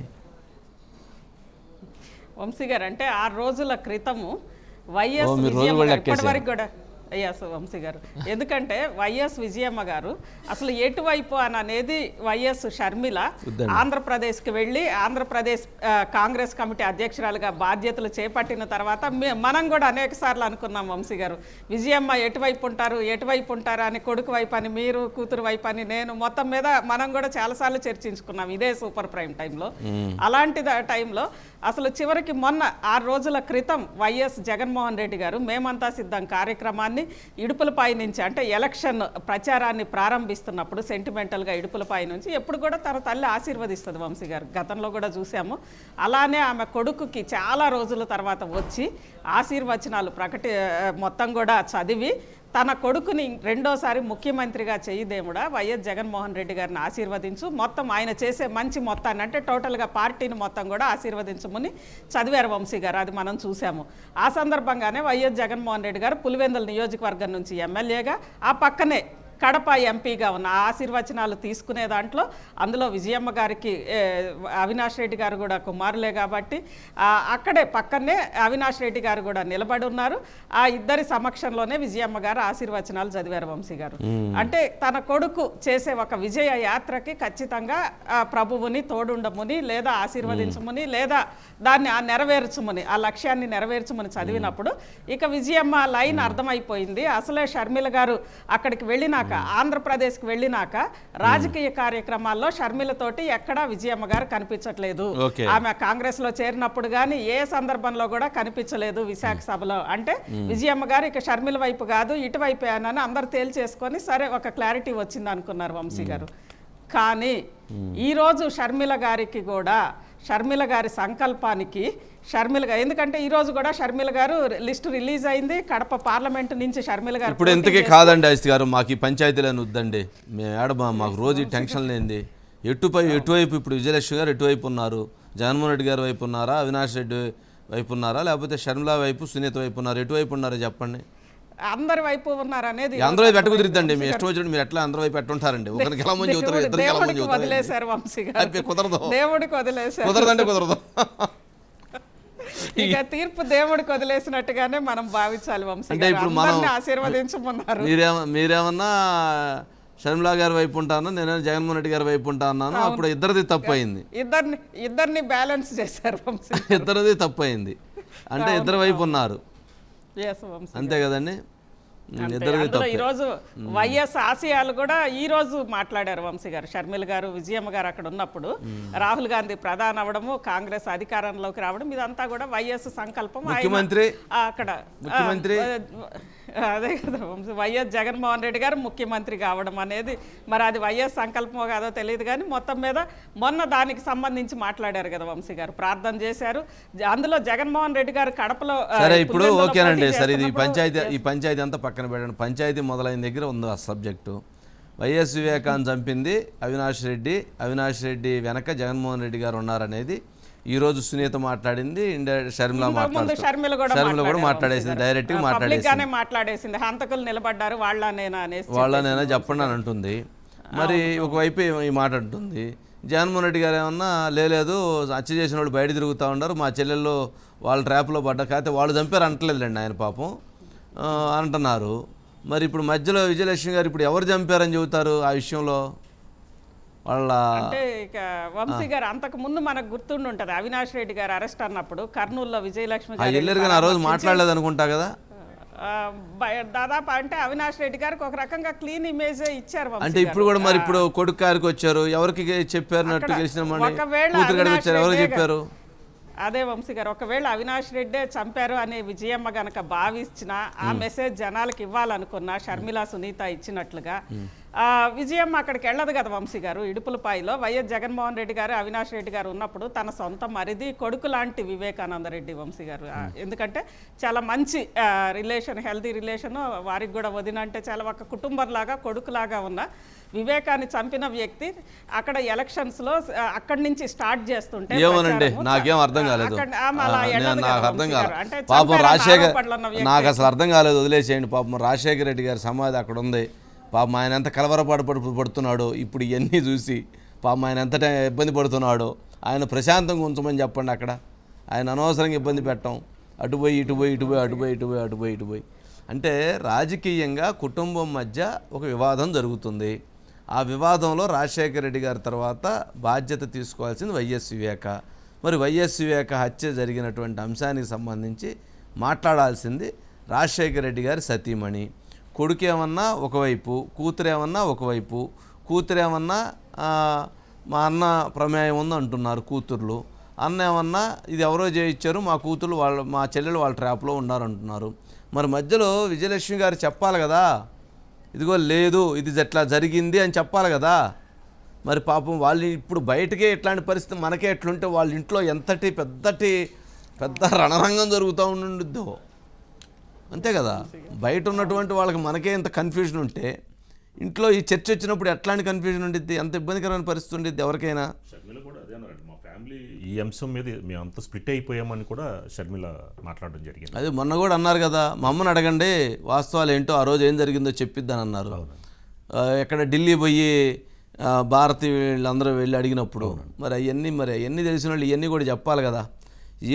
వంశీ గారు, అంటే 6 రోజుల క్రితము వైఎస్ మీరు రోజులు కూడా లెక్కేశారు. ఇప్పటి వరకు కూడా ఎస్ వంశీ గారు, ఎందుకంటే వైఎస్ విజయమ్మ గారు అసలు ఎటువైపు అని అనేది వైఎస్ షర్మిల ఆంధ్రప్రదేశ్కి వెళ్ళి ఆంధ్రప్రదేశ్ కాంగ్రెస్ కమిటీ అధ్యక్షురాలుగా బాధ్యతలు చేపట్టిన తర్వాత మనం కూడా అనేక సార్లు అనుకున్నాం వంశీ గారు, విజయమ్మ ఎటువైపు ఉంటారు అని, కొడుకు వైపు అని, మీరు కూతురు వైపు అని, నేను మొత్తం మీద మనం కూడా చాలాసార్లు చర్చించుకున్నాం ఇదే సూపర్ ప్రైమ్ టైంలో. అలాంటి టైంలో అసలు చివరికి మొన్న 6 రోజుల క్రితం వైఎస్ జగన్మోహన్ రెడ్డి గారు మేమంతా సిద్ధం కార్యక్రమాన్ని ఇడుపులపై నుంచి, అంటే ఎలక్షన్ ప్రచారాన్ని ప్రారంభిస్తున్నప్పుడు సెంటిమెంటల్గా ఇడుపులపై నుంచి ఎప్పుడు కూడా తన తల్లి ఆశీర్వదిస్తుంది వంశీ గారు, గతంలో కూడా చూసాము. అలానే ఆమె కొడుకుకి చాలా రోజుల తర్వాత వచ్చి ఆశీర్వచనాలు మొత్తం కూడా చదివి తన కొడుకుని రెండోసారి ముఖ్యమంత్రిగా చెయ్యిదేముడా వైఎస్ జగన్మోహన్ రెడ్డి గారిని ఆశీర్వదించు, మొత్తం ఆయన చేసే మంచి మొత్తాన్ని, అంటే టోటల్గా పార్టీని మొత్తం కూడా ఆశీర్వదించమని చదివారు వంశీ గారు. అది మనం చూసాము. ఆ సందర్భంగానే వైఎస్ జగన్మోహన్ రెడ్డి గారు పులివెందుల నియోజకవర్గం నుంచి ఎమ్మెల్యేగా, ఆ పక్కనే కడప ఎంపీగా ఉన్న ఆశీర్వచనాలు తీసుకునే దాంట్లో అందులో విజయమ్మ గారికి అవినాష్ రెడ్డి గారు కూడా కుమారులే కాబట్టి అక్కడే పక్కనే అవినాష్ రెడ్డి గారు కూడా నిలబడి ఉన్నారు. ఆ ఇద్దరి సమక్షంలోనే విజయమ్మ గారు ఆశీర్వచనాలు చదివారు వంశీ గారు. అంటే తన కొడుకు చేసే ఒక విజయ యాత్రకి ఖచ్చితంగా ప్రభువుని తోడుండముని, లేదా ఆశీర్వదించమని, లేదా దాన్ని నెరవేర్చమని, ఆ లక్ష్యాన్ని నెరవేర్చమని చదివినప్పుడు ఇక విజయమ్మ లైన్ అర్థమైపోయింది. అసలే షర్మిల గారు అక్కడికి వెళ్ళినాక, ఆంధ్రప్రదేశ్కి వెళ్ళినాక రాజకీయ కార్యక్రమాల్లో షర్మిలతోటి ఎక్కడా విజయమ్మ గారు కనిపించట్లేదు. ఆమె కాంగ్రెస్ లో చేరినప్పుడు కానీ ఏ సందర్భంలో కూడా కనిపించలేదు విశాఖ సభలో. అంటే విజయమ్మ గారు ఇక షర్మిల వైపు కాదు ఇటువైపు అని అందరు తేల్చేసుకొని సరే ఒక క్లారిటీ వచ్చింది అనుకున్నారు వంశీ గారు. కానీ ఈరోజు షర్మిల గారికి కూడా, షర్మిల గారి సంకల్పానికి ఎందుకంటే ఈరోజు కూడా షర్మిల గారు లిస్టు రిలీజ్ అయింది. కడప పార్లమెంటు నుంచి షర్మిల గారు ఇప్పుడు ఎంతకే కాదండి ఐస్ గారు, మాకు ఈ పంచాయతీలను వద్దండి, మేము మాకు రోజు ఈ టెన్షన్ లేనిది. ఎటువైపు ఇప్పుడు విజయలక్ష్మి గారు ఎటువైపు ఉన్నారు? జగన్మోహన్ రెడ్డి గారి వైపు ఉన్నారా, అవినాష్ రెడ్డి వైపు ఉన్నారా, లేకపోతే షర్మిల వైపు, సునీత వైపు ఉన్నారు? ఎటువైపు ఉన్నారో చెప్పండి. అందరి వైపు ఉన్నారు అనేది అందరి వైపు ఎట్టుకుదిరిద్దండి. మీ ఇష్టం వచ్చినట్టు మీరు ఎట్లా అందరి వైపు ఎట్టుంటారండి? ఒకరికి ఎలా మంది చెబుతారు, ఇద్దరికి ఎలా మంది చెబుతారు? వదిలేశారు వంశీ గారు, కుదరదు. దేవుడికి వదిలేశారు. కుదరదంటే కుదరదు. ఇక తీర్పు దేవుడికి వదిలేసినట్టుగానే మనం భావించాలి వంశీ. అంటే ఇప్పుడు మనం ఆశీర్వదించమన్నారు. మీరేమన్నా షర్మిల గారి వైపు ఉంటాను, నేను జగన్మోహన్ రెడ్డి గారి వైపు ఉంటా అన్నాను. అప్పుడు ఇద్దరిది తప్పు అయింది. ఇద్దరిని బ్యాలెన్స్ చేశారు వంశీ. ఇద్దరిది తప్పు అయింది. అంటే ఇద్దరు వైపు ఉన్నారు, అంతే కదండి. ఈరోజు వైఎస్ ఆశయాలు కూడా ఈ రోజు మాట్లాడారు వంశీ గారు. షర్మిల గారు, విజయమ్మ గారు అక్కడ ఉన్నప్పుడు రాహుల్ గాంధీ ప్రధాని అవ్వడము, కాంగ్రెస్ అధికారంలోకి రావడం, ఇదంతా కూడా వైఎస్ సంకల్పం. అక్కడ అదే కదా వంశీ, వైఎస్ జగన్మోహన్ రెడ్డి గారు ముఖ్యమంత్రి కావడం అనేది మరి అది వైఎస్ సంకల్పమో కాదో తెలియదు, కానీ మొత్తం మీద మొన్న దానికి సంబంధించి మాట్లాడారు కదా వంశీ గారు, ప్రార్థన చేశారు. అందులో జగన్మోహన్ రెడ్డి గారు కడపలో సరే ఇప్పుడు ఓకేనండి. సరే ఇది ఈ పంచాయతీ అంతా పక్కన పెట్టండి. పంచాయతీ మొదలైన దగ్గర ఉంది ఆ సబ్జెక్టు. వైఎస్ వివేకాన్ని చంపింది అవినాష్ రెడ్డి వెనక జగన్మోహన్ రెడ్డి గారు ఉన్నారనేది ఈరోజు సునీత మాట్లాడింది, షర్మిల కూడా మాట్లాడేసింది, డైరెక్ట్గా మాట్లాడేసింది. హంతకులు నిలబడ్డారు వాళ్ళనేనా చెప్పండి అని అంటుంది. మరి ఒకవైపు ఈ మాట అంటుంది. జగన్మోహన్ రెడ్డి గారు ఏమన్నా లేదు హత్య చేసిన వాళ్ళు బయట తిరుగుతూ ఉన్నారు, మా చెల్లెళ్ళు వాళ్ళ ట్రాప్లో పడ్డా, కాకపోతే వాళ్ళు చంపారు అంటలేదులేండి ఆయన పాపం అంటున్నారు. మరి ఇప్పుడు మధ్యలో విజయలక్ష్మి గారు ఇప్పుడు ఎవరు చంపారని చెబుతారు ఆ విషయంలో? వాళ్ళ అంటే ఇక వంశీ గారు అంతకు ముందు మనకు గుర్తుండి ఉంటుంది, అవినాష్ రెడ్డి గారు అరెస్ట్ అన్నప్పుడు కర్నూలులో విజయలక్ష్మి గారు ఆ రోజు మాట్లాడలేదు అనుకుంటా కదా. దాదాపు అంటే అవినాష్ రెడ్డి గారికి ఒక రకంగా క్లీన్ ఇమేజ్ ఇచ్చారు. అంటే ఇప్పుడు కూడా మరి ఇప్పుడు కొడుకు గారికి వచ్చారు, ఎవరికి చెప్పారు? కూతురు గడికి వచ్చారు, ఎవరు చెప్పారు? అదే వంశీ గారు, ఒకవేళ అవినాష్ రెడ్డే చంపారు అనే విజయమ్మ గనక భావించిన ఆ మెసేజ్ జనాలకు ఇవ్వాలనుకున్న షర్మిల సునీత ఇచ్చినట్లుగా విజయమ్మ అక్కడికి వెళ్ళదు కదా వంశీ గారు. ఇడుపులపాయలో వైఎస్ జగన్మోహన్ రెడ్డి గారు అవినాష్ రెడ్డి గారు ఉన్నప్పుడు తన సొంత మరిది కొడుకు లాంటి వివేకానంద రెడ్డి వంశీ గారు, ఎందుకంటే చాలా మంచి రిలేషన్, హెల్తీ రిలేషన్, వారికి కూడా వదిన అంటే చాలా ఒక కుటుంబంలాగా కొడుకులాగా ఉన్న వివేకాన్ని చంపిన వ్యక్తి అక్కడ ఎలక్షన్స్ లో అక్కడి నుంచి స్టార్ట్ చేస్తుంటే ఏమోనండి నాకేం అర్థం కాలేదు, నాకు అర్థం కాలేదు. పాపం రాజశేఖర్, నాకు అసలు అర్థం కాలేదు, వదిలేసేయండి. పాపం రాజశేఖర రెడ్డి గారి సమాధి అక్కడ ఉంది. పాపం ఆయన ఎంత పడుతున్నాడో ఇప్పుడు ఇవన్నీ చూసి, పాపం ఆయన ఎంత ఇబ్బంది పడుతున్నాడో. ఆయన ప్రశాంతంగా ఉంచమని చెప్పండి అక్కడ. ఆయన అనవసరంగా ఇబ్బంది పెట్టడం, అటుపోయి ఇటుపోయి అంటే రాజకీయంగా కుటుంబం మధ్య ఒక వివాదం జరుగుతుంది. ఆ వివాదంలో రాజశేఖర రెడ్డి గారి తర్వాత బాధ్యత తీసుకోవాల్సింది వైఎస్ వివేక. మరి వైఎస్ వివేక హత్య జరిగినటువంటి అంశానికి సంబంధించి మాట్లాడాల్సింది రాజశేఖర రెడ్డి గారి సతీమణి. కొడుకేమన్నా ఒకవైపు, కూతురేమన్నా ఒకవైపు. కూతురేమన్నా మా అన్న ప్రమేయం ఉంది అంటున్నారు కూతుర్లు, అన్న ఏమన్నా ఇది ఎవరో చేయించారు, మా కూతురు మా చెల్లెలు వాళ్ళ ట్రాప్లో ఉన్నారంటున్నారు. మరి మధ్యలో విజయలక్ష్మి గారు చెప్పాలి కదా, ఇదిగో లేదు ఇది ఎట్లా జరిగింది అని చెప్పాలి కదా. మరి పాపం వాళ్ళు ఇప్పుడు బయటకే ఇట్లాంటి పరిస్థితి మనకే ఎట్లుంటే వాళ్ళ ఇంట్లో ఎంతటి పెద్ద రణరంగం జరుగుతూ ఉండిద్దో, అంతే కదా. బయట ఉన్నటువంటి వాళ్ళకి మనకే ఇంత కన్ఫ్యూజన్ ఉంటే ఇంట్లో ఈ చర్చ వచ్చినప్పుడు ఎట్లాంటి కన్ఫ్యూజన్ ఉండిద్ది, ఎంత ఇబ్బందికరమైన పరిస్థితి ఉండిద్ది ఎవరికైనా. షర్మిల కూడా అదే అన్నారండి, మా ఫ్యామిలీ ఈ అంశం మీద మేము అంత స్ప్లిట్ అయిపోయామని కూడా షర్మిల మాట్లాడడం జరిగింది. అదే మొన్న కూడా అన్నారు కదా, మా అమ్మని అడగండి వాస్తవాలు ఏంటో, ఆ రోజు ఏం జరిగిందో చెప్పిద్దని అన్నారు. ఎక్కడ ఢిల్లీ పోయి భారతి వీళ్ళందరూ వెళ్ళి అడిగినప్పుడు మరి అవన్నీ తెలిసిన వాళ్ళు ఇవన్నీ కూడా చెప్పాలి కదా.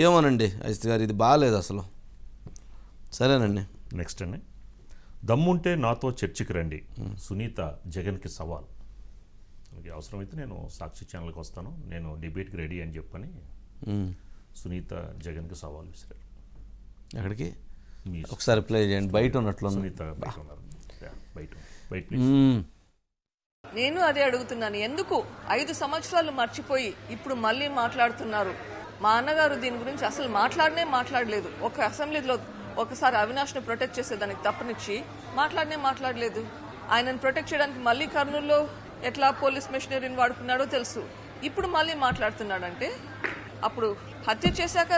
ఏమోనండి అజిత్ గారు, ఇది బాగాలేదు అసలు. సరేనండి, నెక్స్ట్ అండి, దమ్ముంటే నాతో చర్చకి రండి, సునీత జగన్కి సవాల్. మనకి అవసరమైతే నేను సాక్షి ఛానల్కి వస్తాను, నేను డిబేట్కి రెడీ అని చెప్పని సునీత జగన్కి సవాల్ విసిరారు. ఎక్కడికి ఒకసారి ప్లే చేయండి, బయట ఉన్నట్లు. సునీత బయట ఉన్నారు, బయట. నేను అదే అడుగుతున్నాను, ఎందుకు 5 సంవత్సరాలు మర్చిపోయి ఇప్పుడు మళ్ళీ మాట్లాడుతున్నారు? మా అన్నగారు దీని గురించి అసలు మాట్లాడలేదు. ఒక అసెంబ్లీలో ఒకసారి అవినాష్ని ప్రొటెక్ట్ చేసేదానికి తప్పనిచ్చి మాట్లాడలేదు. ఆయనను ప్రొటెక్ట్ చేయడానికి మళ్ళీ కర్నూలులో ఎట్లా పోలీస్ మెషినరీని వాడుకున్నాడో తెలుసు. ఇప్పుడు మళ్ళీ మాట్లాడుతున్నాడంటే అప్పుడు హత్య చేశాక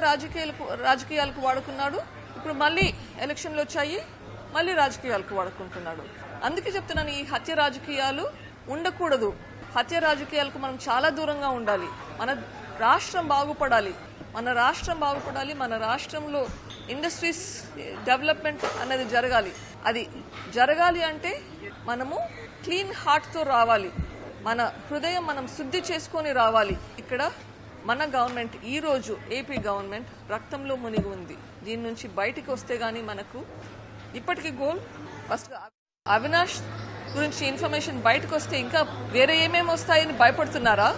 రాజకీయాలకు వాడుకున్నాడు, ఇప్పుడు మళ్ళీ ఎలక్షన్లు వచ్చాయి మళ్ళీ రాజకీయాలకు వాడుకుంటున్నాడు. అందుకే చెప్తున్నాను, ఈ హత్య రాజకీయాలు ఉండకూడదు. హత్య రాజకీయాలకు మనం చాలా దూరంగా ఉండాలి. మన రాష్ట్రం బాగుపడాలి, మన రాష్ట్రంలో ఇండస్ట్రీస్ డెవలప్మెంట్ అనేది జరగాలి. అది జరగాలి అంటే మనము క్లీన్ హార్ట్తో రావాలి, మన హృదయం మనం శుద్ధి చేసుకొని రావాలి. ఇక్కడ మన గవర్నమెంట్ ఈరోజు ఏపీ గవర్నమెంట్ రక్తంలో మునిగి ఉంది. దీని నుంచి బయటికి వస్తే గానీ మనకు ఇప్పటికీ గోల్ ఫస్ట్ అవినాష్ గురించి ఇన్ఫర్మేషన్ బయటకు వస్తే ఇంకా వేరే ఏమేమి వస్తాయని భయపడుతున్నారా?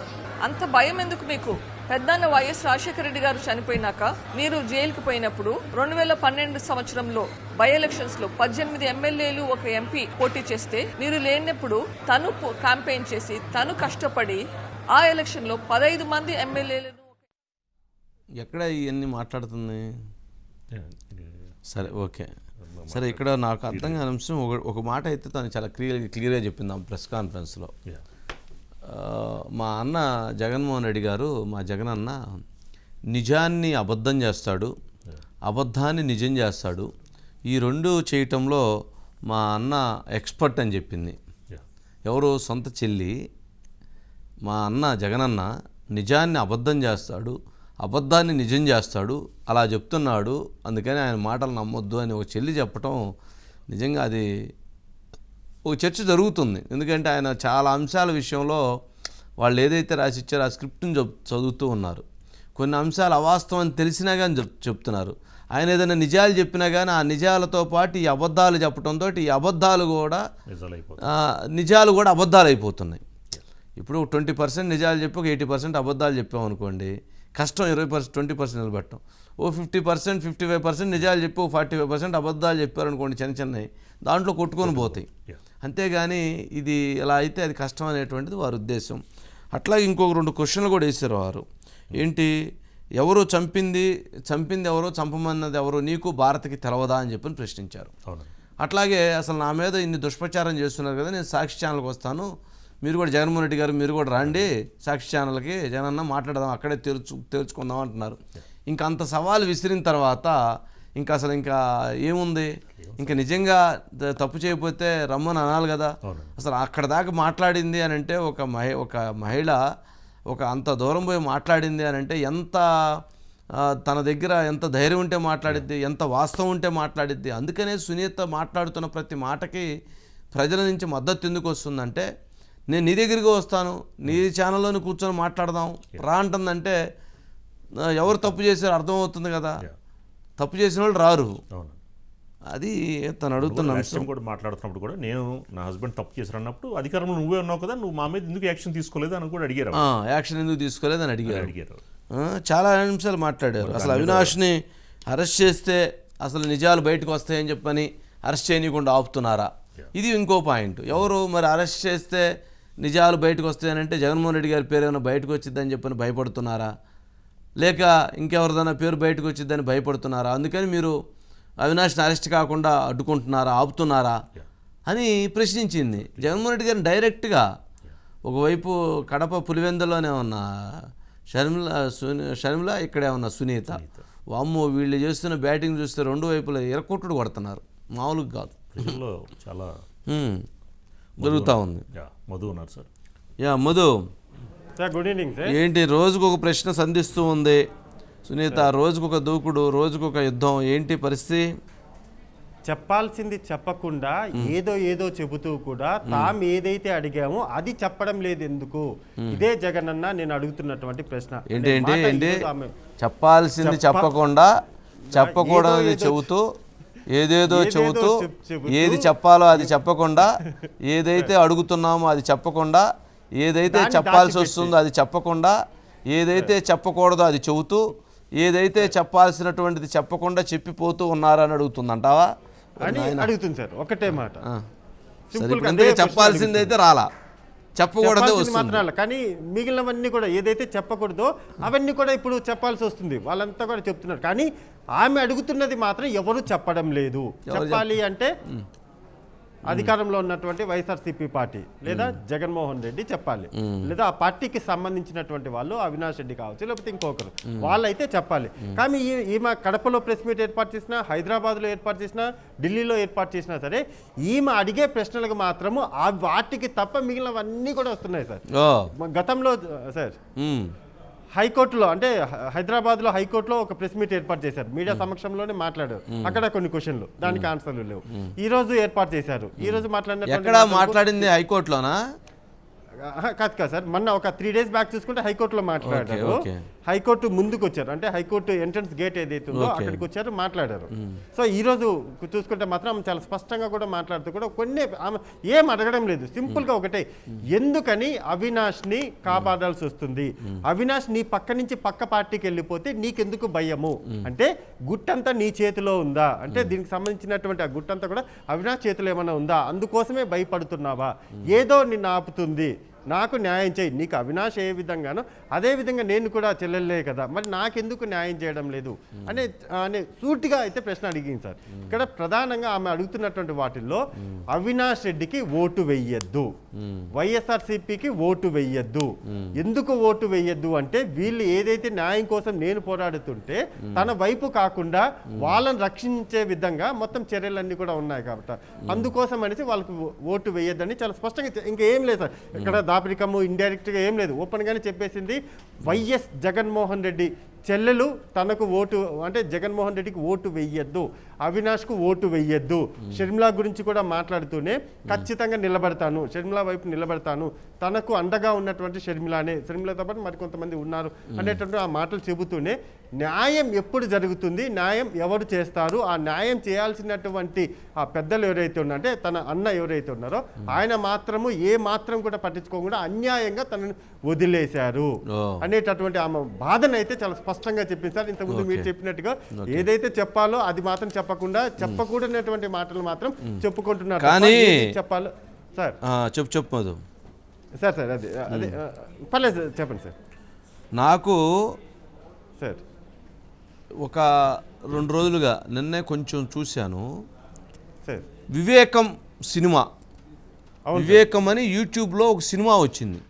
అంత భయం ఎందుకు మీకు? పెద్దన్న వైఎస్ రాజశేఖర రెడ్డి గారు చనిపోయినాక మీరు జైలుకు పోయినప్పుడు 2012 సంవత్సరంలో బై ఎలక్షన్స్ లో 18 ఎమ్మెల్యేలు ఒక ఎంపీ పోటీ చేస్తే మీరు లేనప్పుడు తను క్యాంపెయిన్ చేసి తను కష్టపడి ఆ ఎలక్షన్ లో 15 మంది ఎమ్మెల్యేలను. ఎక్కడ ఇవన్నీ మాట్లాడుతుంది? సరే ఓకే, సరే ఇక్కడ నాకు అర్థం కాని అంశం ఒక మాట అయితే తను చాలా క్లియర్గా చెప్పింది ఆ ప్రెస్ కాన్ఫరెన్స్లో. మా అన్న జగన్మోహన్ రెడ్డి గారు, మా జగన్ అన్న నిజాన్ని అబద్ధం చేస్తాడు, అబద్ధాన్ని నిజం చేస్తాడు, ఈ రెండు చేయటంలో మా అన్న ఎక్స్పర్ట్ అని చెప్పింది. ఎవరు? సొంత చెల్లి. మా అన్న జగనన్న నిజాన్ని అబద్ధం చేస్తాడు, అబద్ధాన్ని నిజం చేస్తాడు, అలా చెప్తున్నాడు, అందుకని ఆయన మాటలు నమ్మొద్దు అని ఒక చెల్లి చెప్పటం నిజంగా అది ఒక చర్చ జరుగుతుంది. ఎందుకంటే ఆయన చాలా అంశాల విషయంలో వాళ్ళు ఏదైతే రాసిచ్చారో ఆ స్క్రిప్ట్ని చదువుతూ ఉన్నారు. కొన్ని అంశాలు అవాస్తవం తెలిసినా కానీ చెప్తున్నారు. ఆయన ఏదైనా నిజాలు చెప్పినా కానీ ఆ నిజాలతో పాటు ఈ అబద్ధాలు చెప్పడంతో ఈ అబద్ధాలు కూడా నిజాలు కూడా అబద్ధాలు అయిపోతున్నాయి. ఇప్పుడు 20% నిజాలు చెప్పి ఒక 80% అబద్ధాలు చెప్పామనుకోండి, కష్టం 20% నిలబెట్టడం. ఓ 50% 55% నిజాలు చెప్పి ఓ 45% అబద్ధాలు చెప్పారనుకోండి, చిన్నవి దాంట్లో కొట్టుకొని పోతాయి. అంతేగాని ఇది ఎలా అయితే అది కష్టం అనేటువంటిది వారి ఉద్దేశం. అట్లాగే ఇంకొక 2 క్వశ్చన్లు కూడా వేసారు వారు. ఏంటి, ఎవరు చంపింది ఎవరో, చంపమన్నది ఎవరో నీకు భారత్కి తెలవదా అని చెప్పని ప్రశ్నించారు. అవును. అట్లాగే అసలు నా మీద ఇన్ని దుష్ప్రచారం చేస్తున్నారు కదా, నేను సాక్షి ఛానల్కి వస్తాను, మీరు కూడా జగన్మోహన్ రెడ్డి గారు మీరు కూడా రండి సాక్షి ఛానల్కి, జగనన్న మాట్లాడదాం, అక్కడే తేల్చుకుందాం అంటున్నారు. ఇంకా అంత సవాలు విసిరిన తర్వాత ఇంకా అసలు ఇంకా ఏముంది, ఇంకా నిజంగా తప్పు చేయకపోతే రమ్మని అనాలి కదా. అసలు అక్కడ దాకా మాట్లాడింది అని అంటే ఒక మహిళ ఒక అంత దూరం పోయి మాట్లాడింది అని అంటే ఎంత తన దగ్గర ఎంత ధైర్యం ఉంటే మాట్లాడిద్ది, ఎంత వాస్తవం ఉంటే మాట్లాడిద్ది. అందుకనే సునీత మాట్లాడుతున్న ప్రతి మాటకి ప్రజల నుంచి మద్దతు ఎందుకు వస్తుందంటే, నేను నీ దగ్గరికి వస్తాను, నీ ఛానల్లోని కూర్చొని మాట్లాడదాం రా అంటుందంటే ఎవరు తప్పు చేశారో అర్థమవుతుంది కదా. తప్పు చేసిన వాళ్ళు రారు. అది తను అడుగుతున్న అంశం. కూడా మాట్లాడుతున్నప్పుడు కూడా నేను నా హస్బెండ్ తప్పు చేశారు అన్నప్పుడు అధికారంలో నువ్వే ఉన్నావు కదా, నువ్వు మా మీద ఎందుకు యాక్షన్ తీసుకోలేదు అని కూడా అడిగారు. యాక్షన్ ఎందుకు తీసుకోలేదు అని అడిగారు. చాలా నిమిషాలు మాట్లాడారు. అసలు అవినాష్ని అరెస్ట్ చేస్తే అసలు నిజాలు బయటకు వస్తాయని చెప్పని అరెస్ట్ చేయనీయకుండా ఆపుతున్నారా, ఇది ఇంకో పాయింట్. ఎవరు మరి అరెస్ట్ చేస్తే నిజాలు బయటకు వస్తాయనంటే జగన్మోహన్ రెడ్డి గారి పేరు ఏమైనా బయటకు వచ్చిద్దని చెప్పని భయపడుతున్నారా, లేక ఇంకెవరిదైనా పేరు బయటకు వచ్చిద్దని భయపడుతున్నారా, అందుకని మీరు అవినాష్ని అరెస్ట్ కాకుండా అడ్డుకుంటున్నారా, ఆపుతున్నారా అని ప్రశ్నించింది. జగన్మోహన్ రెడ్డి గారిని డైరెక్ట్గా ఒకవైపు కడప పులివెందులోనే ఉన్న షర్మిల, ఇక్కడే ఉన్న సునీత, వామ్మో వీళ్ళు చేస్తున్న బ్యాటింగ్ చూస్తే రెండు వైపులా ఎరకొట్టుడు కొడుతున్నారు, మామూలుగా కాదు. చాలా జరుగుతూ ఉంది. మధు ఉన్నారు sir. Madhu sir, good evening sir. ఏంటి రోజుకు ఒక ప్రశ్న సంధిస్తూ ఉంది సునీత, రోజుకొక దూకుడు, రోజుకొక యుద్ధం, ఏంటి పరిస్థితి? చెప్పాల్సింది చెప్పకుండా ఏదో చెబుతూ కూడా తాము ఏదైతే అడిగామో అది చెప్పడం లేదు ఎందుకు? ఇదే జగనన్న నేను అడుగుతున్నటువంటి ప్రశ్న. ఏంటి చెప్పాల్సింది చెప్పకుండా, చెప్పకూడదు చెబుతూ, ఏదేదో చెబుతూ, ఏది చెప్పాలో అది చెప్పకుండా, ఏదైతే అడుగుతున్నామో అది చెప్పకుండా, ఏదైతే చెప్పాల్సి వస్తుందో అది చెప్పకుండా, ఏదైతే చెప్పకూడదో అది చెబుతూ, ఏదైతే చెప్పాల్సినటువంటిది చెప్పకుండా చెప్పిపోతూ ఉన్నారని అడుగుతుందంటావా? అడుగుతుంది సార్, ఒకటే మాట. చెప్పాల్సింది అయితే రాలా, చెప్పకూడదు మాత్రం, కానీ మిగిలినవన్నీ కూడా ఏదైతే చెప్పకూడదో అవన్నీ కూడా ఇప్పుడు చెప్పాల్సి వస్తుంది. వాళ్ళంతా కూడా చెప్తున్నారు, కానీ ఆమె అడుగుతున్నది మాత్రం ఎవరు చెప్పడం లేదు. చెప్పాలి అంటే అధికారంలో ఉన్నటువంటి వైఎస్ఆర్సీపీ పార్టీ లేదా జగన్మోహన్ రెడ్డి చెప్పాలి, లేదా ఆ పార్టీకి సంబంధించినటువంటి వాళ్ళు అవినాష్ రెడ్డి కావచ్చు, లేకపోతే ఇంకొకరు వాళ్ళైతే చెప్పాలి. కానీ ఈమె కడపలో ప్రెస్ మీట్ ఏర్పాటు చేసినా, హైదరాబాద్లో ఏర్పాటు చేసినా, ఢిల్లీలో ఏర్పాటు చేసినా సరే ఈమె అడిగే ప్రశ్నలకు మాత్రము ఆ వాటికి తప్ప మిగిలినవన్నీ కూడా వస్తున్నాయి సార్. గతంలో సార్ హైకోర్టులో అంటే హైదరాబాద్లో హైకోర్టులో ఒక ప్రెస్ మీట్ ఏర్పాటు చేశారు, మీడియా సమక్షంలోనే మాట్లాడారు. అక్కడ కొన్ని క్వశ్చన్లు, దానికి ఆన్సర్లు లేవు. ఈ రోజు ఏర్పాటు చేశారు, ఈ రోజు మాట్లాడింది హైకోర్టులోనా? కాదు సార్, మొన్న ఒక 3 days బ్యాక్ చూసుకుంటే హైకోర్టులో మాట్లాడారు. హైకోర్టు ముందుకు వచ్చారు, అంటే హైకోర్టు ఎంట్రన్స్ గేట్ ఏదైతే ఉందో అక్కడికి వచ్చారు, మాట్లాడారు. సో ఈ రోజు చూసుకుంటే మాత్రం చాలా స్పష్టంగా కూడా మాట్లాడుతూ కూడా కొన్ని ఏం అడగడం లేదు, సింపుల్ గా ఒకటే, ఎందుకని అవినాష్ ని కాపాడాల్సి వస్తుంది? అవినాష్ నీ పక్క నుంచి పక్క పార్టీకి వెళ్ళిపోతే నీకెందుకు భయము? అంటే గుట్టంతా నీ చేతిలో ఉందా? అంటే దీనికి సంబంధించినటువంటి ఆ గుట్టంతా కూడా అవినాష్ చేతిలో ఏమైనా ఉందా? అందుకోసమే భయపడుతున్నావా? ఏదో నిన్ను ఆపుతుంది, నాకు న్యాయం చేయి. నీకు అవినాష్ ఏ విధంగానో అదే విధంగా నేను కూడా చెల్లెలే కదా, మరి నాకెందుకు న్యాయం చేయడం లేదు అనే సూటిగా అయితే ప్రశ్న అడిగింది సార్. ఇక్కడ ప్రధానంగా ఆమె అడుగుతున్నటువంటి వాటిల్లో అవినాష్ రెడ్డికి ఓటు వెయ్యొద్దు, వైఎస్ఆర్సీపీకి ఓటు వెయ్యొద్దు. ఎందుకు ఓటు వెయ్యొద్దు అంటే వీళ్ళు ఏదైతే న్యాయం కోసం నేను పోరాడుతుంటే తన వైపు కాకుండా వాళ్ళని రక్షించే విధంగా మొత్తం చర్యలన్నీ కూడా ఉన్నాయి కాబట్టి అందుకోసం అనేసి వాళ్ళకు ఓటు వెయ్యొద్దని చాలా స్పష్టంగా, ఇంకేం లేదు సార్. ఇక్కడ దాపరికము ఇండైరెక్ట్గా ఏం లేదు, ఓపెన్గానే చెప్పేసింది. వైఎస్ జగన్మోహన్ రెడ్డి చెల్లెలు తనకు ఓటు అంటే జగన్మోహన్ రెడ్డికి ఓటు వెయ్యొద్దు, అవినాష్కు ఓటు వెయ్యొద్దు. షర్మిల గురించి కూడా మాట్లాడుతూనే ఖచ్చితంగా నిలబడతాను, షర్మిల వైపు నిలబడతాను, తనకు అండగా ఉన్నటువంటి షర్మిలానే, షర్మిలతో పాటు మరి కొంతమంది ఉన్నారు అనేటువంటి ఆ మాటలు చెబుతూనే న్యాయం ఎప్పుడు జరుగుతుంది, న్యాయం ఎవరు చేస్తారు, ఆ న్యాయం చేయాల్సినటువంటి ఆ పెద్దలు ఎవరైతే ఉన్నారో అంటే తన అన్న ఎవరైతే ఉన్నారో ఆయన మాత్రము ఏ మాత్రం కూడా పట్టించుకోకుండా అన్యాయంగా తనను వదిలేశారు అనేటటువంటి ఆమె బాధను అయితే చాలా స్పష్టంగా చెప్పింది సార్. ఇంతకుముందు మీరు చెప్పినట్టుగా ఏదైతే చెప్పాలో అది మాత్రం చెప్పకుండా చెప్పకూడనటువంటి మాటలు మాత్రం చెప్పుకుంటున్నారు. కానీ చెప్పాలి సార్, చెప్పు సార్ సార్ అదే అదే పర్లేదు చెప్పండి సార్. నాకు సార్ ఒక 2 రోజులుగా నిన్నే కొంచెం చూశాను. సార్ వివేకం సినిమా, వివేకం అని యూట్యూబ్లో ఒక సినిమా వచ్చింది.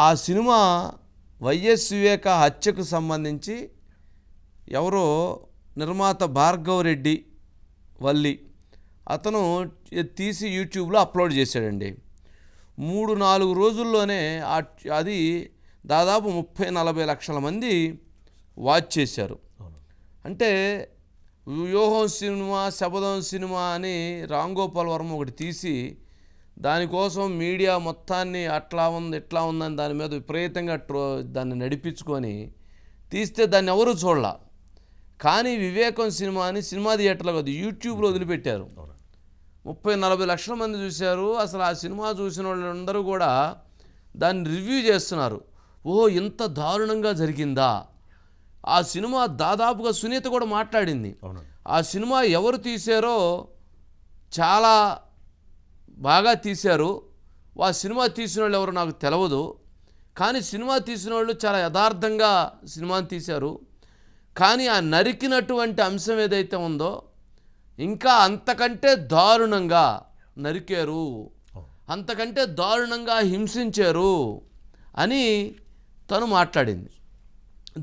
ఆ సినిమా వైఎస్ వివేక హత్యకు సంబంధించి ఎవరో నిర్మాత భార్గవ్ రెడ్డి వల్లి అతను తీసి యూట్యూబ్లో అప్లోడ్ చేశాడండి. 3-4 రోజుల్లోనే అది దాదాపు 30-40 లక్షల మంది వాచ్ చేశారు. అంటే వ్యూహం సినిమా, శబదం సినిమా అని రామ్ గోపాల్ వర్మ ఒకటి తీసి దానికోసం మీడియా మొత్తాన్ని అట్లా ఉంది ఇట్లా ఉందని దాని మీద విపరీతంగా దాన్ని నడిపించుకొని తీస్తే దాన్ని ఎవరు చూడలా. కానీ వివేకం సినిమా అని సినిమా థియేటర్లో కాదు, యూట్యూబ్లో వదిలిపెట్టారు. 30-40 లక్షల మంది చూశారు. అసలు ఆ సినిమా చూసిన వాళ్ళందరూ కూడా దాన్ని రివ్యూ చేస్తున్నారు. ఓహో, ఇంత దారుణంగా జరిగిందా. ఆ సినిమా దాదాపుగా సునీత కూడా మాట్లాడింది. ఆ సినిమా ఎవరు తీశారో చాలా బాగా తీశారు. ఆ సినిమా తీసిన వాళ్ళు ఎవరు నాకు తెలియదు, కానీ సినిమా తీసిన వాళ్ళు చాలా యథార్థంగా సినిమాని తీశారు. కానీ ఆ నరికినటువంటి అంశం ఏదైతే ఉందో ఇంకా అంతకంటే దారుణంగా నరికారు, అంతకంటే దారుణంగా హింసించారు అని తను మాట్లాడింది.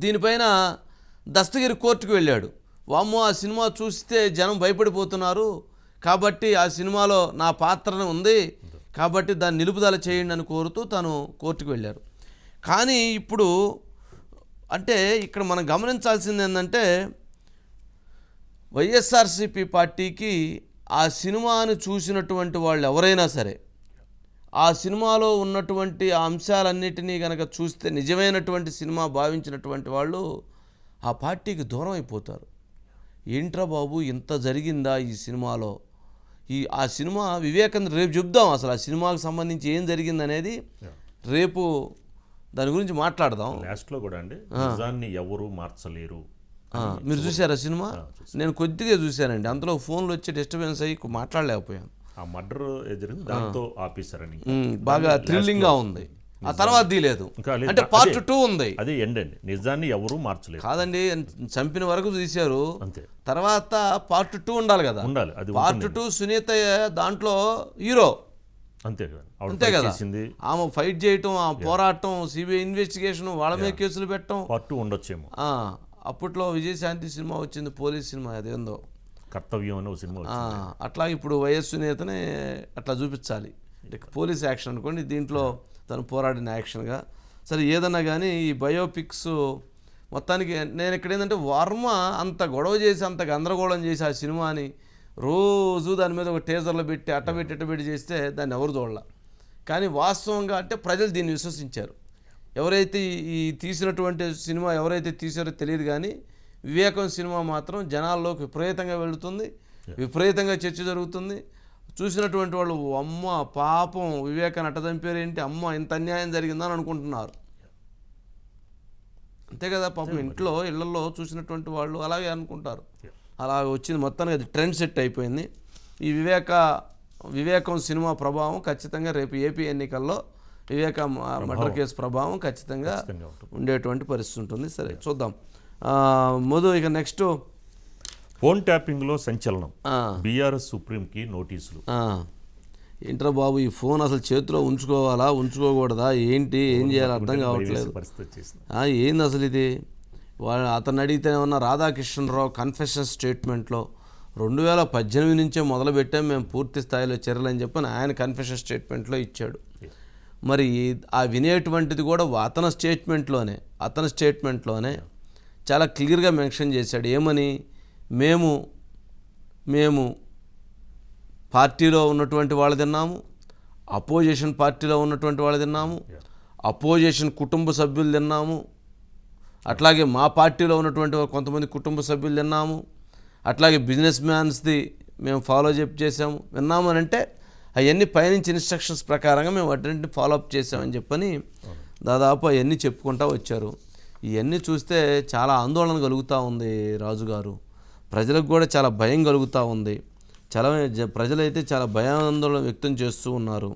దీనిపైన దస్తగిరి కోర్టుకు వెళ్ళాడు. వామ్మో, ఆ సినిమా చూస్తే జనం భయపడిపోతున్నారు కాబట్టి ఆ సినిమాలో నా పాత్రనే ఉంది కాబట్టి దాన్ని నిలుపుదల చేయండి అని కోరుతూ తను కోర్టుకు వెళ్ళారు. కానీ ఇప్పుడు అంటే ఇక్కడ మనం గమనించాల్సింది ఏంటంటే వైఎస్ఆర్సీపీ పార్టీకి ఆ సినిమాను చూసినటువంటి వాళ్ళు ఎవరైనా సరే ఆ సినిమాలో ఉన్నటువంటి ఆ అంశాలన్నిటినీ కనుక చూస్తే నిజమైనటువంటి సినిమా భావించినటువంటి వాళ్ళు ఆ పార్టీకి దూరం అయిపోతారు. ఏంట్రా బాబు, ఇంత జరిగిందా ఈ సినిమాలో, ఆ సినిమా వివేకానంద రేపు చెప్దాం అసలు ఆ సినిమాకు సంబంధించి ఏం జరిగింది అనేది రేపు దాని గురించి మాట్లాడదాం. లాస్ట్లో కూడా అండి, నిజాన్ని ఎవరు మార్చలేరు. మీరు చూసారా సినిమా? నేను కొద్దిగా చూశానండి. అందులో ఫోన్లు వచ్చి డిస్టర్బెన్స్ అయ్యి మాట్లాడలేకపోయాను. ఆ మర్డర్ జరిగింది దాంతో ఆపేశారని బాగా థ్రిల్లింగ్గా ఉంది. ఆ తర్వాత తీయలేదు, అంటే పార్ట్ 2 ఉంది. అది ఎండ్ అండి, నిజాన్ని ఎవరు మార్చలేదు. కాదండి, చంపిన వరకు తీశారు, అంతే. తర్వాత పార్ట్ 2 ఉండాలి కదా. ఉండాలి. అది పార్ట్ 2 సునీత దాంట్లో హీరో, అంతే కదా. అంతే కదా. ఆమె ఫైట్ చేయటం, ఆ పోరాటం, సిబిఐ ఇన్వెస్టిగేషన్, వాళ్ళ మీద కేసులు పెట్టడం. పార్ట్ 2 ఉండొచ్చేమో. అప్పట్లో విజయశాంతి సినిమా వచ్చింది, పోలీస్ సినిమా, అదేందో కర్తవ్యం అనే సినిమా. అట్లా ఇప్పుడు వైఎస్ సునీతనే అట్లా చూపించాలి, పోలీస్ యాక్షన్ అనుకోండి, దీంట్లో తను పోరాడిన యాక్షన్గా. సరే ఏదన్నా కానీ ఈ బయోపిక్స్ మొత్తానికి నేను ఇక్కడ ఏంటంటే వర్మ అంత గొడవ చేసి అంత గందరగోళం చేసి ఆ సినిమాని రోజు దాని మీద ఒక టేజర్లో పెట్టి అట్టబెట్టి చేస్తే దాన్ని ఎవరు చూడాల. కానీ వాస్తవంగా అంటే ప్రజలు దీన్ని విశ్వసించారు. ఎవరైతే ఈ తీసినటువంటి సినిమా ఎవరైతే తీసారో తెలియదు, కానీ వివేకం సినిమా మాత్రం జనాల్లోకి విపరీతంగా వెళుతుంది, విపరీతంగా చర్చ జరుగుతుంది. చూసినటువంటి వాళ్ళు అమ్మ పాపం వివేకాన్ని అట్ట చంపారేంటి, అమ్మ ఇంత అన్యాయం జరిగిందని అనుకుంటున్నారు. అంతే కదా, పాపం ఇళ్లలో చూసినటువంటి వాళ్ళు అలాగే అనుకుంటారు. అలా వచ్చింది, మొత్తానికి అది ట్రెండ్ సెట్ అయిపోయింది. ఈ వివేకం సినిమా ప్రభావం ఖచ్చితంగా రేపు ఏపీ ఎన్నికల్లో వివేక మర్డర్ కేసు ప్రభావం ఖచ్చితంగా ఉండేటువంటి పరిస్థితి ఉంటుంది. సరే చూద్దాం. మొదలు ఇక నెక్స్ట్ ఫోన్ ట్యాపింగ్లో సంచలనం, బీఆర్ఎస్ సుప్రీంకి నోటీసులు. ఏంట్రా బాబు, ఈ ఫోన్ అసలు చేతిలో ఉంచుకోవాలా ఉంచుకోకూడదా ఏంటి, ఏం చేయాలో అర్థం కావట్లేదు. ఏంది అసలు ఇది? అతను అడిగితే ఏమన్నా రాధాకృష్ణరావు కన్ఫెషన్ స్టేట్మెంట్లో 2018 నుంచే మొదలుపెట్టాం మేము పూర్తి స్థాయిలో చర్యలు అని చెప్పని ఆయన కన్ఫెషన్ స్టేట్మెంట్లో ఇచ్చాడు. మరి ఆ వినేటువంటిది కూడా అతని స్టేట్మెంట్లోనే చాలా క్లియర్గా మెన్షన్ చేశాడు. ఏమని? మేము పార్టీలో ఉన్నటువంటి వాళ్ళు తిన్నాము, అపోజిషన్ పార్టీలో ఉన్నటువంటి వాళ్ళు తిన్నాము, అపోజిషన్ కుటుంబ సభ్యులు తిన్నాము, అట్లాగే మా పార్టీలో ఉన్నటువంటి కొంతమంది కుటుంబ సభ్యులు తిన్నాము, అట్లాగే బిజినెస్ మ్యాన్స్ది మేము ఫాలో చేసాము, విన్నాము అని అంటే అవన్నీ పైనుంచి ఇన్స్ట్రక్షన్స్ ప్రకారంగా మేము వాటిని ఫాలోఅప్ చేసామని చెప్పని దాదాపు అవన్నీ చెప్పుకుంటూ వచ్చారు. ఇవన్నీ చూస్తే చాలా ఆందోళన కలుగుతూ ఉంది రాజుగారు, ప్రజలకు కూడా చాలా భయం కలుగుతూ ఉంది. చాలా ప్రజలైతే చాలా భయాందోళన వ్యక్తం చేస్తూ ఉన్నారు.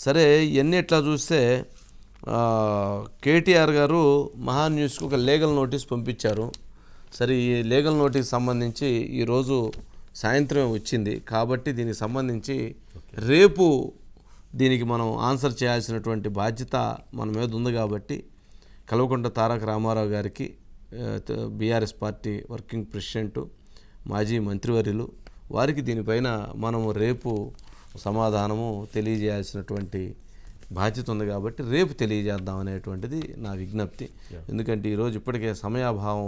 సరే ఇవన్నీ ఇట్లా చూస్తే కేటీఆర్ గారు మహా న్యూస్కి ఒక లీగల్ నోటీస్ పంపించారు. సరే, ఈ లీగల్ నోటీస్ సంబంధించి ఈరోజు సాయంత్రం వచ్చింది కాబట్టి దీనికి సంబంధించి రేపు దీనికి మనం ఆన్సర్ చేయాల్సినటువంటి బాధ్యత మన మీద ఉంది కాబట్టి కల్వకుంట్ల తారక రామారావు గారికి, బీఆర్ఎస్ పార్టీ వర్కింగ్ ప్రెసిడెంటు, మాజీ మంత్రివర్యులు వారికి దీనిపైన మనము రేపు సమాధానము తెలియజేయాల్సినటువంటి బాధ్యత ఉంది కాబట్టి రేపు తెలియజేద్దాం అనేటువంటిది నా విజ్ఞప్తి. ఎందుకంటే ఈరోజు ఇప్పటికే సమయాభావం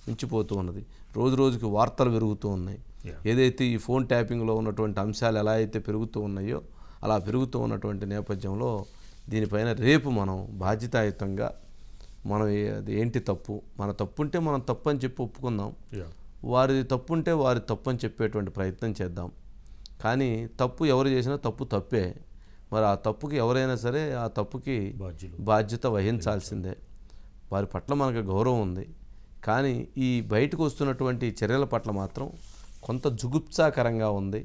మించిపోతూ ఉన్నది. రోజు రోజుకి వార్తలు పెరుగుతూ ఉన్నాయి. ఏదైతే ఈ ఫోన్ ట్యాపింగ్లో ఉన్నటువంటి అంశాలు ఎలా అయితే పెరుగుతూ ఉన్నాయో అలా పెరుగుతూ ఉన్నటువంటి నేపథ్యంలో దీనిపైన రేపు మనం బాధ్యతాయుతంగా మనం అది ఏంటి తప్పు, మన తప్పు ఉంటే మనం తప్పు అని చెప్పి ఒప్పుకుందాం, వారిది తప్పు ఉంటే వారి తప్పు అని చెప్పేటువంటి ప్రయత్నం చేద్దాం. కానీ తప్పు ఎవరు చేసినా తప్పే. మరి ఆ తప్పుకి ఎవరైనా సరే ఆ తప్పుకి బాధ్యత వహించాల్సిందే. వారి పట్ల మనకు గౌరవం ఉంది. కానీ ఈ బయటకు వస్తున్నటువంటి చర్యల పట్ల మాత్రం కొంత జుగుప్సాకరంగా ఉంది.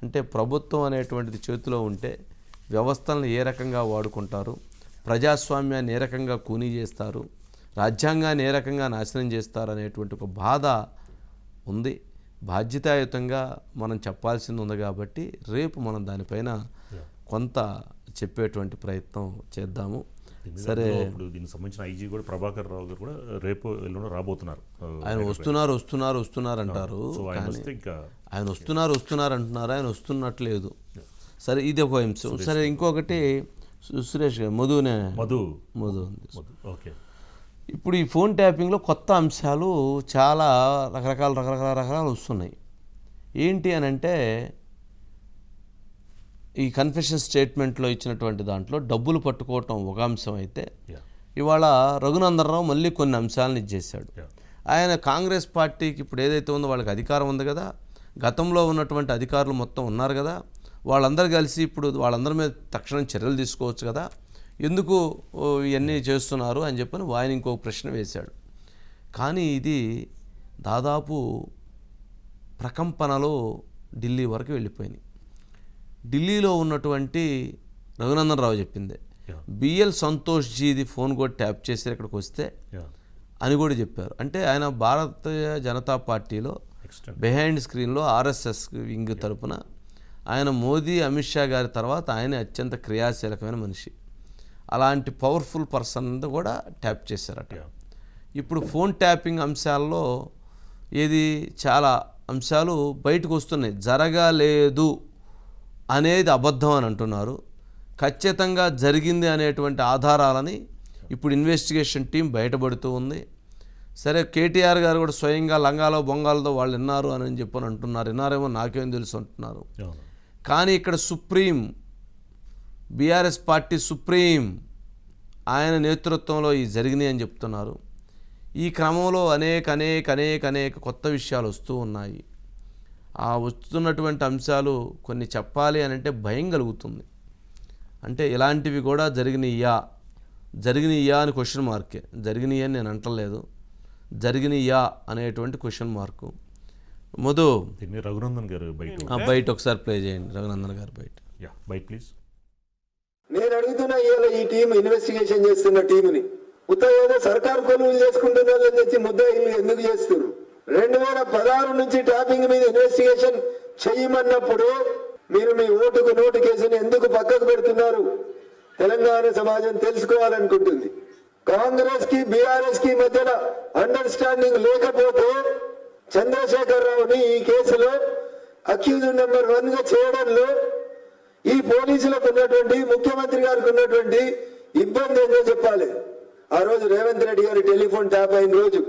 అంటే ప్రభుత్వం అనేటువంటిది చేతిలో ఉంటే వ్యవస్థలను ఏ రకంగా వాడుకుంటారు, ప్రజాస్వామ్యాన్ని ఏ రకంగా కూనీ చేస్తారు, రాజ్యాంగాన్ని ఏ రకంగా నాశనం చేస్తారు అనేటువంటి ఒక బాధ ఉంది. బాధ్యతాయుతంగా మనం చెప్పాల్సింది ఉంది కాబట్టి రేపు మనం దానిపైన కొంత చెప్పేటువంటి ప్రయత్నం చేద్దాము. సరే, ఇప్పుడు దీనికి సంబంధించిన ఐజీ కూడా ప్రభాకర్ రావు గారు కూడా రేపు ఎల్లుండి రాబోతున్నారు. ఆయన వస్తున్నారు అంటారు. ఆయన వస్తున్నారు అంటున్నారు, ఆయన వస్తున్నట్లేదు. సరే, ఇది ఒక అంశం. సరే, ఇంకొకటి సురేష్ గారు మధు ఓకే. ఇప్పుడు ఈ ఫోన్ ట్యాపింగ్లో కొత్త అంశాలు చాలా రకరకాలు వస్తున్నాయి. ఏంటి అని అంటే ఈ కన్ఫెషన్ స్టేట్మెంట్లో ఇచ్చినటువంటి దాంట్లో డబ్బులు పట్టుకోవటం ఒక అంశం అయితే, ఇవాళ రఘునందనరావు మళ్ళీ కొన్ని అంశాలను ఇచ్చేశాడు. ఆయన కాంగ్రెస్ పార్టీకి ఇప్పుడు ఏదైతే ఉందో వాళ్ళకి అధికారం ఉంది కదా, గతంలో ఉన్నటువంటి అధికారులు మొత్తం ఉన్నారు కదా, వాళ్ళందరూ కలిసి ఇప్పుడు వాళ్ళందరి మీద తక్షణం చర్యలు తీసుకోవచ్చు కదా, ఎందుకు ఇవన్నీ చేస్తున్నారు అని చెప్పని ఆయన ఇంకొక ప్రశ్న వేశాడు. కానీ ఇది దాదాపు ప్రకంపనలో ఢిల్లీ వరకు వెళ్ళిపోయినాయి. ఢిల్లీలో ఉన్నటువంటి రఘునందనరావు చెప్పింది, బిఎల్ సంతోష్ జీది ఫోన్ కూడా ట్యాప్ చేసి ఇక్కడికి వస్తే అని కూడా చెప్పారు. అంటే ఆయన భారతీయ జనతా పార్టీలో బిహైండ్ స్క్రీన్లో ఆర్ఎస్ఎస్ వింగ్ తరపున ఆయన మోదీ, అమిత్ షా గారి తర్వాత ఆయన అత్యంత క్రియాశీలకమైన మనిషి. అలాంటి పవర్ఫుల్ పర్సన్ కూడా ట్యాప్ చేశారట. ఇప్పుడు ఫోన్ ట్యాపింగ్ అంశాల్లో ఏది చాలా అంశాలు బయటకు వస్తున్నాయి. జరగలేదు అనేది అబద్ధం అని అంటున్నారు. ఖచ్చితంగా జరిగింది అనేటువంటి ఆధారాలని ఇప్పుడు ఇన్వెస్టిగేషన్ టీం బయటపడుతూ ఉంది. సరే, కేటీఆర్ గారు కూడా స్వయంగా లంగాలో బొంగాలతో వాళ్ళు విన్నారు అని చెప్పని అంటున్నారు. విన్నారేమో నాకేం తెలుసు అంటున్నారు. కానీ ఇక్కడ సుప్రీం, బీఆర్ఎస్ పార్టీ సుప్రీం ఆయన నేతృత్వంలో ఈ జరిగినాయి అని చెప్తున్నారు. ఈ క్రమంలో అనేక కొత్త విషయాలు వస్తూ ఉన్నాయి. ఆ వస్తున్నటువంటి అంశాలు కొన్ని చెప్పాలి అని అంటే భయం కలుగుతుంది. అంటే ఇలాంటివి కూడా జరిగినాయా అని క్వశ్చన్ మార్కే. జరిగినాయి అని నేను అంటలేదు, జరిగినాయా అనేటువంటి క్వశ్చన్ మార్కు. మధు, రఘునందన్ గారు బయట ఒకసారి ప్లే చేయండి. రఘునందన్ గారు బయట ప్లీజ్. నేను అడుగుతున్నా, ఇవాళ ఈ టీం ఇన్వెస్టిగేషన్ చేస్తున్న టీంని ఉత్తర సర్కారు కొలువులు చేసుకుంటున్న వాళ్ళని తెచ్చి ముద్దాయిలు ఎందుకు చేస్తున్నారు? 2016 నుంచి ట్యాపింగ్ మీద ఇన్వెస్టిగేషన్ చెయ్యమన్నప్పుడు మీరు మీ ఓటుకు నోటు కేసుని ఎందుకు పక్కకు పెడుతున్నారు? తెలంగాణ సమాజం తెలుసుకోవాలనుకుంటుంది. కాంగ్రెస్ కి బీఆర్ఎస్ కి మధ్యన అండర్స్టాండింగ్ లేకపోతే చంద్రశేఖర్ రావుని ఈ కేసులో అక్యూజ్ నెంబర్ 1 గా చేయడంలో ఈ పోలీసులకు ఉన్నటువంటి, ముఖ్యమంత్రి గారికి ఉన్నటువంటి ఇబ్బంది ఏంటో చెప్పాలి. ఆ రోజు రేవంత్ రెడ్డి గారి టెలిఫోన్ ట్యాప్ అయిన రోజు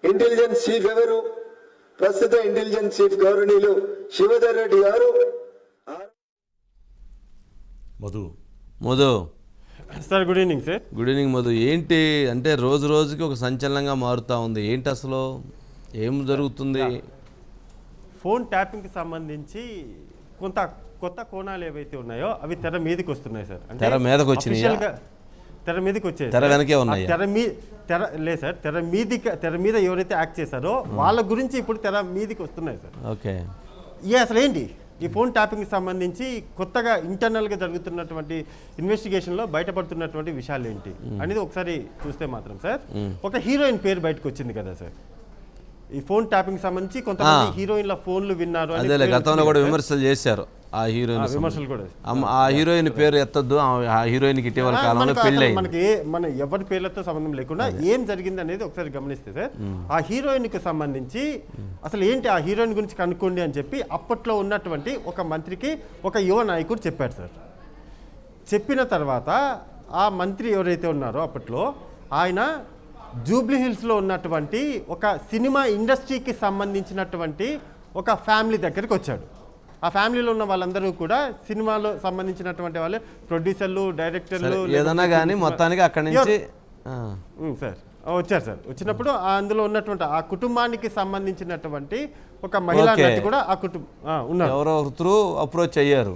ఇంటెలిజెన్స్ చీఫ్ ఎవరు? ప్రస్తుత ఇంటెలిజెన్స్ చీఫ్ గౌరవనీయులు శివధర్ రెడ్డి గారు. Madhu sir, good evening sir. Good evening Madhu. ఏంటి అంటే రోజుకి ఒక సంచలనంగా మారుతూ ఉంది. ఏంటి అసలు ఏం జరుగుతుంది? ఫోన్ ట్యాపింగ్కి సంబంధించి కొత్త కోణాలు ఏవైతే ఉన్నాయో అవి తెర మీదకి వస్తున్నాయి సార్. తెర మీదకి వచ్చినాయి, తెర మీదకి వచ్చాయి. తెర వెనకే ఉన్నాయి. లేదు సార్, తెర మీద ఎవరైతే యాక్ట్ చేశారో వాళ్ళ గురించి ఇప్పుడు తెర మీదకి వస్తున్నాయి సార్. ఓకే, అసలు ఏంటి ఈ ఫోన్ ట్యాపింగ్కి సంబంధించి కొత్తగా ఇంటర్నల్గా జరుగుతున్నటువంటి ఇన్వెస్టిగేషన్లో బయటపడుతున్నటువంటి విషయాలు ఏంటి అనేది ఒకసారి చూస్తే మాత్రం సార్, ఒక హీరోయిన్ పేరు బయటకు వచ్చింది కదా సార్. ఈ ఫోన్ ట్యాపింగ్ సంబంధించి కొంతమంది హీరోయిన్ల ఫోన్లు విన్నారు అని అదే గతంలో కూడా విమర్శలు చేశారు ఆ హీరోయిన్. విమర్శలు కూడా ఆ హీరోయిన్ పేరు ఎత్తద్దు, ఆ హీరోయిన్కి ఇటీవల కాలంలో పెళ్ళి మనకి మన ఎవరి పేర్లతో సంబంధం లేకుండా ఏం జరిగింది అనేది ఒకసారి గమనిస్తే సార్, ఆ హీరోయిన్కి సంబంధించి అసలు ఏంటి ఆ హీరోయిన్ గురించి కనుక్కోండి అని చెప్పి అప్పట్లో ఉన్నటువంటి ఒక మంత్రికి ఒక యువ నాయకుడు చెప్పాడు సార్. చెప్పిన తర్వాత ఆ మంత్రి ఎవరైతే ఉన్నారో అప్పట్లో ఆయన జూబ్లీ హిల్స్లో ఉన్నటువంటి ఒక సినిమా ఇండస్ట్రీకి సంబంధించినటువంటి ఒక ఫ్యామిలీ దగ్గరికి వచ్చాడు. ఆ ఫ్యామిలీలో ఉన్న వాళ్ళందరూ కూడా సినిమాలో సంబంధించినటువంటి వాళ్ళు, ప్రొడ్యూసర్లు, డైరెక్టర్లు, ఏదన్నా కానీ మొత్తానికి అక్కడి నుంచి సార్ వచ్చారు సార్. వచ్చినప్పుడు అందులో ఉన్నటువంటి ఆ కుటుంబానికి సంబంధించినటువంటి ఒక మహిళా నటి కూడా ఆ ఉన్నారు, ఎవరో త్రూ అప్రోచ్ అయ్యారు.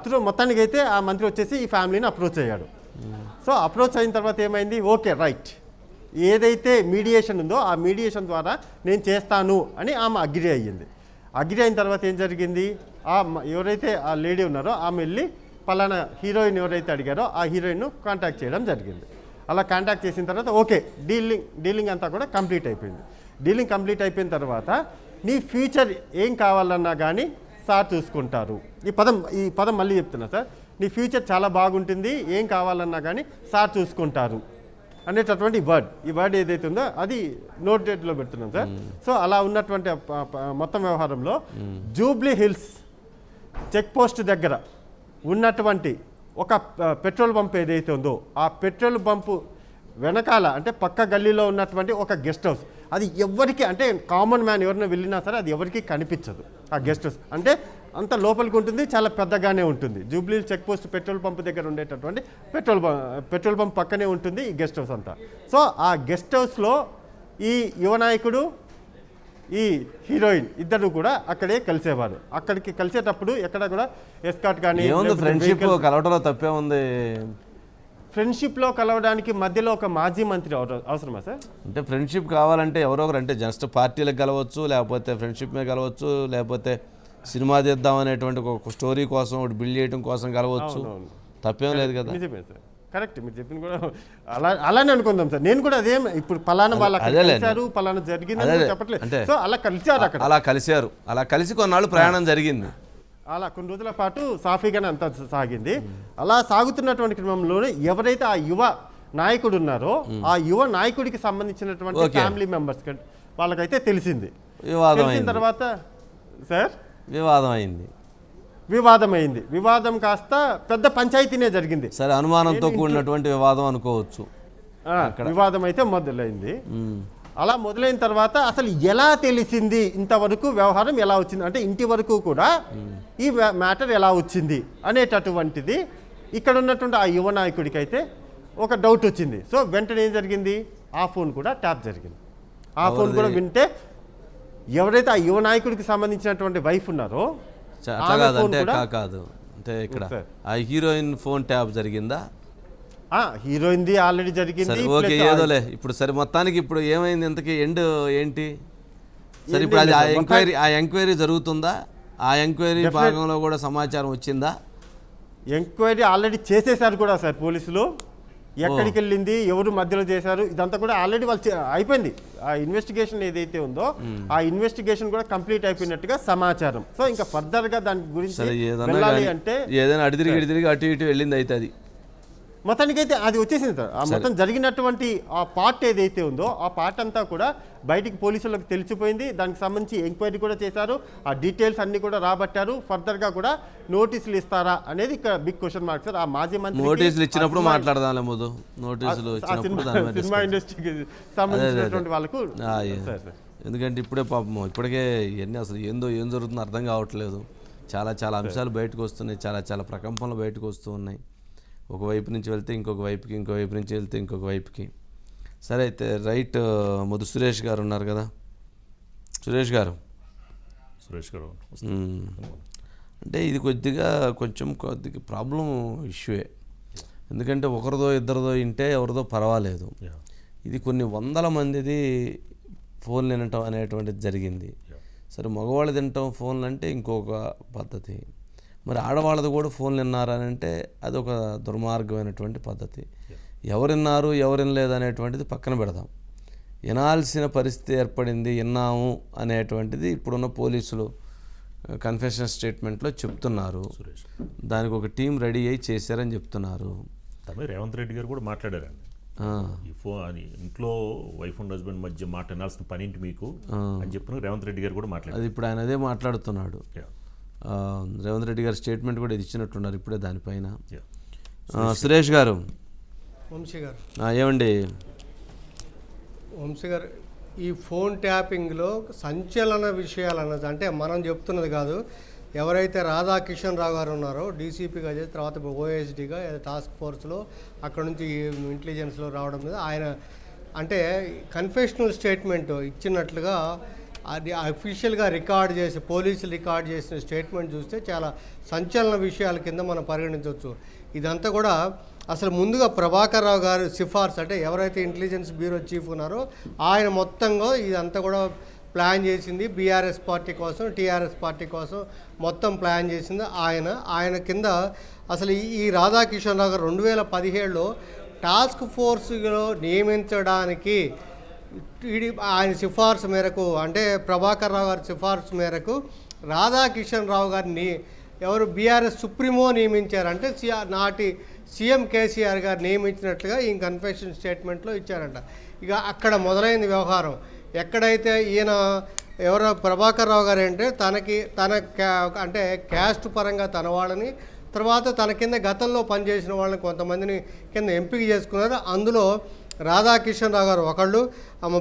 త్రూ మొత్తానికి అయితే ఆ మంత్రి వచ్చేసి ఈ ఫ్యామిలీని అప్రోచ్ అయ్యాడు. సో అప్రోచ్ అయిన తర్వాత ఏమైంది, ఓకే రైట్, ఏదైతే మీడియేషన్ ఉందో ఆ మీడియేషన్ ద్వారా నేను చేస్తాను అని ఆమె అగ్రి అయ్యింది. అగ్రి అయిన తర్వాత ఏం జరిగింది, ఎవరైతే ఆ లేడీ ఉన్నారో ఆమె వెళ్ళి పలానా హీరోయిన్ ఎవరైతే అడిగారో ఆ హీరోయిన్ను కాంటాక్ట్ చేయడం జరిగింది. అలా కాంటాక్ట్ చేసిన తర్వాత ఓకే డీలింగ్ అంతా కూడా కంప్లీట్ అయిపోయింది. డీలింగ్ కంప్లీట్ అయిపోయిన తర్వాత నీ ఫ్యూచర్ ఏం కావాలన్నా కానీ సార్ చూసుకుంటారు. ఈ పదం మళ్ళీ చెప్తున్నా సార్, నీ ఫ్యూచర్ చాలా బాగుంటుంది, ఏం కావాలన్నా కానీ సార్ చూసుకుంటారు అనేటటువంటి ఈ వర్డ్ ఏదైతే ఉందో అది నోట్ డేట్లో పెడుతున్నాం సార్. సో అలా ఉన్నటువంటి మొత్తం వ్యవహారంలో జూబ్లీ హిల్స్ చెక్ పోస్ట్ దగ్గర ఉన్నటువంటి ఒక పెట్రోల్ పంప్ ఏదైతే ఉందో ఆ పెట్రోల్ పంపు వెనకాల అంటే పక్క గల్లీలో ఉన్నటువంటి ఒక గెస్ట్ హౌస్, అది ఎవరికి అంటే కామన్ మ్యాన్ ఎవరైనా వెళ్ళినా సరే అది ఎవరికి కనిపించదు. ఆ గెస్ట్ హౌస్ అంటే అంత లోపలికి ఉంటుంది, చాలా పెద్దగానే ఉంటుంది. Jubilee check post petrol pump దగ్గర ఉండేటటువంటి పెట్రోల్ పంప్ పక్కనే ఉంటుంది ఈ గెస్ట్ హౌస్ అంతా. సో ఆ గెస్ట్ హౌస్లో ఈ యువ నాయకుడు, ఈ హీరోయిన్ ఇద్దరు కూడా అక్కడే కలిసేవారు. అక్కడికి కలిసేటప్పుడు ఎక్కడ కూడా ఎస్కాట్ కానీ ఫ్రెండ్షిప్ కలవడంలో తప్పే ఉంది. ఫ్రెండ్షిప్లో కలవడానికి మధ్యలో ఒక మాజీ మంత్రి అవసరమా సార్? అంటే ఫ్రెండ్షిప్ కావాలంటే ఎవరో ఒకరు, అంటే జస్ట్ పార్టీలకు కలవచ్చు, లేకపోతే ఫ్రెండ్షిప్ మీద కలవచ్చు, లేకపోతే సినిమా తీద్దాం అనేటువంటి ఒక స్టోరీ కోసం ఒకటి బిల్డ్ చేయడం కోసం కలవచ్చు, తప్పేం లేదు కదా. నిజమే సార్, కరెక్ట్, మీరు చెప్పింది కూడా అలానే అనుకుందాం సార్. నేను కూడా అదేం ఇప్పుడు పలానా వాళ్ళు కలిశారు, పలానా జరిగిందని చెప్పట్లేదు. సో అలా కలిసారు, అక్కడ అలా కలిసి కొన్నాళ్ళు ప్రయాణం జరిగింది. అలా కొన్ని రోజుల పాటు సాఫీగానే అంతా సాగింది. అలా సాగుతున్నటువంటి క్రమంలోనే ఎవరైతే ఆ యువ నాయకుడు ఉన్నారో ఆ యువ నాయకుడికి సంబంధించినటువంటి ఫ్యామిలీ మెంబర్స్ వాళ్ళకైతే తెలిసింది. తెలిసిన తర్వాత సార్ వివాదం అయింది. వివాదం కాస్త పెద్ద పంచాయతీనే జరిగింది. సరే, అనుమానంతో కూడినటువంటి వివాదం అనుకోవచ్చు. వివాదం అయితే మొదలైంది. అలా మొదలైన తర్వాత అసలు ఎలా తెలిసింది, ఇంతవరకు వ్యవహారం ఎలా వచ్చింది, అంటే ఇంటి వరకు కూడా ఈ మ్యాటర్ ఎలా వచ్చింది అనేటటువంటిది ఇక్కడ ఉన్నటువంటి ఆ యువ నాయకుడికి అయితే ఒక డౌట్ వచ్చింది. సో వెంటనే ఏం జరిగింది, ఆ ఫోన్ కూడా ట్యాప్ జరిగింది. ఆ ఫోన్ కూడా వింటే ఎవరైతే ఆ యువ నాయకుడికి సంబంధించినటువంటి వైఫ్ ఉన్నారో కాదు, అంటే ఇక్కడ ఆ హీరోయిన్ ఫోన్ ట్యాప్ జరిగిందా? హీరోయిన్ది ఆల్రెడీ జరిగింది. ఓకే, ఏదోలే. ఇప్పుడు సరే, మొత్తానికి ఇప్పుడు ఏమైంది, ఇంతకీ ఎండ్ ఏంటి? సరే, ఇప్పుడు అది ఆ ఎంక్వైరీ జరుగుతుందా? ఆ ఎంక్వైరీ భాగంలో కూడా సమాచారం వచ్చిందా? ఎంక్వైరీ ఆల్రెడీ చేసేసారు కూడా సార్ పోలీసులు. ఎక్కడికి వెళ్ళింది, ఎవరు మధ్యలో చేశారు, ఇదంతా కూడా ఆల్రెడీ వాళ్ళు అయిపోయింది. ఆ ఇన్వెస్టిగేషన్ ఏదైతే ఉందో ఆ ఇన్వెస్టిగేషన్ కూడా కంప్లీట్ అయిపోయినట్టుగా సమాచారం. సో ఇంకా ఫర్దర్ గా దాని గురించి వెళ్ళాలి అంటే ఏదైనా అడితిరిగి అటు ఇటు వెళ్ళింది అయితే అది మొత్తానికైతే అది వచ్చేసింది సార్. ఆ మొత్తం జరిగినటువంటి ఆ పార్ట్ ఏదైతే ఉందో ఆ పార్ట్ అంతా కూడా బయటికి పోలీసులకు తెలిసిపోయింది. దానికి సంబంధించి ఎంక్వైరీ కూడా చేశారు. ఆ డీటెయిల్స్ అన్ని కూడా రాబట్టారు. ఫర్దర్ గా కూడా నోటీసులు ఇస్తారా అనేది ఇక్కడ బిగ్ క్వశ్చన్ మార్క్ సార్. ఆ మాజీ మంత్రి నోటీసులు ఇచ్చినప్పుడు మాట్లాడదాం. సినిమా ఇండస్ట్రీకి సంబంధించినటువంటి వాళ్ళకు, ఎందుకంటే ఇప్పుడే పాపం ఇప్పటికే ఇవన్నీ అసలు ఏం జరుగుతుందో అర్థం కావట్లేదు. చాలా అంశాలు బయటకు వస్తున్నాయి, చాలా ప్రకంపనలు బయటకు వస్తూ ఉన్నాయి. ఒకవైపు నుంచి వెళ్తే ఇంకొక వైపుకి, ఇంకోవైపు నుంచి వెళ్తే ఇంకొక వైపుకి. సరే, అయితే రైట్. ముద్దు సురేష్ గారు ఉన్నారు కదా. సురేష్ గారు అంటే ఇది కొద్దిగా ప్రాబ్లం ఇష్యూయే. ఎందుకంటే ఒకరిదో ఇద్దరిదో వింటే ఎవరిదో పర్వాలేదు. ఇది కొన్ని వందల మందిది ఫోన్ వినటం అనేటువంటిది జరిగింది. సరే మగవాళ్ళు తింటాం ఫోన్లు అంటే ఇంకొక పద్ధతి, మరి ఆడవాళ్ళది కూడా ఫోన్లు విన్నారని అంటే అదొక దుర్మార్గమైనటువంటి పద్ధతి. ఎవరిన్నారు ఎవరు వినలేదు అనేటువంటిది పక్కన పెడదాం, వినాల్సిన పరిస్థితి ఏర్పడింది, విన్నాము అనేటువంటిది ఇప్పుడున్న పోలీసులు కన్ఫెషన్ స్టేట్మెంట్లో చెప్తున్నారు. దానికి ఒక టీం రెడీ అయ్యి చేశారని చెప్తున్నారు. రేవంత్ రెడ్డి గారు కూడా మాట్లాడారండి, ఈ ఫోన్ అని ఇంట్లో వైఫ్ అండ్ హస్బెండ్ మధ్య మాట వినాల్సిన పని ఏంటి మీకు అని చెప్పిన రేవంత్ రెడ్డి గారు కూడా మాట్లాడారు. అది ఇప్పుడు ఆయన అదే మాట్లాడుతున్నాడు. రేవంత్ రెడ్డి గారు స్టేట్మెంట్ కూడా ఇది ఇచ్చినట్టున్నారు ఇప్పుడే దానిపైన. సురేష్ గారు, వంశీ గారు ఏమండి వంశీ గారు, ఈ ఫోన్ ట్యాపింగ్లో సంచలన విషయాలు అన్నది అంటే మనం చెప్తున్నది కాదు, ఎవరైతే రాధాకిషన్ రావు గారు ఉన్నారో డీసీపీగా చేసి తర్వాత ఓఎస్డీగా టాస్క్ ఫోర్స్లో అక్కడ నుంచి ఇంటెలిజెన్స్లో రావడం మీద ఆయన అంటే కన్ఫెషనల్ స్టేట్మెంట్ ఇచ్చినట్లుగా అది అఫీషియల్గా రికార్డ్ చేసి పోలీసులు రికార్డ్ చేసిన స్టేట్మెంట్ చూస్తే చాలా సంచలన విషయాల కింద మనం పరిగణించవచ్చు. ఇదంతా కూడా అసలు ముందుగా ప్రభాకర్ రావు గారు సిఫార్సు అంటే ఎవరైతే ఇంటెలిజెన్స్ బ్యూరో చీఫ్ ఉన్నారో ఆయన మొత్తంగా ఇదంతా కూడా ప్లాన్ చేసింది బీఆర్ఎస్ పార్టీ కోసం, టీఆర్ఎస్ పార్టీ కోసం మొత్తం ప్లాన్ చేసింది ఆయన కింద అసలు ఈ రాధాకిషన్ రావు గారు 2017లో టాస్క్ ఫోర్స్లో నియమించడానికి ఆయన సిఫార్సు మేరకు అంటే ప్రభాకర్ రావు గారి సిఫార్సు మేరకు రాధాకిషన్ రావు గారిని ఎవరు బీఆర్ఎస్ సుప్రీమో నియమించారంటే నాటి సీఎం కేసీఆర్ గారు నియమించినట్లుగా ఈ కన్ఫెషన్ స్టేట్మెంట్లో ఇచ్చారంట. ఇక అక్కడ మొదలైంది వ్యవహారం. ఎక్కడైతే ఈయన ఎవరో ప్రభాకర్ రావు గారు అంటే అంటే క్యాస్ట్ పరంగా తన వాళ్ళని తర్వాత తన కింద గతంలో పనిచేసిన వాళ్ళని కొంతమందిని కింద ఎంపిక చేసుకున్నారు. అందులో రాధాకిషన్ రావు గారు ఒకళ్ళు,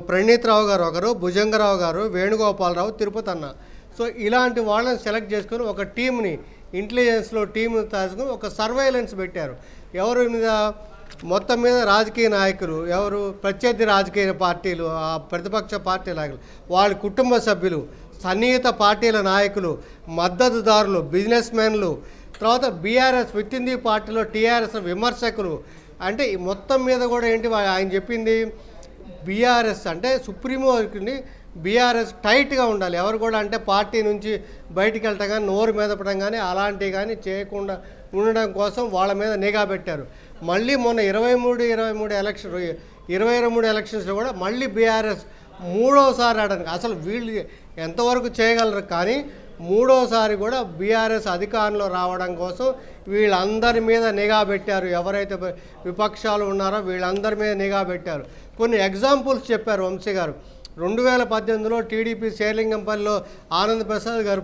ప్రణీత్ రావు గారు ఒకరు, భుజంగరావు గారు, వేణుగోపాలరావు, తిరుపతి అన్న. సో ఇలాంటి వాళ్ళని సెలెక్ట్ చేసుకొని ఒక టీంని ఇంటెలిజెన్స్లో టీంని తీసుకొని ఒక సర్వేలెన్స్ పెట్టారు. ఎవరి మీద మొత్తం మీద రాజకీయ నాయకులు, ఎవరు ప్రత్యర్థి రాజకీయ పార్టీలు, ఆ ప్రతిపక్ష పార్టీ నాయకులు, వాళ్ళ కుటుంబ సభ్యులు, సన్నిహిత పార్టీల నాయకులు, మద్దతుదారులు, బిజినెస్ మెన్లు, తర్వాత బీఆర్ఎస్ విత్ ఇన్ ది పార్టీలో టీఆర్ఎస్ విమర్శకులు, అంటే మొత్తం మీద కూడా ఏంటి ఆయన చెప్పింది బీఆర్ఎస్ అంటే సుప్రీమోని బీఆర్ఎస్ టైట్గా ఉండాలి, ఎవరు కూడా అంటే పార్టీ నుంచి బయటికి వెళ్ళటం కానీ నోరు మెదపడం కానీ అలాంటివి కానీ చేయకుండా ఉండడం కోసం వాళ్ళ మీద నిఘా పెట్టారు. మళ్ళీ మొన్న 23 ఎలక్షన్స్లో కూడా మళ్ళీ బీఆర్ఎస్ మూడోసారి ఆడడానికి అసలు వీళ్ళు ఎంతవరకు చేయగలరు కానీ మూడోసారి కూడా బీఆర్ఎస్ అధికారంలో రావడం కోసం వీళ్ళందరి మీద నిఘా పెట్టారు. ఎవరైతే విపక్షాలు ఉన్నారో వీళ్ళందరి మీద నిఘా పెట్టారు. కొన్ని ఎగ్జాంపుల్స్ చెప్పారు వంశీ గారు. 2018లో టీడీపీ శేర్లింగంపల్లిలో ఆనంద్ ప్రసాద్ గారు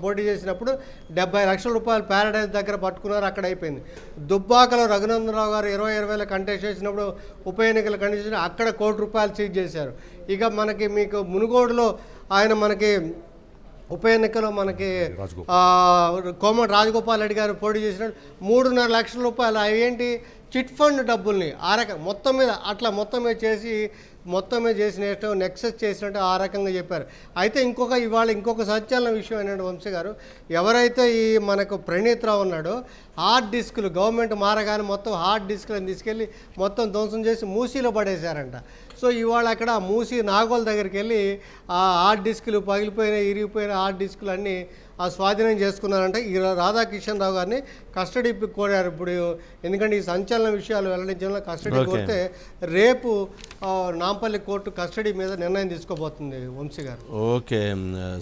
పోటీ చేసినప్పుడు 70 లక్షల రూపాయలు ప్యారడైజ్ దగ్గర పట్టుకున్నారు, అక్కడ అయిపోయింది. దుబ్బాకలో రఘునందనరావు గారు 2020లో కంటెస్ట్ చేసినప్పుడు ఉప ఎన్నికలు కంటెస్ట్ చేసి అక్కడ ₹1 కోటి సీజ్ చేశారు. ఇక మీకు మునుగోడులో ఆయన మనకి ఉప ఎన్నికలో మనకి కోమటి రాజగోపాల్ రెడ్డి గారు పోటీ చేసినప్పుడు 3.5 లక్షల రూపాయలు అవేంటి చిట్ ఫండ్ డబ్బుల్ని ఆ రకం మొత్తం మీద అట్లా మొత్తం మీద చేసినట్టు నెక్సెస్ చేసినట్టు ఆ రకంగా చెప్పారు. అయితే ఇవాళ ఇంకొక సంచలన విషయం ఏంటంటే వంశీ గారు, ఎవరైతే ఈ మనకు ప్రణీత్ రావు ఉన్నాడో హార్డ్ డిస్కులు గవర్నమెంట్ మారగానే మొత్తం హార్డ్ డిస్కులను తీసుకెళ్ళి మొత్తం ధ్వంసం చేసి మూసీలో పడేశారంట. సో ఇవాళ అక్కడ మూసీ నాగోల్ దగ్గరికి వెళ్ళి ఆ హార్డ్ డిస్కులు ఇరిగిపోయిన హార్డ్ డిస్కులు అన్నీ స్వాధీనం చేసుకున్నారంటే ఈ రాధాకిషన్ రావు గారిని కస్టడీ కోరారు ఇప్పుడు. ఎందుకంటే ఈ సంచలన విషయాలు వెల్లడించడంలో కస్టడీ కోరితే రేపు నాంపల్లి కోర్టు కస్టడీ మీద నిర్ణయం తీసుకోబోతుంది వంశీ గారు. ఓకే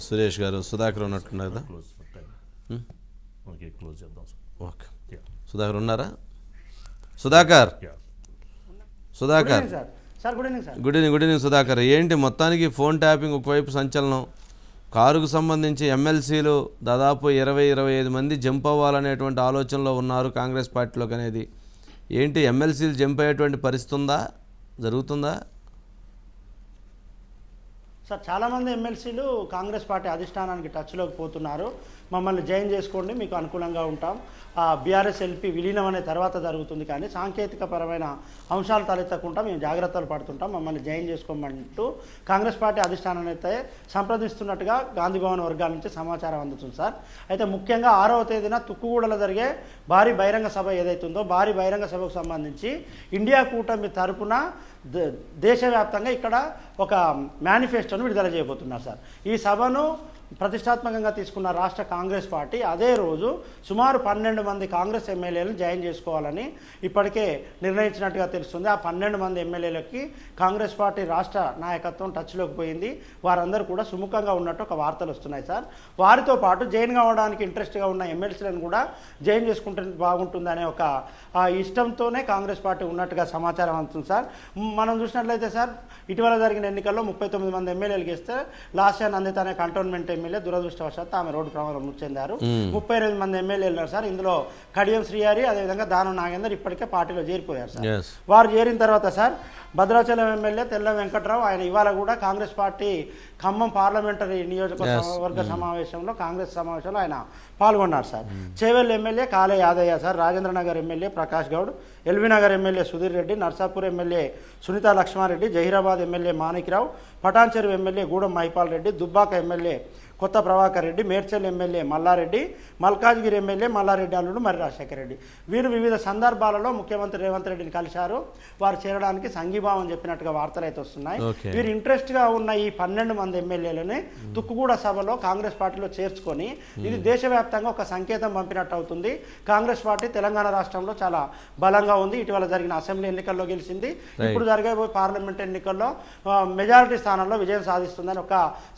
సురేష్ గారు, సుధాకర్ ఉన్నట్టున్నారు కదా, ఓకే సుధాకర్ ఉన్నారా? Sudhakar good evening Sudhakar. ఏంటి మొత్తానికి ఫోన్ ట్యాపింగ్ ఒకవైపు సంచలనం, కారుకు సంబంధించి ఎమ్మెల్సీలు దాదాపు 20-25 మంది జంప్ అవ్వాలనేటువంటి ఆలోచనలో ఉన్నారు కాంగ్రెస్ పార్టీలోకి అనేది ఏంటి, ఎమ్మెల్సీలు జంప్ అయ్యేటువంటి పరిస్థితి ఉందా, జరుగుతుందా? సార్ చాలామంది ఎమ్మెల్సీలు కాంగ్రెస్ పార్టీ అధిష్టానానికి టచ్లోకి పోతున్నారు. మమ్మల్ని జాయిన్ చేసుకోండి, మీకు అనుకూలంగా ఉంటాం, బీఆర్ఎస్ ఎల్పీ విలీనం అనే తర్వాత జరుగుతుంది, కానీ సాంకేతిక పరమైన అంశాలు తలెత్తకుండా మేము జాగ్రత్తలు పడుతుంటాం, మమ్మల్ని జాయిన్ చేసుకోమంటూ కాంగ్రెస్ పార్టీ అధిష్టానాన్ని అయితే సంప్రదిస్తున్నట్టుగా గాంధీభవన్ వర్గాల నుంచి సమాచారం అందుతుంది సార్. అయితే ముఖ్యంగా 6వ తేదీన తుక్కుగూడలో జరిగే భారీ బహిరంగ సభ ఏదైతుందో భారీ బహిరంగ సభకు సంబంధించి ఇండియా కూటమి తరపున దేశవ్యాప్తంగా ఇక్కడ ఒక మేనిఫెస్టోను విడుదల చేయబోతున్నారు సార్. ఈ సభను ప్రతిష్టాత్మకంగా తీసుకున్న రాష్ట్ర కాంగ్రెస్ పార్టీ అదే రోజు సుమారు 12 మంది కాంగ్రెస్ ఎమ్మెల్యేలను జాయిన్ చేసుకోవాలని ఇప్పటికే నిర్ణయించినట్టుగా తెలుస్తుంది. ఆ 12 మంది ఎమ్మెల్యేలకి కాంగ్రెస్ పార్టీ రాష్ట్ర నాయకత్వం టచ్లోకి పోయింది. వారందరూ కూడా సుముఖంగా ఉన్నట్టు ఒక వార్తలు వస్తున్నాయి సార్. వారితో పాటు జాయిన్ కావడానికి ఇంట్రెస్ట్గా ఉన్న ఎమ్మెల్సీలను కూడా జాయిన్ చేసుకుంటే బాగుంటుందనే ఒక ఇష్టంతోనే కాంగ్రెస్ పార్టీ ఉన్నట్టుగా సమాచారం అందుతుంది సార్. మనం చూసినట్లయితే సార్, ఇటీవల జరిగిన ఎన్నికల్లో 39 మంది ఎమ్మెల్యేలు గెలిస్తే లాస్యా నందిత అనే కంటోన్మెంట్ ఎమ్మెల్యే దురదృష్టవశాత్తు ఆమె రోడ్డు ప్రమాదం మృతి చెందారు. 38 మంది ఎమ్మెల్యేలు ఉన్నారు సార్. ఇందులో కడియం శ్రీహరి, అదేవిధంగా దానం నాగేందర్ ఇప్పటికే పార్టీలో చేరిపోయారు సార్. వారు చేరిన తర్వాత సార్ భద్రాచలం ఎమ్మెల్యే తెల్ల వెంకట్రావు ఆయన ఇవాళ కూడా కాంగ్రెస్ పార్టీ ఖమ్మం పార్లమెంటరీ నియోజకవర్గ సమావేశంలో కాంగ్రెస్ సమావేశంలో ఆయన పాల్గొన్నారు sir. Chevella MLA Kale Yadaiah sir, Rajendranagar MLA Prakash Goud, LB Nagar MLA Sudheer Reddy, Narsapur MLA Sunitha Laxma Reddy, Zaheerabad MLA Manikrao, Patancheru MLA Gudem Mahipal Reddy, Dubbaka MLA Kotha Prabhakar Reddy, Medchal MLA Malla Reddy, Malkajgiri MLA Malla Reddy అల్లుడు మరి రాజశేఖర రెడ్డి. వీరు వివిధ సందర్భాలలో ముఖ్యమంత్రి రేవంత్ రెడ్డిని కలిశారు. వారు చేరడానికి సంఘీభావం చెప్పినట్టుగా వార్తలు అయితే వస్తున్నాయి. వీరు ఇంట్రెస్ట్గా ఉన్న ఈ 12 మంది ఎమ్మెల్యేలని తుక్కుగూడ సభలో కాంగ్రెస్ పార్టీలో చేర్చుకొని ఇది దేశవ్యాప్తంగా ఒక సంకేతం పంపినట్టు అవుతుంది. కాంగ్రెస్ పార్టీ తెలంగాణ రాష్ట్రంలో చాలా బలంగా ఉంది. ఇటీవల జరిగిన అసెంబ్లీ ఎన్నికల్లో గెలిచింది. ఇప్పుడు జరగబోయే పార్లమెంట్ ఎన్నికల్లో మెజారిటీ స్థానాల్లో విజయం సాధిస్తుందని ఒక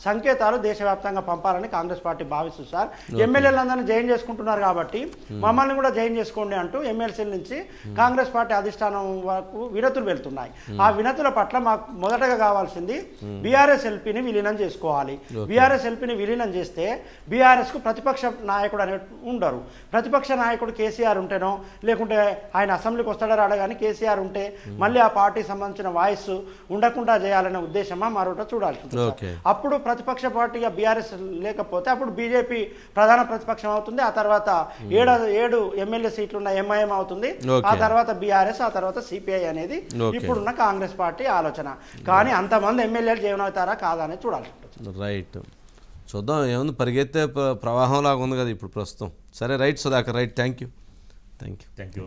సంకేతాలు దేశవ్యాప్తంగా పంపాలని కాంగ్రెస్ పార్టీ భావిస్తుంది సార్. ఎమ్మెల్యేలందరినీ జాయిన్ చేసుకుంటున్నారు కాబట్టి మమ్మల్ని కూడా జాయిన్ చేసుకోండి అంటూ ఎమ్మెల్సీల నుంచి కాంగ్రెస్ పార్టీ అధిష్టానం వరకు వినతులు వెళ్తున్నాయి. ఆ వినతుల పట్ల మాకు మొదటగా కావాల్సింది బీఆర్ఎస్ ఎల్పీని విలీనం చేసుకోవాలి. బీఆర్ఎస్ ఎల్పీని విలీనం చేస్తే బీఆర్ఎస్ కు ప్రతిపక్ష నాయకుడు అనే ఉండరు. ప్రతిపక్ష నాయకుడు కేసీఆర్ ఉంటేనో లేకుంటే ఆయన అసెంబ్లీకి వస్తాడో రాడా కానీ కేసీఆర్ ఉంటే మళ్ళీ ఆ పార్టీ సంబంధించిన వాయిస్ ఉండకుండా చేయాలనే ఉద్దేశమా మరొకటి చూడాల్సి ఉంటుంది. అప్పుడు ప్రతిపక్ష పార్టీగా బీఆర్ఎస్ లేకపోతే అప్పుడు బీజేపీ ప్రధాన ప్రతిపక్షం అవుతుంది. ఆ తర్వాత 7 ఎమ్మెల్యే సీట్లు ఉన్న ఎంఐఎం అవుతుంది. ఆ తర్వాత బీఆర్ఎస్, ఆ తర్వాత సిపిఐ అనేది ఇప్పుడున్న కాంగ్రెస్ పార్టీ ఆలోచన. కానీ అంతమంది ఎమ్మెల్యేలు జీవనవుతారా కాదా అనేది చూడాల్సి ఉంటుంది. రైట్, చూద్దాం ఏముంది, పరిగెత్తే ప్రవాహం లాగా ఉంది కదా ఇప్పుడు ప్రస్తుతం. సరే right Sudhakar, right, thank you.